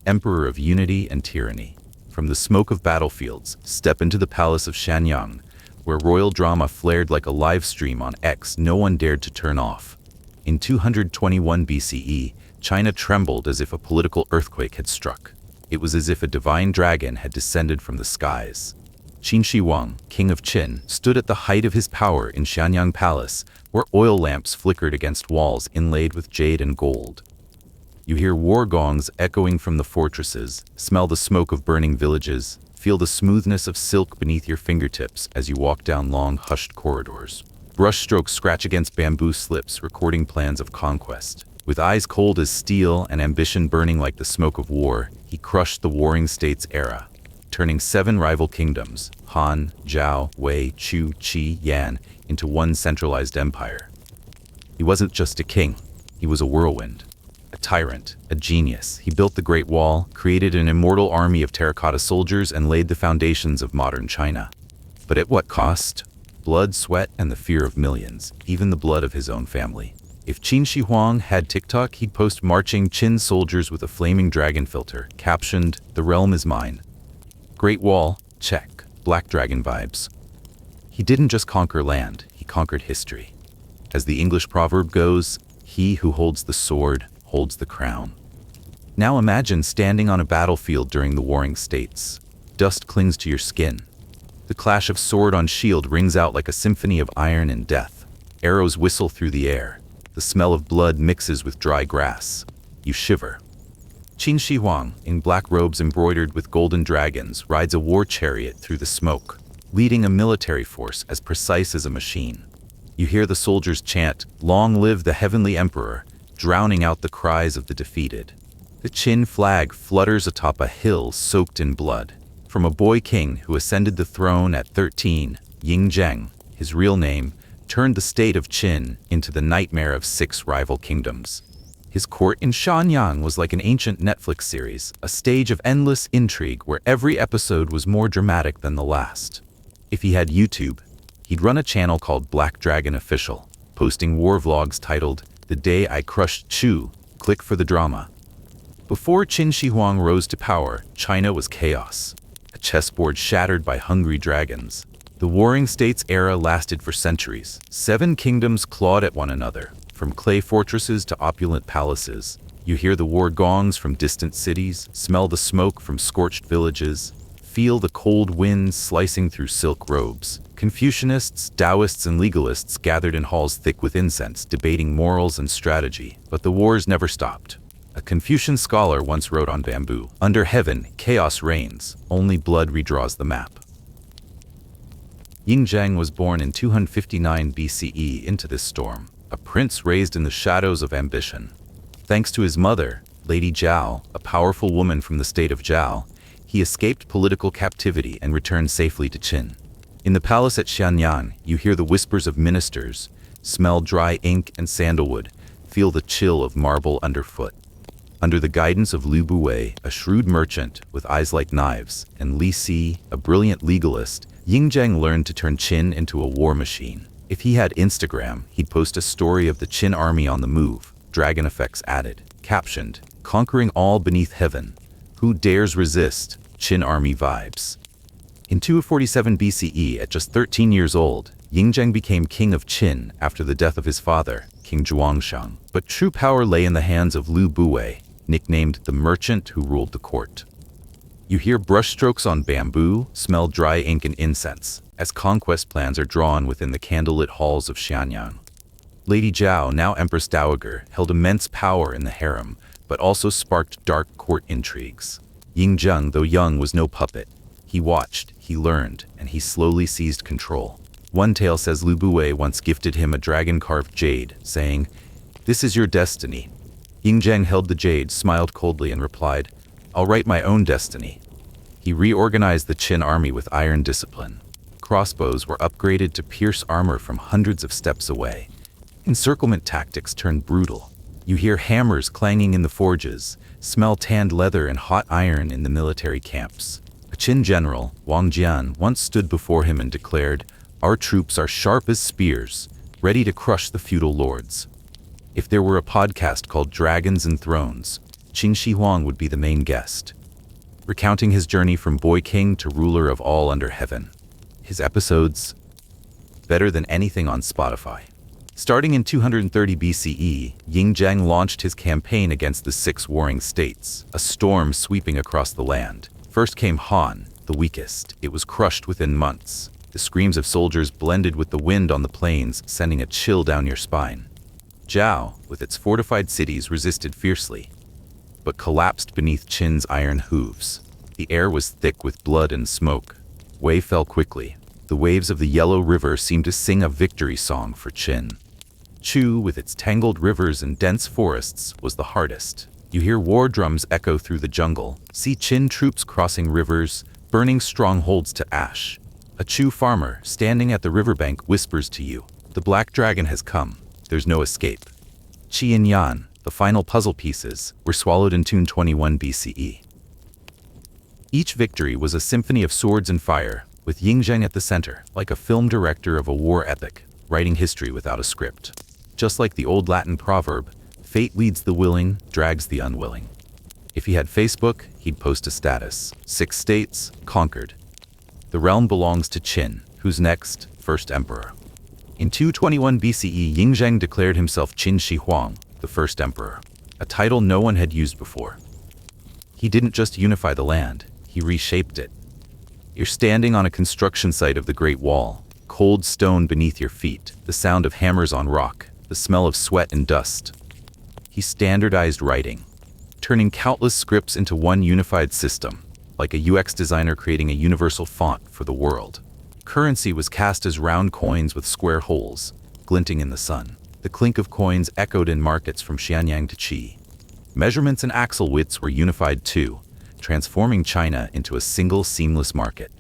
Emperor of unity and tyranny. From the smoke of battlefields, step into the palace of Xianyang, where royal drama flared like a live stream on X no one dared to turn off. In 221 BCE, China trembled as if a political earthquake had struck. It was as if a divine dragon had descended from the skies. Qin Shi Huang, king of Qin, stood at the height of his power in Xianyang Palace, where oil lamps flickered against walls inlaid with jade and gold. You hear war gongs echoing from the fortresses, smell the smoke of burning villages, feel the smoothness of silk beneath your fingertips as you walk down long, hushed corridors. Brushstrokes scratch against bamboo slips, recording plans of conquest. With eyes cold as steel and ambition burning like the smoke of war, he crushed the warring states era, turning 7 rival kingdoms, Han, Zhao, Wei, Chu, Qi, Yan, into one centralized empire. He wasn't just a king, he was a whirlwind, a tyrant, a genius. He built the Great Wall, created an immortal army of terracotta soldiers, and laid the foundations of modern China. But at what cost? Blood, sweat, and the fear of millions, even the blood of his own family. If Qin Shi Huang had TikTok, he'd post marching Qin soldiers with a flaming dragon filter, captioned, "The realm is mine." Great Wall, check. Black Dragon vibes. He didn't just conquer land, he conquered history. As the English proverb goes, he who holds the sword holds the crown. Now imagine standing on a battlefield during the warring states. Dust clings to your skin. The clash of sword on shield rings out like a symphony of iron and death. Arrows whistle through the air. The smell of blood mixes with dry grass. You shiver. Qin Shi Huang, in black robes embroidered with golden dragons, rides a war chariot through the smoke, leading a military force as precise as a machine. You hear the soldiers chant, "Long live the heavenly emperor," drowning out the cries of the defeated. The Qin flag flutters atop a hill soaked in blood. From a boy king who ascended the throne at 13, Yingzheng, his real name, turned the state of Qin into the nightmare of 6 rival kingdoms. His court in Shanyang was like an ancient Netflix series, a stage of endless intrigue where every episode was more dramatic than the last. If he had YouTube, he'd run a channel called Black Dragon Official, posting war vlogs titled, "The Day I Crushed Chu, Click for the Drama." Before Qin Shi Huang rose to power, China was chaos, a chessboard shattered by hungry dragons. The warring states era lasted for centuries. 7 kingdoms clawed at one another, from clay fortresses to opulent palaces. You hear the war gongs from distant cities, smell the smoke from scorched villages, feel the cold winds slicing through silk robes. Confucianists, Taoists, and legalists gathered in halls thick with incense, debating morals and strategy. But the wars never stopped. A Confucian scholar once wrote on bamboo, "Under heaven, chaos reigns, only blood redraws the map." Yingzheng was born in 259 BCE into this storm, a prince raised in the shadows of ambition. Thanks to his mother, Lady Zhao, a powerful woman from the state of Zhao, he escaped political captivity and returned safely to Qin. In the palace at Xianyang, you hear the whispers of ministers, smell dry ink and sandalwood, feel the chill of marble underfoot. Under the guidance of Lu Buwei, a shrewd merchant with eyes like knives, and Li Si, a brilliant legalist, Yingzheng learned to turn Qin into a war machine. If he had Instagram, he'd post a story of the Qin army on the move, dragon effects added, captioned, "Conquering all beneath heaven. Who dares resist? Qin army vibes." In 247 BCE, at just 13 years old, Yingzheng became king of Qin after the death of his father, King Zhuangshang. But true power lay in the hands of Lu Buwei, nicknamed the merchant who ruled the court. You hear brushstrokes on bamboo, smell dry ink and incense, as conquest plans are drawn within the candlelit halls of Xianyang. Lady Zhao, now Empress Dowager, held immense power in the harem, but also sparked dark court intrigues. Yingzheng, though young, was no puppet. He watched, he learned, and he slowly seized control. One tale says Lu Buwei once gifted him a dragon-carved jade, saying, "This is your destiny." Yingzheng held the jade, smiled coldly, and replied, "I'll write my own destiny." He reorganized the Qin army with iron discipline. Crossbows were upgraded to pierce armor from hundreds of steps away. Encirclement tactics turned brutal. You hear hammers clanging in the forges, smell tanned leather and hot iron in the military camps. A Qin general, Wang Jian, once stood before him and declared, "Our troops are sharp as spears, ready to crush the feudal lords." If there were a podcast called Dragons and Thrones, Qin Shi Huang would be the main guest, recounting his journey from boy king to ruler of all under heaven. His episodes, better than anything on Spotify. Starting in 230 BCE, Yingzheng launched his campaign against the 6 warring states, a storm sweeping across the land. First came Han, the weakest. It was crushed within months. The screams of soldiers blended with the wind on the plains, sending a chill down your spine. Zhao, with its fortified cities, resisted fiercely, but collapsed beneath Qin's iron hooves. The air was thick with blood and smoke. Wei fell quickly. The waves of the Yellow River seemed to sing a victory song for Qin. Chu, with its tangled rivers and dense forests, was the hardest. You hear war drums echo through the jungle, see Qin troops crossing rivers, burning strongholds to ash. A Chu farmer, standing at the riverbank, whispers to you, "The Black Dragon has come. There's no escape." Qi and Yan, the final puzzle pieces, were swallowed in 221 BCE. Each victory was a symphony of swords and fire, with Yingzheng at the center, like a film director of a war epic, writing history without a script. Just like the old Latin proverb, fate leads the willing, drags the unwilling. If he had Facebook, he'd post a status, 6 states, conquered. The realm belongs to Qin, who's next, first emperor. In 221 BCE, Yingzheng declared himself Qin Shi Huang, the first emperor, a title no one had used before. He didn't just unify the land, he reshaped it. You're standing on a construction site of the Great Wall, cold stone beneath your feet, the sound of hammers on rock, the smell of sweat and dust. He standardized writing, turning countless scripts into one unified system, like a UX designer creating a universal font for the world. Currency was cast as round coins with square holes, glinting in the sun. The clink of coins echoed in markets from Xianyang to Qi. Measurements and axle widths were unified too, transforming China into a single seamless market.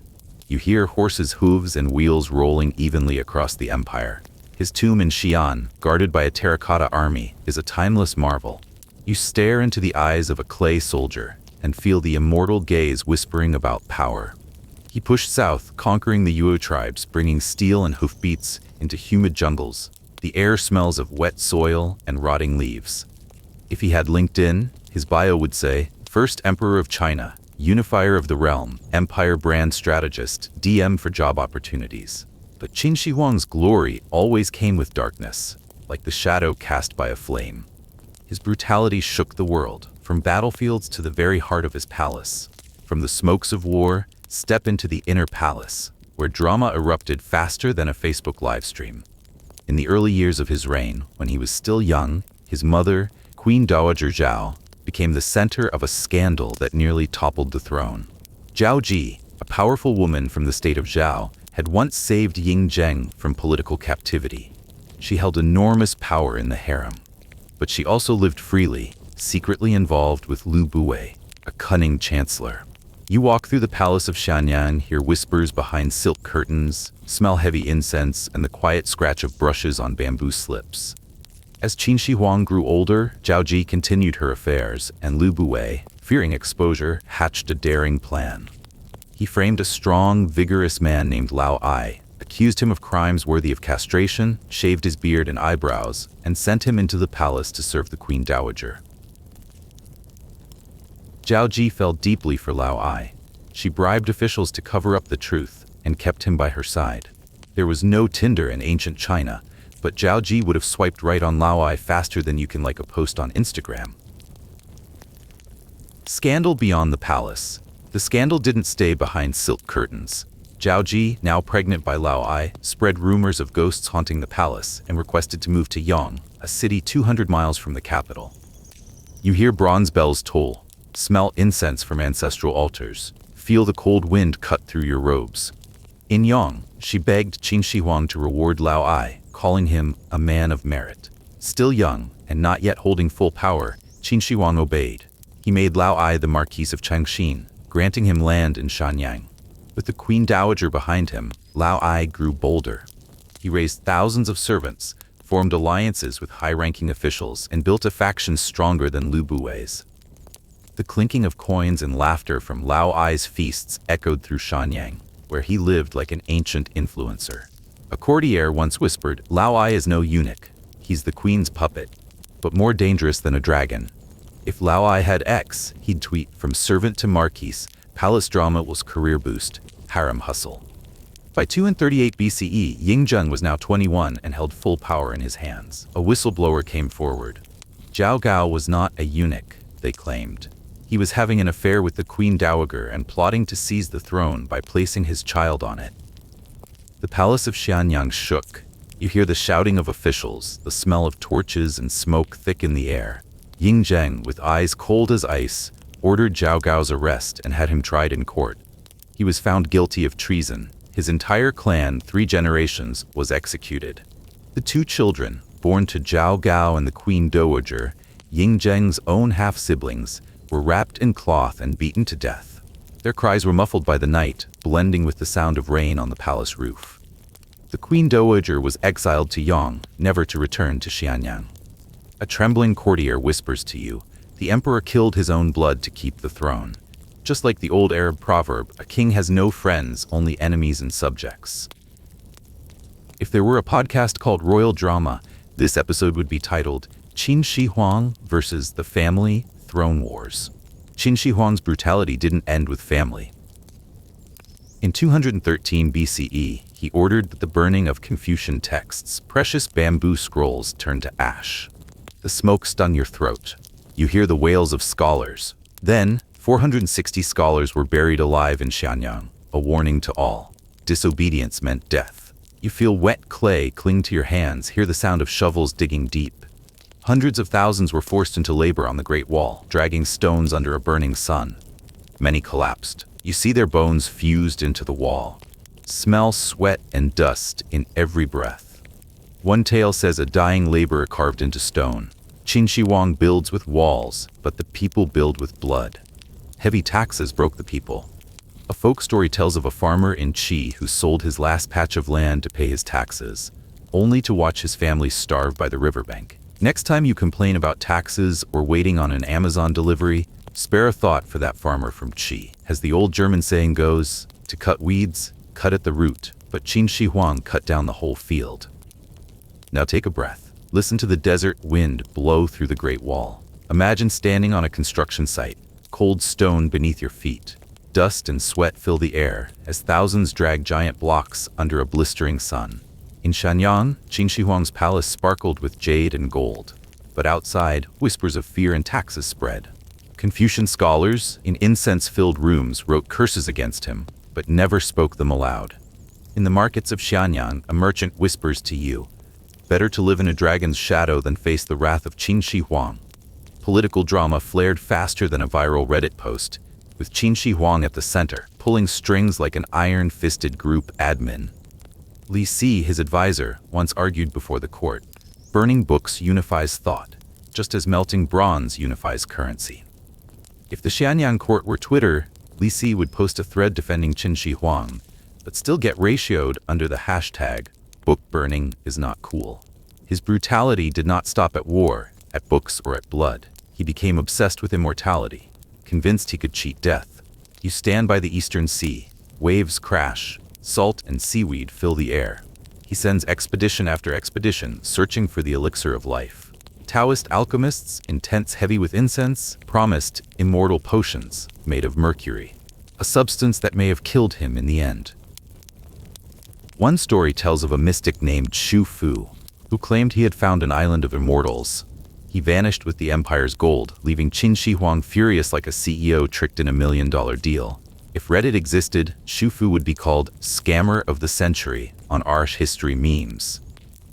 You hear horses' hooves and wheels rolling evenly across the empire. His tomb in Xi'an, guarded by a terracotta army, is a timeless marvel. You stare into the eyes of a clay soldier and feel the immortal gaze whispering about power. He pushed south, conquering the Yuo tribes, bringing steel and hoofbeats into humid jungles. The air smells of wet soil and rotting leaves. If he had LinkedIn, his bio would say, First Emperor of China, Unifier of the Realm, Empire Brand Strategist, DM for job opportunities. But Qin Shi Huang's glory always came with darkness, like the shadow cast by a flame. His brutality shook the world, from battlefields to the very heart of his palace. From the smokes of war, step into the inner palace, where drama erupted faster than a Facebook livestream. In the early years of his reign, when he was still young, his mother, Queen Dowager Zhao, became the center of a scandal that nearly toppled the throne. Zhao Ji, a powerful woman from the state of Zhao, had once saved Ying Zheng from political captivity. She held enormous power in the harem. But she also lived freely, secretly involved with Lu Buwei, a cunning chancellor. You walk through the palace of Xianyang, hear whispers behind silk curtains, smell heavy incense and the quiet scratch of brushes on bamboo slips. As Qin Shi Huang grew older, Zhao Ji continued her affairs, and Lu Buwei, fearing exposure, hatched a daring plan. He framed a strong, vigorous man named Lao Ai, accused him of crimes worthy of castration, shaved his beard and eyebrows, and sent him into the palace to serve the Queen Dowager. Zhao Ji fell deeply for Lao Ai. She bribed officials to cover up the truth and kept him by her side. There was no Tinder in ancient China, but Zhao Ji would have swiped right on Lao Ai faster than you can like a post on Instagram. Scandal beyond the palace. The scandal didn't stay behind silk curtains. Zhao Ji, now pregnant by Lao Ai, spread rumors of ghosts haunting the palace and requested to move to Yong, a city 200 miles from the capital. You hear bronze bells toll, smell incense from ancestral altars, feel the cold wind cut through your robes. In Yong, she begged Qin Shi Huang to reward Lao Ai, calling him a man of merit. Still young and not yet holding full power, Qin Shi Huang obeyed. He made Lao Ai the Marquis of Changxin, granting him land in Shanyang. With the Queen Dowager behind him, Lao Ai grew bolder. He raised thousands of servants, formed alliances with high-ranking officials, and built a faction stronger than Lu Buwei's. The clinking of coins and laughter from Lao Ai's feasts echoed through Shanyang, where he lived like an ancient influencer. A courtier once whispered, Lao Ai is no eunuch, he's the queen's puppet, but more dangerous than a dragon. If Lao Ai had X, he'd tweet, from servant to marquise, palace drama was career boost, harem hustle. By 238 BCE, Ying Zheng was now 21 and held full power in his hands. A whistleblower came forward. Zhao Gao was not a eunuch, they claimed. He was having an affair with the Queen Dowager and plotting to seize the throne by placing his child on it. The palace of Xianyang shook. You hear the shouting of officials, the smell of torches and smoke thick in the air. Ying Zheng, with eyes cold as ice, ordered Zhao Gao's arrest and had him tried in court. He was found guilty of treason. His entire clan, 3 generations, was executed. The 2 children, born to Zhao Gao and the Queen Dowager, Ying Zheng's own half-siblings, were wrapped in cloth and beaten to death. Their cries were muffled by the night, blending with the sound of rain on the palace roof. The Queen Dowager was exiled to Yong, never to return to Xianyang. A trembling courtier whispers to you, the emperor killed his own blood to keep the throne. Just like the old Arab proverb, a king has no friends, only enemies and subjects. If there were a podcast called Royal Drama, this episode would be titled Qin Shi Huang versus the Family Throne Wars. Qin Shi Huang's brutality didn't end with family. In 213 BCE, he ordered that the burning of Confucian texts, precious bamboo scrolls, turned to ash. The smoke stung your throat. You hear the wails of scholars. Then, 460 scholars were buried alive in Xianyang, a warning to all. Disobedience meant death. You feel wet clay cling to your hands, hear the sound of shovels digging deep. Hundreds of thousands were forced into labor on the Great Wall, dragging stones under a burning sun. Many collapsed. You see their bones fused into the wall. Smell sweat and dust in every breath. One tale says a dying laborer carved into stone. Qin Shi Huang builds with walls, but the people build with blood. Heavy taxes broke the people. A folk story tells of a farmer in Qi who sold his last patch of land to pay his taxes, only to watch his family starve by the riverbank. Next time you complain about taxes or waiting on an Amazon delivery, spare a thought for that farmer from Qi. As the old German saying goes, to cut weeds, cut at the root, but Qin Shi Huang cut down the whole field. Now take a breath. Listen to the desert wind blow through the Great Wall. Imagine standing on a construction site, cold stone beneath your feet. Dust and sweat fill the air as thousands drag giant blocks under a blistering sun. In Shenyang, Qin Shi Huang's palace sparkled with jade and gold, but outside, whispers of fear and taxes spread. Confucian scholars, in incense-filled rooms, wrote curses against him, but never spoke them aloud. In the markets of Shenyang, a merchant whispers to you, "Better to live in a dragon's shadow than face the wrath of Qin Shi Huang." Political drama flared faster than a viral Reddit post, with Qin Shi Huang at the center, pulling strings like an iron-fisted group admin. Li Si, his advisor, once argued before the court, "Burning books unifies thought, just as melting bronze unifies currency." If the Shenyang court were Twitter, Li Si would post a thread defending Qin Shi Huang, but still get ratioed under the hashtag, "Book burning is not cool." His brutality did not stop at war, at books, or at blood. He became obsessed with immortality, convinced he could cheat death. You stand by the eastern sea, waves crash, salt and seaweed fill the air. He sends expedition after expedition, searching for the elixir of life. Taoist alchemists, intense heavy with incense, promised immortal potions made of mercury, a substance that may have killed him in the end. One story tells of a mystic named Shu Fu, who claimed he had found an island of immortals. He vanished with the empire's gold, leaving Qin Shi Huang furious like a CEO tricked in $1 million deal. If Reddit existed, Shu Fu would be called Scammer of the Century on Irish history memes.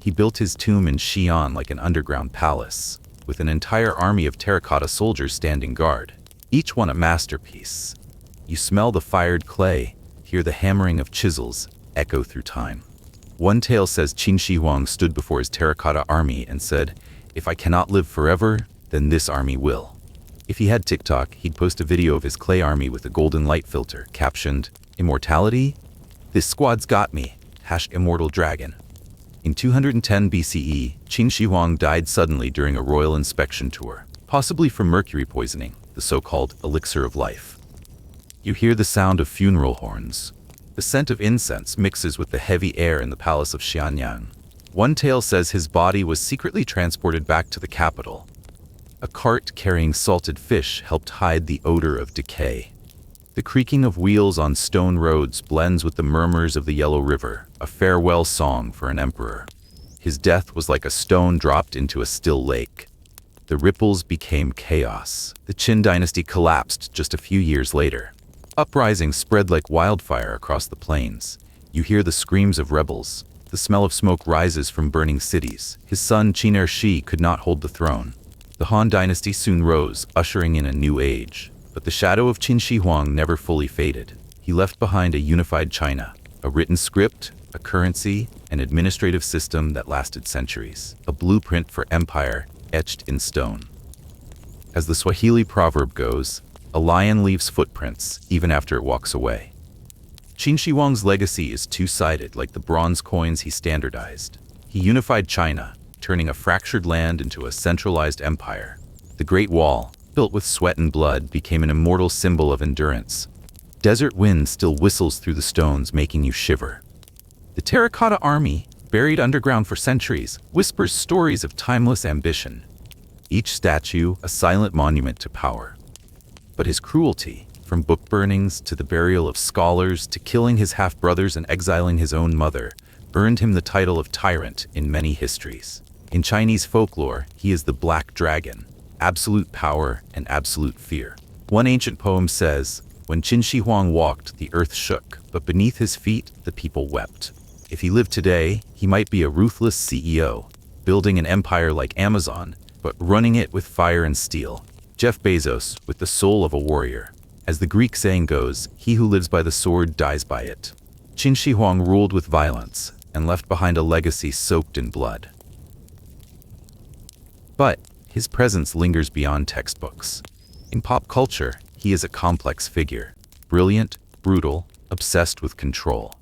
He built his tomb in Xi'an like an underground palace, with an entire army of terracotta soldiers standing guard, each one a masterpiece. You smell the fired clay, hear the hammering of chisels echo through time. One tale says Qin Shi Huang stood before his terracotta army and said, "If I cannot live forever, then this army will." If he had TikTok, he'd post a video of his clay army with a golden light filter, captioned, "Immortality? This squad's got me. #immortal dragon." In 210 BCE, Qin Shi Huang died suddenly during a royal inspection tour, possibly from mercury poisoning, the so-called elixir of life. You hear the sound of funeral horns. The scent of incense mixes with the heavy air in the palace of Shenyang. One tale says his body was secretly transported back to the capital. A cart carrying salted fish helped hide the odor of decay. The creaking of wheels on stone roads blends with the murmurs of the Yellow River, a farewell song for an emperor. His death was like a stone dropped into a still lake. The ripples became chaos. The Qin dynasty collapsed just a few years later. Uprisings spread like wildfire across the plains. You hear the screams of rebels. The smell of smoke rises from burning cities. His son Qin Ershi could not hold the throne. The Han dynasty soon rose, ushering in a new age. But the shadow of Qin Shi Huang never fully faded. He left behind a unified China, a written script, a currency, an administrative system that lasted centuries, a blueprint for empire etched in stone. As the Swahili proverb goes, a lion leaves footprints even after it walks away. Qin Shi Huang's legacy is two-sided, like the bronze coins he standardized. He unified China, turning a fractured land into a centralized empire. The Great Wall, built with sweat and blood, became an immortal symbol of endurance. Desert wind still whistles through the stones, making you shiver. The terracotta army, buried underground for centuries, whispers stories of timeless ambition. Each statue a silent monument to power. But his cruelty, from book burnings to the burial of scholars to killing his half-brothers and exiling his own mother, earned him the title of tyrant in many histories. In Chinese folklore, he is the Black Dragon, absolute power and absolute fear. One ancient poem says, "When Qin Shi Huang walked, the earth shook, but beneath his feet, the people wept." If he lived today, he might be a ruthless CEO, building an empire like Amazon, but running it with fire and steel. Jeff Bezos, with the soul of a warrior. As the Greek saying goes, he who lives by the sword dies by it. Qin Shi Huang ruled with violence, and left behind a legacy soaked in blood. But his presence lingers beyond textbooks. In pop culture, he is a complex figure, brilliant, brutal, obsessed with control.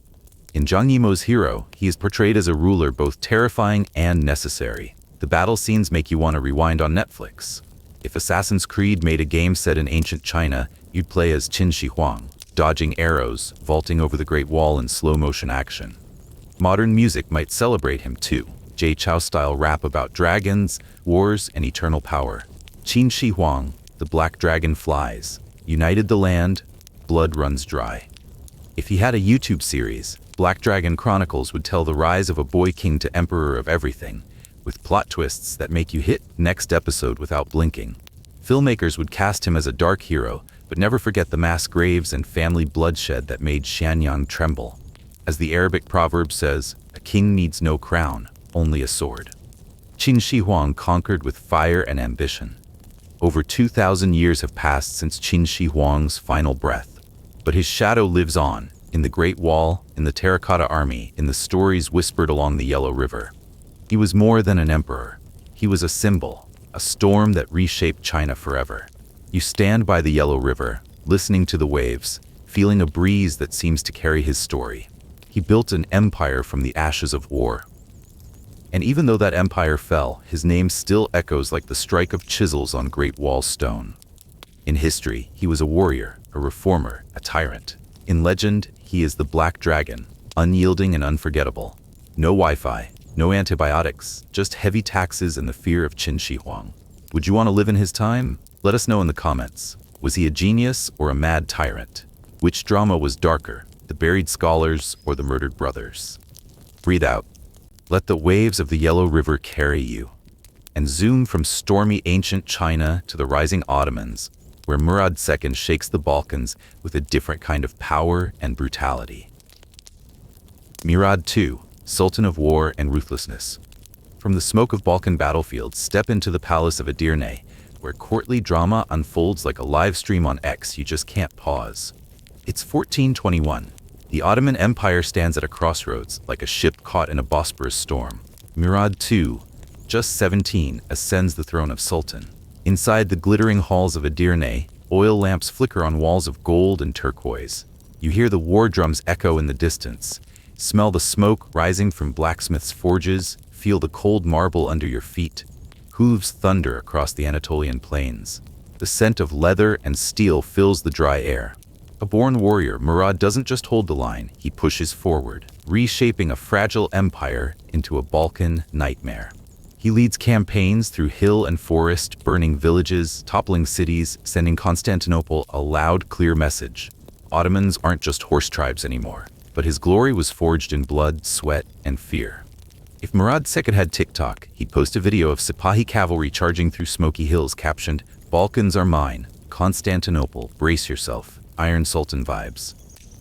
In Zhang Yimou's Hero, he is portrayed as a ruler both terrifying and necessary. The battle scenes make you want to rewind on Netflix. If Assassin's Creed made a game set in ancient China, you'd play as Qin Shi Huang, dodging arrows, vaulting over the Great Wall in slow-motion action. Modern music might celebrate him too. Jay Chou-style rap about dragons, wars, and eternal power. Qin Shi Huang, the black dragon flies. United the land, blood runs dry. If he had a YouTube series, Black Dragon Chronicles would tell the rise of a boy king to emperor of everything, with plot twists that make you hit next episode without blinking. Filmmakers would cast him as a dark hero, but never forget the mass graves and family bloodshed that made Xianyang tremble. As the Arabic proverb says, a king needs no crown, only a sword. Qin Shi Huang conquered with fire and ambition. Over 2,000 years have passed since Qin Shi Huang's final breath. But his shadow lives on, in the Great Wall, in the Terracotta Army, in the stories whispered along the Yellow River. He was more than an emperor. He was a symbol, a storm that reshaped China forever. You stand by the Yellow River, listening to the waves, feeling a breeze that seems to carry his story. He built an empire from the ashes of war. And even though that empire fell, his name still echoes like the strike of chisels on Great Wall stone. In history, he was a warrior, a reformer, a tyrant. In legend, he is the Black Dragon, unyielding and unforgettable. No Wi-Fi, no antibiotics, just heavy taxes and the fear of Qin Shi Huang. Would you want to live in his time? Let us know in the comments. Was he a genius or a mad tyrant? Which drama was darker, the buried scholars or the murdered brothers? Breathe out. Let the waves of the Yellow River carry you. And zoom from stormy ancient China to the rising Ottomans, where Murad II shakes the Balkans with a different kind of power and brutality. Murad II, Sultan of War and Ruthlessness. From the smoke of Balkan battlefields, step into the palace of Edirne, where courtly drama unfolds like a live stream on X you just can't pause. It's 1421. The Ottoman Empire stands at a crossroads, like a ship caught in a Bosporus storm. Murad II, just 17, ascends the throne of Sultan. Inside the glittering halls of Edirne, oil lamps flicker on walls of gold and turquoise. You hear the war drums echo in the distance, smell the smoke rising from blacksmiths' forges, feel the cold marble under your feet. Hooves thunder across the Anatolian plains. The scent of leather and steel fills the dry air. A born warrior, Murad doesn't just hold the line, he pushes forward, reshaping a fragile empire into a Balkan nightmare. He leads campaigns through hill and forest, burning villages, toppling cities, sending Constantinople a loud, clear message. Ottomans aren't just horse tribes anymore, but his glory was forged in blood, sweat, and fear. If Murad II had TikTok, he'd post a video of Sipahi cavalry charging through smoky hills captioned, "Balkans are mine, Constantinople, brace yourself, Iron Sultan vibes."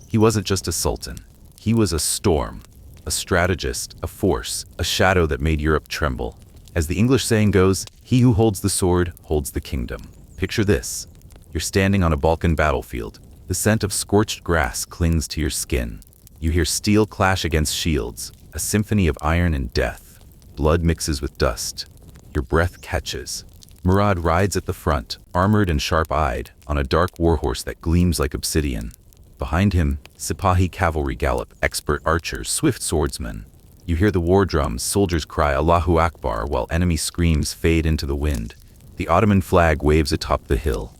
He wasn't just a sultan. He was a storm, a strategist, a force, a shadow that made Europe tremble. As the English saying goes, he who holds the sword holds the kingdom. Picture this. You're standing on a Balkan battlefield. The scent of scorched grass clings to your skin. You hear steel clash against shields, a symphony of iron and death. Blood mixes with dust. Your breath catches. Murad rides at the front, armored and sharp-eyed, on a dark warhorse that gleams like obsidian. Behind him, Sipahi cavalry gallop, expert archers, swift swordsmen. You hear the war drums, soldiers cry Allahu Akbar while enemy screams fade into the wind. The Ottoman flag waves atop the hill.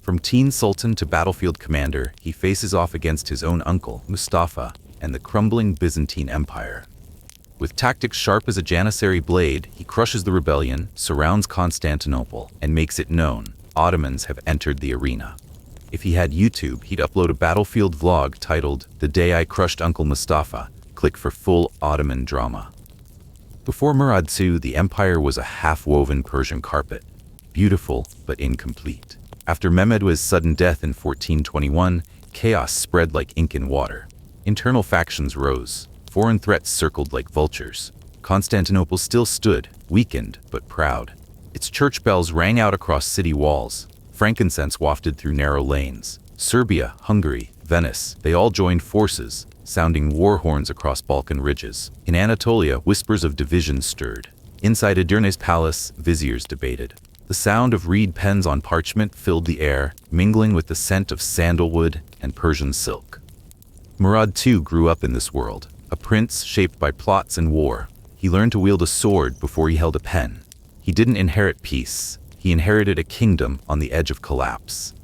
From teen sultan to battlefield commander, he faces off against his own uncle, Mustafa, and the crumbling Byzantine Empire. With tactics sharp as a Janissary blade, he crushes the rebellion, surrounds Constantinople, and makes it known Ottomans have entered the arena. If he had YouTube, he'd upload a battlefield vlog titled "The Day I Crushed Uncle Mustafa." Click for full Ottoman drama. Before Murad II, the empire was a half-woven Persian carpet, beautiful but incomplete. After Mehmed's sudden death in 1421, chaos spread like ink in water. Internal factions rose. Foreign threats circled like vultures. Constantinople still stood, weakened but proud. Its church bells rang out across city walls. Frankincense wafted through narrow lanes. Serbia, Hungary, Venice, they all joined forces, sounding war horns across Balkan ridges. In Anatolia, whispers of division stirred. Inside Edirne's palace, viziers debated. The sound of reed pens on parchment filled the air, mingling with the scent of sandalwood and Persian silk. Murad too grew up in this world, a prince shaped by plots and war. He learned to wield a sword before he held a pen. He didn't inherit peace. He inherited a kingdom on the edge of collapse.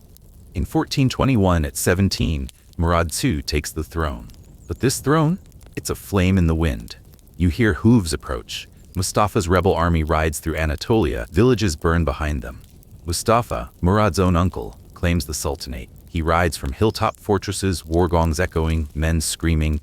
In 1421, at 17, Murad II takes the throne. But this throne? It's a flame in the wind. You hear hooves approach. Mustafa's rebel army rides through Anatolia, villages burn behind them. Mustafa, Murad's own uncle, claims the sultanate. He rides from hilltop fortresses, war gongs echoing, men screaming.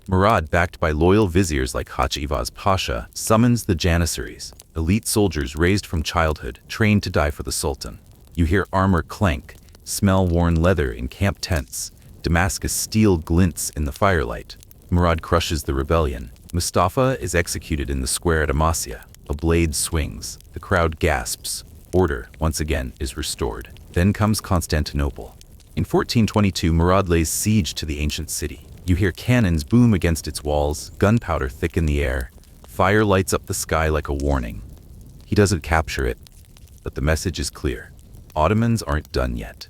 Murad, backed by loyal viziers like Hach Ivaz Pasha, summons the Janissaries, elite soldiers raised from childhood, trained to die for the sultan. You hear armor clank, smell worn leather in camp tents. Damascus steel glints in the firelight. Murad crushes the rebellion. Mustafa is executed in the square at Amasya. A blade swings. The crowd gasps. Order, once again, is restored. Then comes Constantinople. In 1422, Murad lays siege to the ancient city. You hear cannons boom against its walls, gunpowder thicken the air. Fire lights up the sky like a warning. He doesn't capture it, but the message is clear. Ottomans aren't done yet.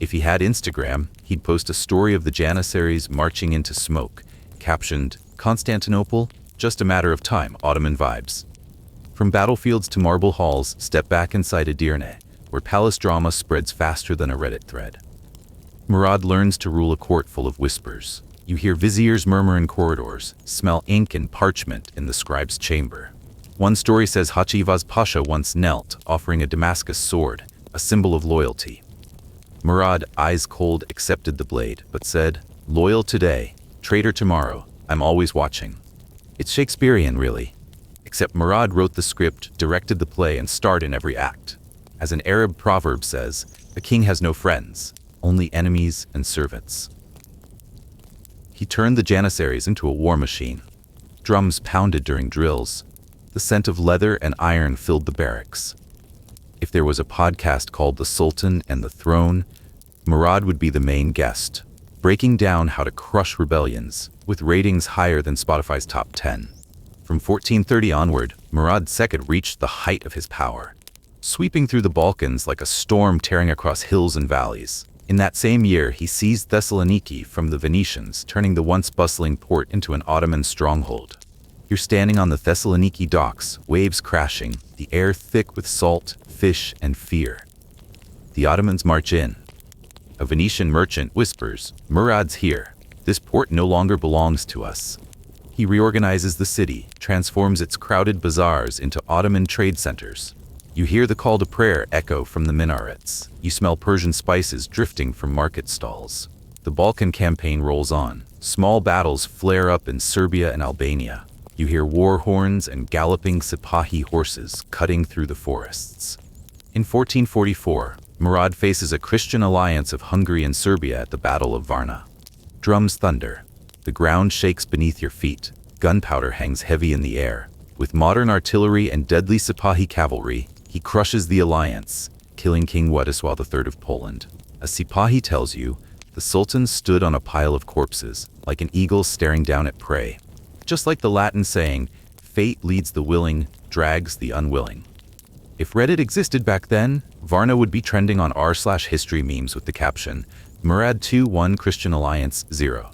If he had Instagram, he'd post a story of the Janissaries marching into smoke, captioned, "Constantinople, just a matter of time, Ottoman vibes." From battlefields to marble halls, step back inside Edirne, where palace drama spreads faster than a Reddit thread. Murad learns to rule a court full of whispers. You hear viziers murmur in corridors, smell ink and parchment in the scribe's chamber. One story says Hach Ivaz Pasha once knelt, offering a Damascus sword, a symbol of loyalty. Murad, eyes cold, accepted the blade, but said, "Loyal today, traitor tomorrow, I'm always watching." It's Shakespearean, really. Except Murad wrote the script, directed the play, and starred in every act. As an Arab proverb says, a king has no friends, only enemies and servants. He turned the Janissaries into a war machine. Drums pounded during drills. The scent of leather and iron filled the barracks. If there was a podcast called The Sultan and the Throne, Murad would be the main guest, breaking down how to crush rebellions, with ratings higher than Spotify's top 10. From 1430 onward, Murad II reached the height of his power, sweeping through the Balkans like a storm tearing across hills and valleys. In that same year, he seized Thessaloniki from the Venetians, turning the once bustling port into an Ottoman stronghold. You're standing on the Thessaloniki docks, waves crashing, the air thick with salt, fish, and fear. The Ottomans march in. A Venetian merchant whispers, "Murad's here. This port no longer belongs to us." He reorganizes the city, transforms its crowded bazaars into Ottoman trade centers. You hear the call to prayer echo from the minarets. You smell Persian spices drifting from market stalls. The Balkan campaign rolls on. Small battles flare up in Serbia and Albania. You hear war horns and galloping Sipahi horses cutting through the forests. In 1444, Murad faces a Christian alliance of Hungary and Serbia at the Battle of Varna. Drums thunder. The ground shakes beneath your feet. Gunpowder hangs heavy in the air. With modern artillery and deadly Sipahi cavalry, he crushes the alliance, killing King Władysław III of Poland. A Sipahi tells you, the Sultan stood on a pile of corpses, like an eagle staring down at prey. Just like the Latin saying, fate leads the willing, drags the unwilling. If Reddit existed back then, Varna would be trending on r/history memes with the caption, Murad II won Christian Alliance 0.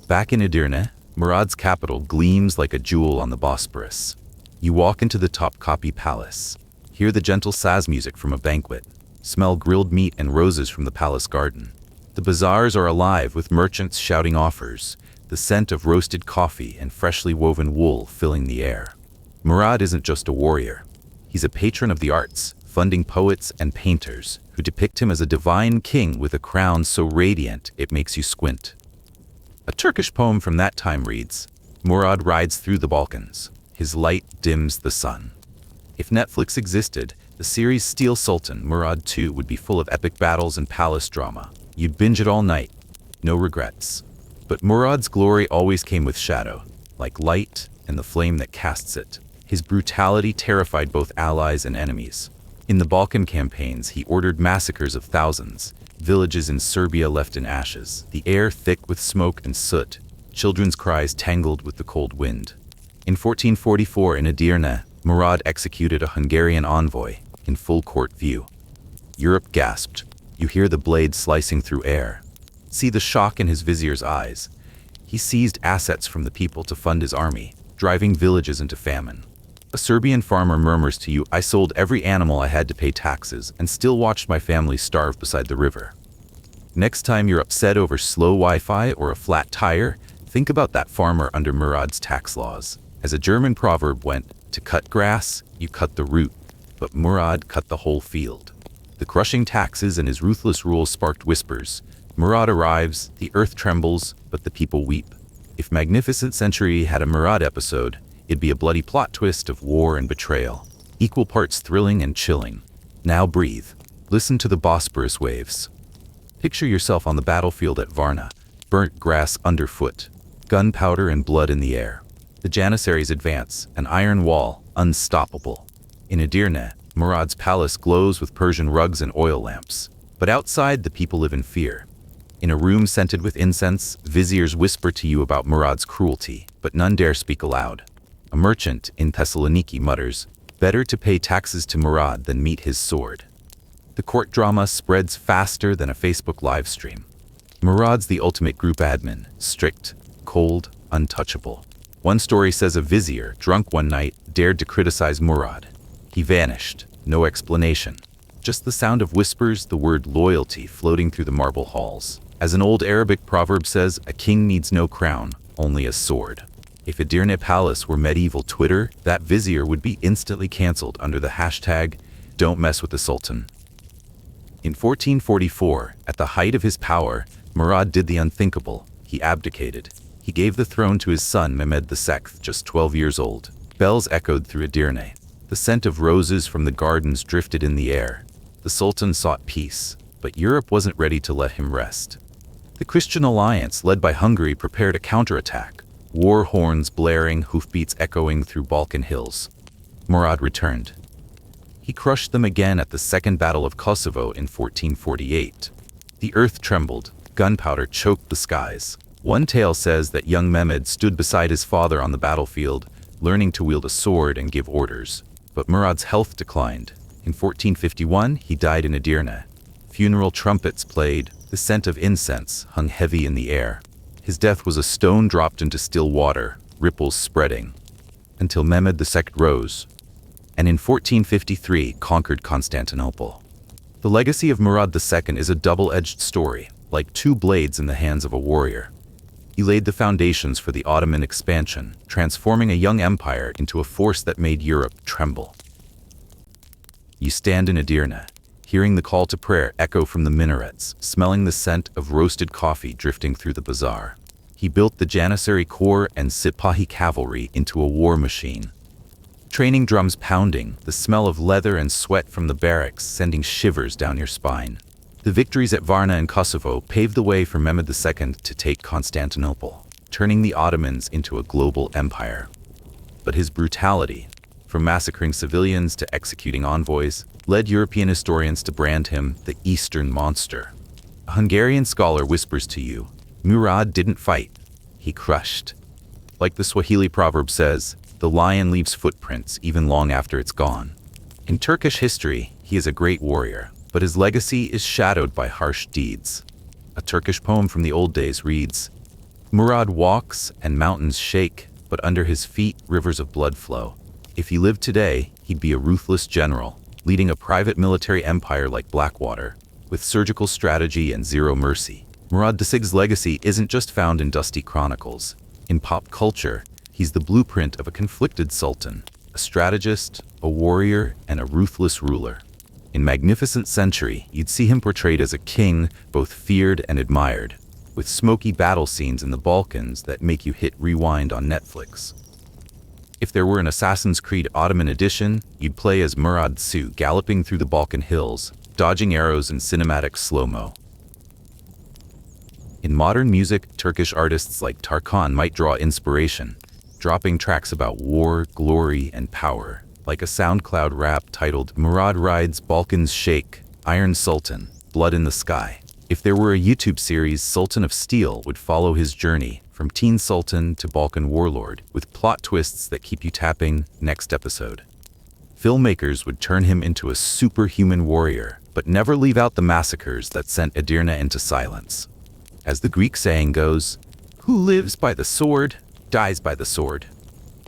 Back in Edirne, Murad's capital gleams like a jewel on the Bosporus. You walk into the Topkapi Palace, hear the gentle saz music from a banquet, smell grilled meat and roses from the palace garden. The bazaars are alive with merchants shouting offers, the scent of roasted coffee and freshly woven wool filling the air. Murad isn't just a warrior. He's a patron of the arts, funding poets and painters who depict him as a divine king with a crown so radiant it makes you squint. A Turkish poem from that time reads, Murad rides through the Balkans. His light dims the sun. If Netflix existed, the series Steel Sultan, Murad II would be full of epic battles and palace drama. You'd binge it all night. No regrets. But Murad's glory always came with shadow, like light and the flame that casts it. His brutality terrified both allies and enemies. In the Balkan campaigns, he ordered massacres of thousands, villages in Serbia left in ashes, the air thick with smoke and soot, children's cries tangled with the cold wind. In 1444 in Edirne, Murad executed a Hungarian envoy in full court view. Europe gasped. You hear the blade slicing through air. See the shock in his vizier's eyes. He seized assets from the people to fund his army, driving villages into famine. A Serbian farmer murmurs to you, I sold every animal I had to pay taxes and still watched my family starve beside the river. Next time you're upset over slow Wi-Fi or a flat tire, think about that farmer under Murad's tax laws. As a German proverb went, to cut grass, you cut the root, but Murad cut the whole field. The crushing taxes and his ruthless rule sparked whispers. Murad arrives, the earth trembles, but the people weep. If Magnificent Century had a Murad episode, it'd be a bloody plot twist of war and betrayal, equal parts thrilling and chilling. Now breathe. Listen to the Bosporus waves. Picture yourself on the battlefield at Varna, burnt grass underfoot, gunpowder and blood in the air. The Janissaries advance, an iron wall, unstoppable. In Edirne, Murad's palace glows with Persian rugs and oil lamps. But outside, the people live in fear. In a room scented with incense, viziers whisper to you about Murad's cruelty, but none dare speak aloud. A merchant in Thessaloniki mutters, better to pay taxes to Murad than meet his sword. The court drama spreads faster than a Facebook live stream. Murad's the ultimate group admin, strict, cold, untouchable. One story says a vizier, drunk one night, dared to criticize Murad. He vanished, no explanation. Just the sound of whispers, the word loyalty floating through the marble halls. As an old Arabic proverb says, a king needs no crown, only a sword. If Edirne Palace were medieval Twitter, that vizier would be instantly cancelled under the hashtag, don't mess with the Sultan. In 1444, at the height of his power, Murad did the unthinkable. He abdicated. He gave the throne to his son Mehmed II, just 12 years old. Bells echoed through Edirne. The scent of roses from the gardens drifted in the air. The Sultan sought peace, but Europe wasn't ready to let him rest. The Christian alliance, led by Hungary, prepared a counterattack. War horns blaring, hoofbeats echoing through Balkan hills. Murad returned. He crushed them again at the Second Battle of Kosovo in 1448. The earth trembled, gunpowder choked the skies. One tale says that young Mehmed stood beside his father on the battlefield, learning to wield a sword and give orders. But Murad's health declined. In 1451, he died in Edirne. Funeral trumpets played, the scent of incense hung heavy in the air. His death was a stone dropped into still water, ripples spreading, until Mehmed II rose, and in 1453 conquered Constantinople. The legacy of Murad II is a double-edged story, like two blades in the hands of a warrior. He laid the foundations for the Ottoman expansion, transforming a young empire into a force that made Europe tremble. You stand in Edirne, hearing the call to prayer echo from the minarets, smelling the scent of roasted coffee drifting through the bazaar. He built the Janissary Corps and Sipahi cavalry into a war machine. Training drums pounding, the smell of leather and sweat from the barracks sending shivers down your spine. The victories at Varna and Kosovo paved the way for Mehmed II to take Constantinople, turning the Ottomans into a global empire. But his brutality, from massacring civilians to executing envoys, led European historians to brand him the Eastern monster. A Hungarian scholar whispers to you, Murad didn't fight, he crushed. Like the Swahili proverb says, the lion leaves footprints even long after it's gone. In Turkish history, he is a great warrior, but his legacy is shadowed by harsh deeds. A Turkish poem from the old days reads, Murad walks and mountains shake, but under his feet rivers of blood flow. If he lived today, he'd be a ruthless general, leading a private military empire like Blackwater, with surgical strategy and zero mercy. Murad II's legacy isn't just found in dusty chronicles. In pop culture, he's the blueprint of a conflicted sultan, a strategist, a warrior, and a ruthless ruler. In Magnificent Century, you'd see him portrayed as a king, both feared and admired, with smoky battle scenes in the Balkans that make you hit rewind on Netflix. If there were an Assassin's Creed Ottoman edition, you'd play as Murad II galloping through the Balkan hills, dodging arrows in cinematic slow-mo. In modern music, Turkish artists like Tarkan might draw inspiration, dropping tracks about war, glory, and power, like a SoundCloud rap titled Murad Rides Balkans Shake, Iron Sultan, Blood in the Sky. If there were a YouTube series, Sultan of Steel would follow his journey from teen sultan to Balkan warlord, with plot twists that keep you tapping next episode. Filmmakers would turn him into a superhuman warrior, but never leave out the massacres that sent Edirne into silence. As the Greek saying goes, "Who lives by the sword, dies by the sword."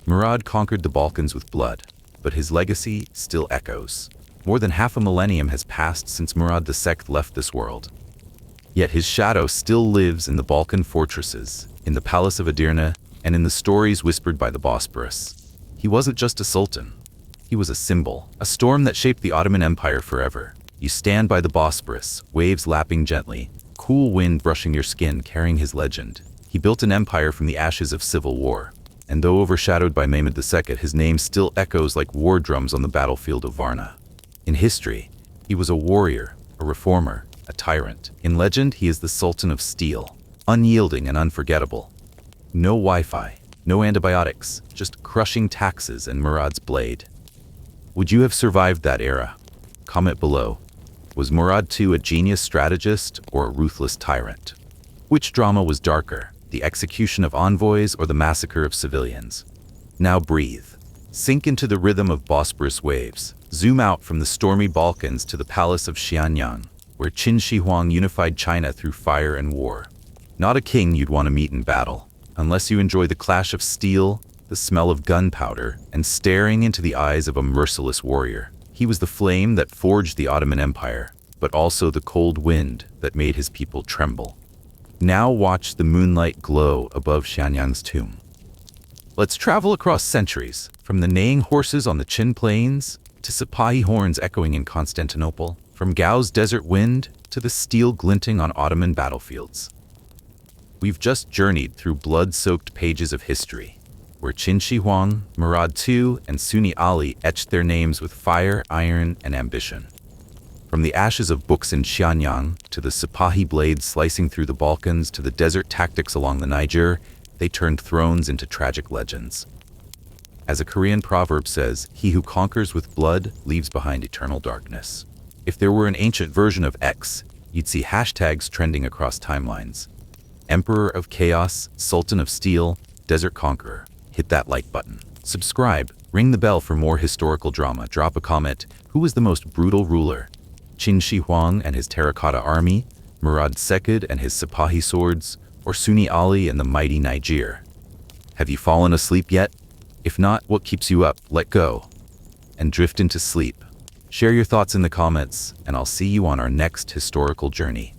Murad conquered the Balkans with blood, but his legacy still echoes. More than half a millennium has passed since Murad II left this world. Yet his shadow still lives in the Balkan fortresses, in the palace of Edirne, and in the stories whispered by the Bosporus. He wasn't just a sultan. He was a symbol, a storm that shaped the Ottoman Empire forever. You stand by the Bosporus, waves lapping gently, cool wind brushing your skin, carrying his legend. He built an empire from the ashes of civil war. And though overshadowed by Mehmed II, his name still echoes like war drums on the battlefield of Varna. In history, he was a warrior, a reformer, a tyrant. In legend, he is the Sultan of Steel, unyielding and unforgettable. No Wi-Fi, no antibiotics, just crushing taxes and Murad's blade. Would you have survived that era? Comment below. Was Murad II a genius strategist or a ruthless tyrant? Which drama was darker, the execution of envoys or the massacre of civilians? Now breathe. Sink into the rhythm of Bosporus waves. Zoom out from the stormy Balkans to the palace of Xianyang, where Qin Shi Huang unified China through fire and war. Not a king you'd want to meet in battle, unless you enjoy the clash of steel, the smell of gunpowder, and staring into the eyes of a merciless warrior. He was the flame that forged the Ottoman Empire, but also the cold wind that made his people tremble. Now watch the moonlight glow above Xianyang's tomb. Let's travel across centuries, from the neighing horses on the Qin Plains to Sipahi horns echoing in Constantinople, from Gao's desert wind to the steel glinting on Ottoman battlefields. We've just journeyed through blood-soaked pages of history, where Qin Shi Huang, Murad II, and Sunni Ali etched their names with fire, iron, and ambition. From the ashes of books in Xianyang to the Sipahi blades slicing through the Balkans to the desert tactics along the Niger, they turned thrones into tragic legends. As a Korean proverb says, "He who conquers with blood leaves behind eternal darkness." If there were an ancient version of X, you'd see hashtags trending across timelines. Emperor of Chaos, Sultan of Steel, Desert Conqueror. Hit that like button. Subscribe, ring the bell for more historical drama. Drop a comment. Who was the most brutal ruler? Qin Shi Huang and his terracotta army, Murad II and his Sipahi swords, or Sunni Ali and the mighty Niger? Have you fallen asleep yet? If not, what keeps you up? Let go and drift into sleep. Share your thoughts in the comments, and I'll see you on our next historical journey.